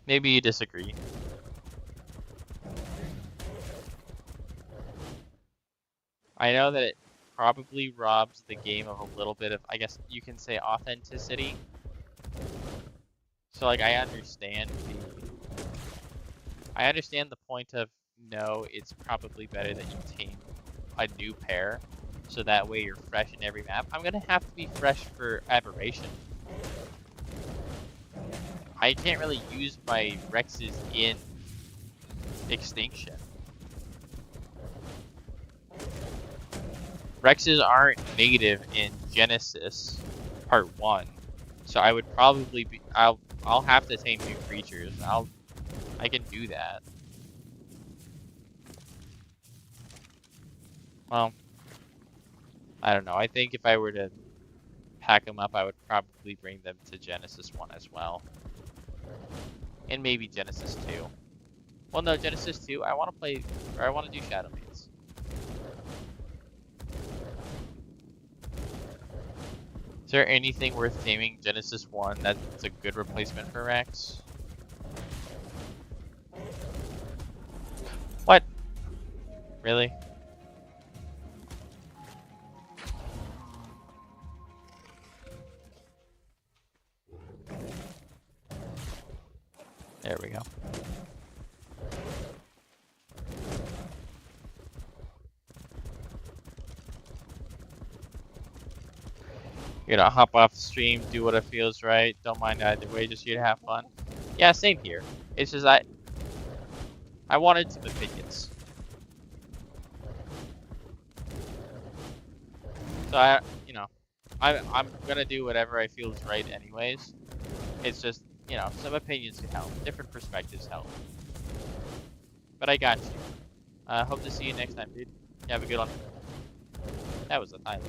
Maybe you disagree. I know that it probably robs the game of a little bit of, I guess you can say, authenticity. So, like, I understand the point of, no, it's probably better that you tame a new pair, so that way you're fresh in every map. I'm gonna have to be fresh for Aberration. I can't really use my Rexes in Extinction. Rexes aren't native in Genesis Part 1, so I would probably be, I'll have to tame new creatures. I can do that. Well, I don't know. I think if I were to pack them up, I would probably bring them to Genesis 1 as well. And maybe Genesis 2. Well, no, Genesis 2, I want to do Shadow Mains. Is there anything worth taming Genesis 1 that's a good replacement for Rex? What? Really? There we go. You know, hop off the stream, do what it feels right. Don't mind either way, just here to have fun. Yeah, same here. It's just I wanted some opinions. So you know, I'm gonna do whatever I feel is right anyways. It's just, you know, some opinions can help. Different perspectives help. But I got you. Hope to see you next time, dude. You have a good one. That was a Thailand.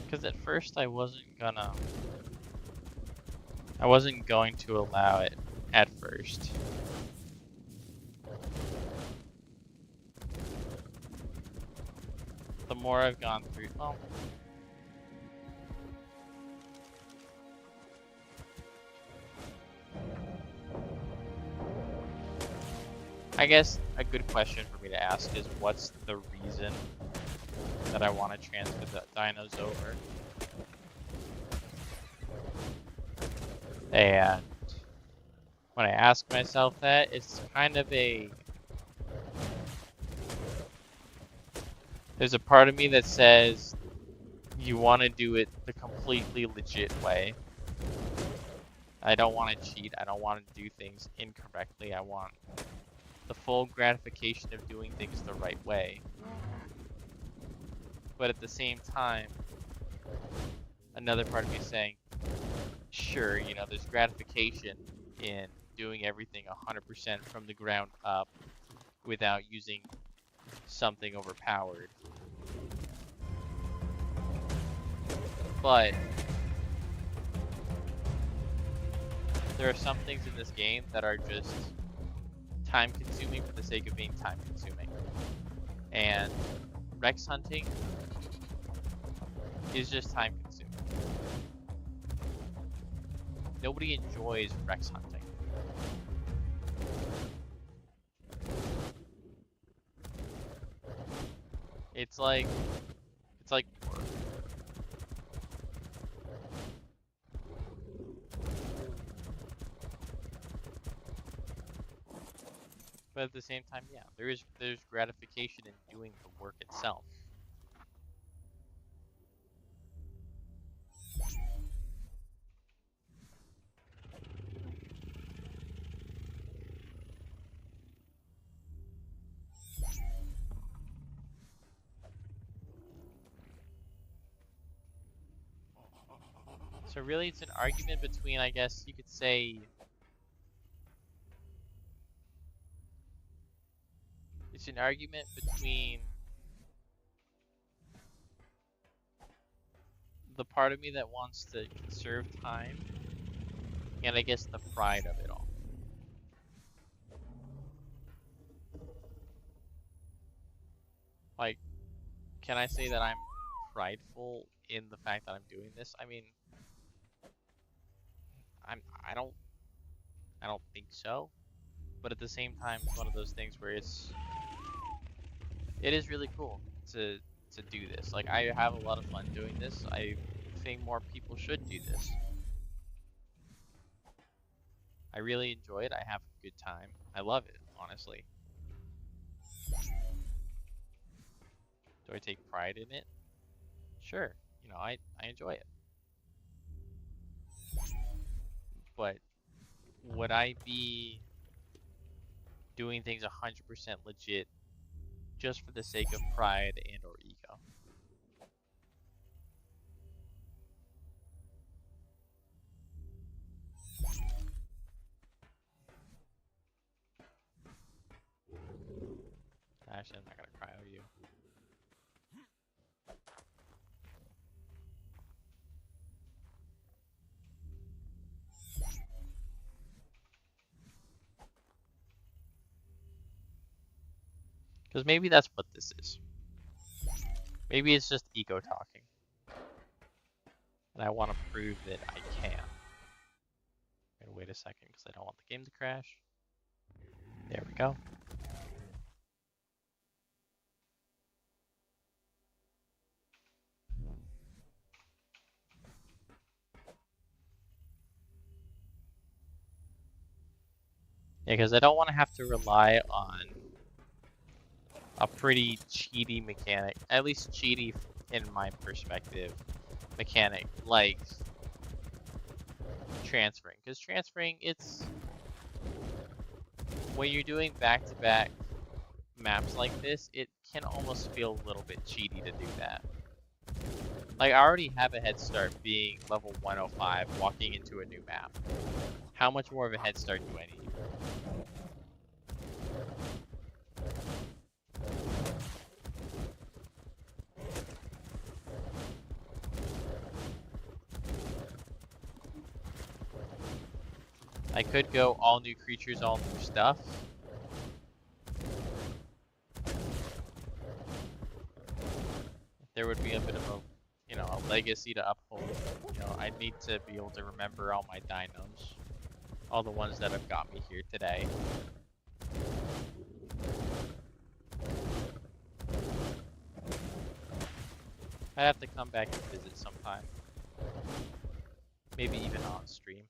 Because at first I wasn't going to allow it at first. The more I've gone through, well, I guess a good question for me to ask is, what's the reason that I want to transfer the dinos over? And when I ask myself that, it's kind of there's a part of me that says you want to do it the completely legit way. I don't want to cheat. I don't want to do things incorrectly. I want the full gratification of doing things the right way. But at the same time, another part of me is saying, sure, you know, there's gratification in doing everything 100% from the ground up without using something overpowered. But there are some things in this game that are just time consuming for the sake of being time consuming. And Rex hunting is just time consuming. Nobody enjoys Rex hunting. It's like work. But at the same time, yeah, there's gratification in doing the work itself. So really, it's an argument between, I guess you could say, it's an argument between the part of me that wants to conserve time and I guess the pride of it all. Like, can I say that I'm prideful in the fact that I'm doing this? I mean, I don't think so. But at the same time, it's one of those things where it is really cool to do this. Like, I have a lot of fun doing this. I think more people should do this. I really enjoy it. I have a good time. I love it, honestly. Do I take pride in it? Sure. You know, I enjoy it. But would I be doing things 100% legit just for the sake of pride and or ego? Actually, I'm not gonna cry over you. Because maybe that's what this is. Maybe it's just ego talking. And I want to prove that I can. Wait a second, because I don't want the game to crash. There we go. Yeah, because I don't want to have to rely on a pretty cheaty mechanic, at least cheaty in my perspective, mechanic, like transferring. Because transferring, it's... when you're doing back-to-back maps like this, it can almost feel a little bit cheaty to do that. Like, I already have a head start being level 105, walking into a new map. How much more of a head start do I need? I could go all new creatures, all new stuff. There would be a bit of a, you know, a legacy to uphold. You know, I need to be able to remember all my dinos. All the ones that have got me here today. I'd have to come back and visit sometime. Maybe even on stream.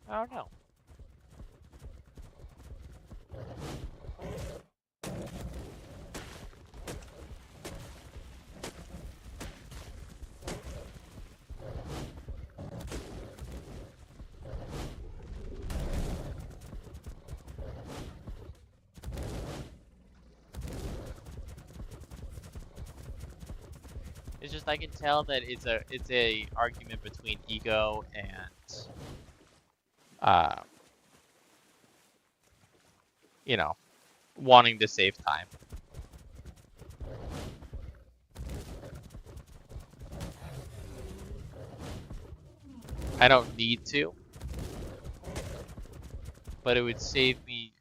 I don't know. It's just I can tell that it's a argument between ego and you know, wanting to save time. I don't need to, but it would save me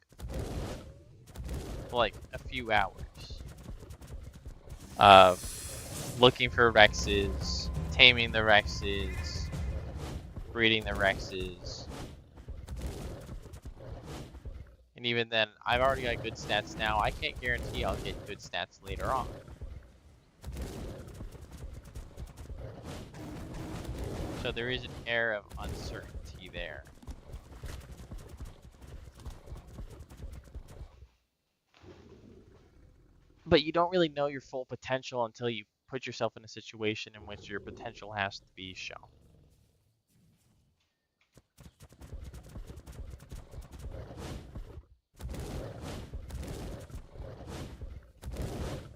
like a few hours of looking for Rexes, taming the Rexes, breeding the Rexes. And even then, I've already got good stats now. I can't guarantee I'll get good stats later on. So there is an air of uncertainty there. But you don't really know your full potential until you put yourself in a situation in which your potential has to be shown.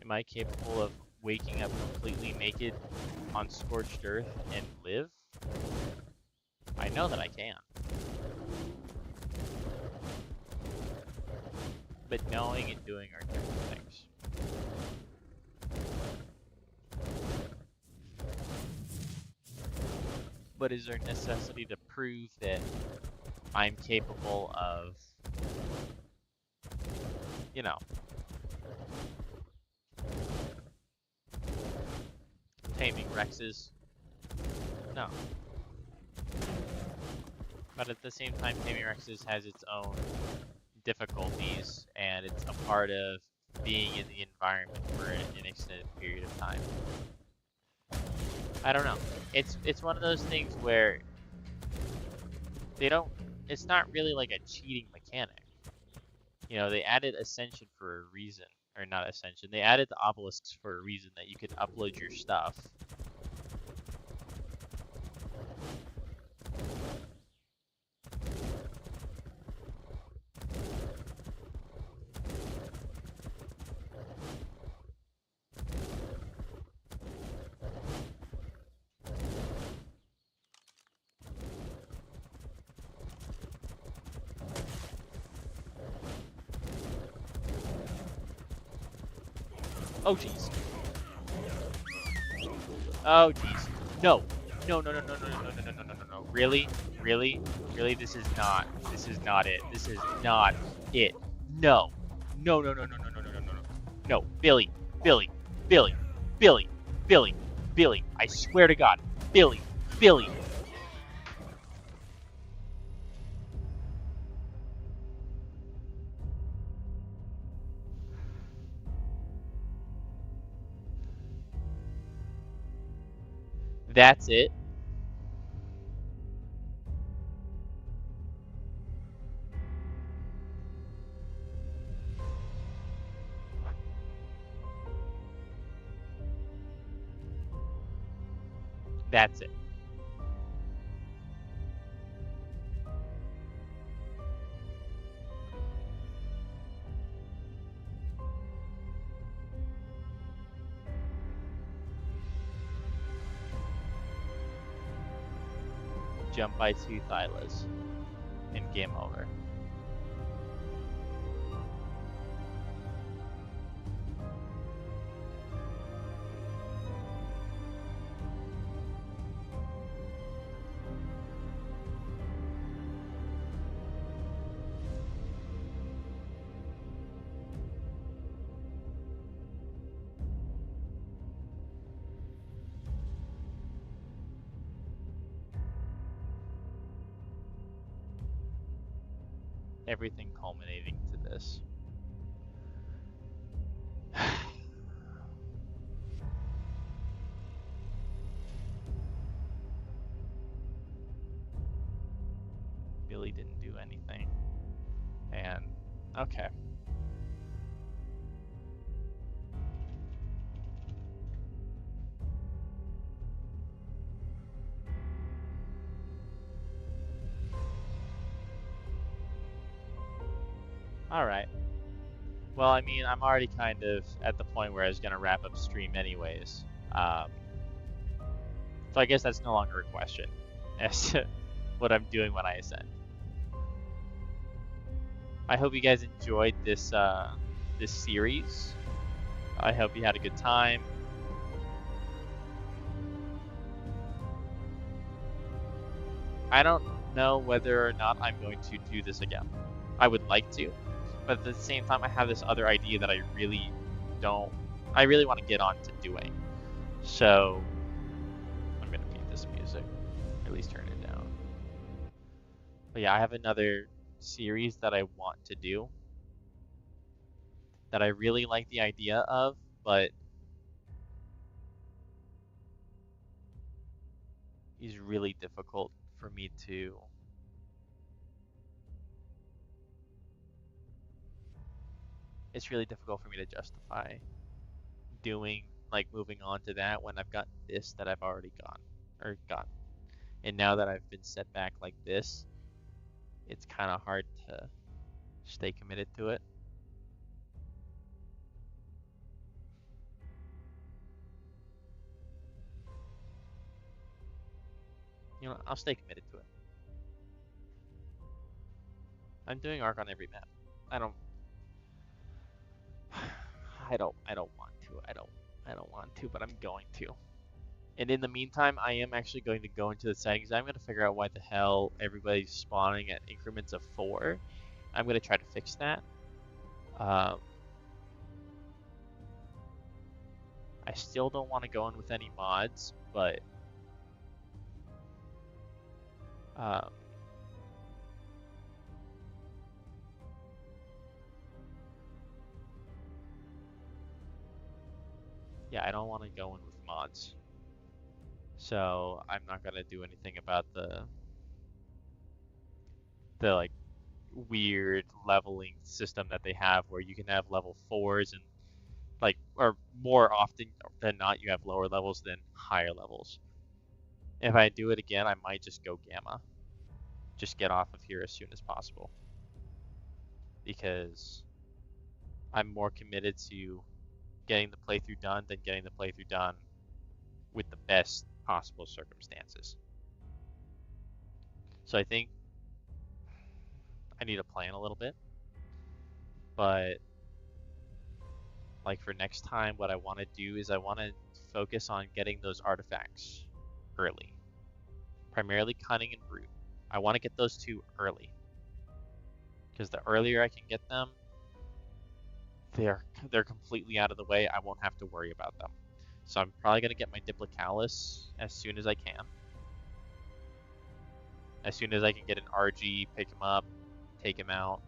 Am I capable of waking up completely naked on scorched earth and live? I know that I can. But knowing and doing are different things. But is there necessity to prove that I'm capable of, you know, taming Rexes? No. But at the same time, taming Rexes has its own difficulties, and it's a part of being in the environment for an extended period of time. I don't know. It's one of those things where they don't. It's not really like a cheating mechanic. You know, they added Ascension for a reason, or not Ascension. They added the obelisks for a reason, that you could upload your stuff. Oh, jeez. Oh, jeez. No. No, no, no, no, no, no, no, no, no, no, no, no, no. Really? Really? Really? This is not it. This is not it. No. No, no, no, no, no, no, no, no, no, no. No. Billy. Billy. Billy. Billy. Billy. Billy. I swear to God. Billy. Billy. That's it. That's it. Jump by 2 Thylas. And game over. Everything culminating to this. Billy didn't do anything. And, okay. Alright. Well, I mean, I'm already kind of at the point where I was going to wrap up stream anyways. So I guess that's no longer a question as to what I'm doing when I ascend. I hope you guys enjoyed this this series. I hope you had a good time. I don't know whether or not I'm going to do this again. I would like to, but at the same time, I have this other idea that I really want to get on to doing. So I'm gonna mute this music, or at least turn it down. But yeah, I have another series that I want to do that I really like the idea of, but is really difficult for me to. It's really difficult for me to justify doing, like, moving on to that when I've got this that I've already gotten. And now that I've been set back like this, it's kind of hard to stay committed to it. You know, I'll stay committed to it. I'm doing ARK on every map. I don't I don't want to. I don't want to, but I'm going to. And in the meantime, I am actually going to go into the settings. I'm going to figure out why the hell everybody's spawning at increments of 4. I'm going to try to fix that. I still don't want to go in with any mods, but um, yeah, I don't want to go in with mods. So I'm not going to do anything about the like weird leveling system that they have where you can have level 4s and like, or more often than not, you have lower levels than higher levels. If I do it again, I might just go Gamma. Just get off of here as soon as possible. Because I'm more committed to getting the playthrough done than getting the playthrough done with the best possible circumstances. So I think I need to plan a little bit. But Like for next time, what I want to do is I want to focus on getting those artifacts early. Primarily cunning and brute. I want to get those two early. Because the earlier I can get them, they're completely out of the way. I won't have to worry about them. So I'm probably going to get my Diplicalis as soon as I can. As soon as I can get an RG, pick him up, take him out,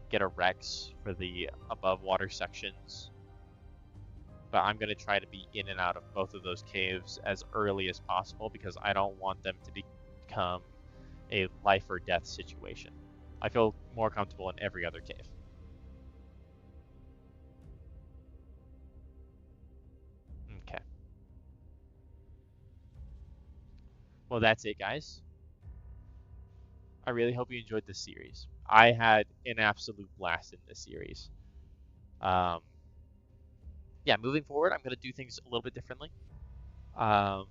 get a Rex for the above water sections. But I'm going to try to be in and out of both of those caves as early as possible because I don't want them to become a life or death situation. I feel more comfortable in every other cave. Okay. Well, that's it, guys. I really hope you enjoyed this series. I had an absolute blast in this series. Um, yeah, moving forward, I'm going to do things a little bit differently. I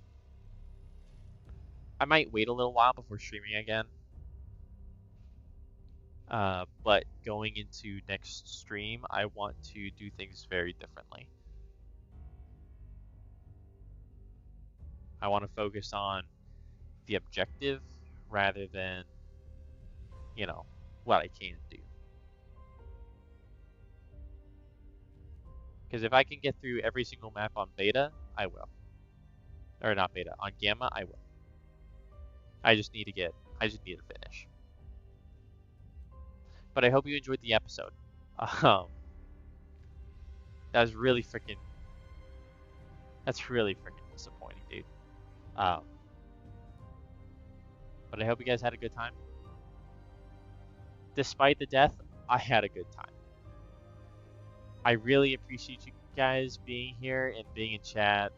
might wait a little while before streaming again. But going into next stream, I want to do things very differently. I want to focus on the objective rather than, you know, what I can do. Because if I can get through every single map on beta, I will. Or not beta, on gamma, I will. I just need to finish. But I hope you enjoyed the episode. That's really freaking disappointing, dude. Um, but I hope you guys had a good time. Despite the death, I had a good time. I really appreciate you guys being here and being in chat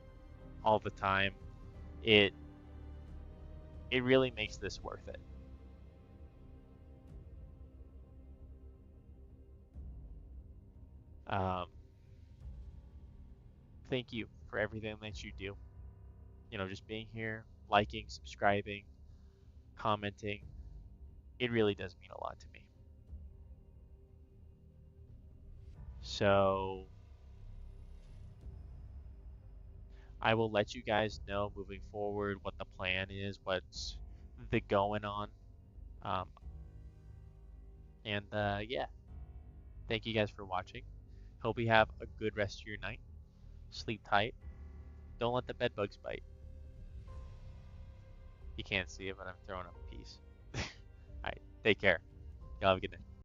all the time. It really makes this worth it. Thank you for everything that you do. You know, just being here, liking, subscribing, commenting. It really does mean a lot to me. So I will let you guys know moving forward what the plan is, what's the going on. Um, yeah, thank you guys for watching. Hope you have a good rest of your night. Sleep tight. Don't let the bed bugs bite. You can't see it, but I'm throwing up a piece. Alright, take care. Y'all have a good night.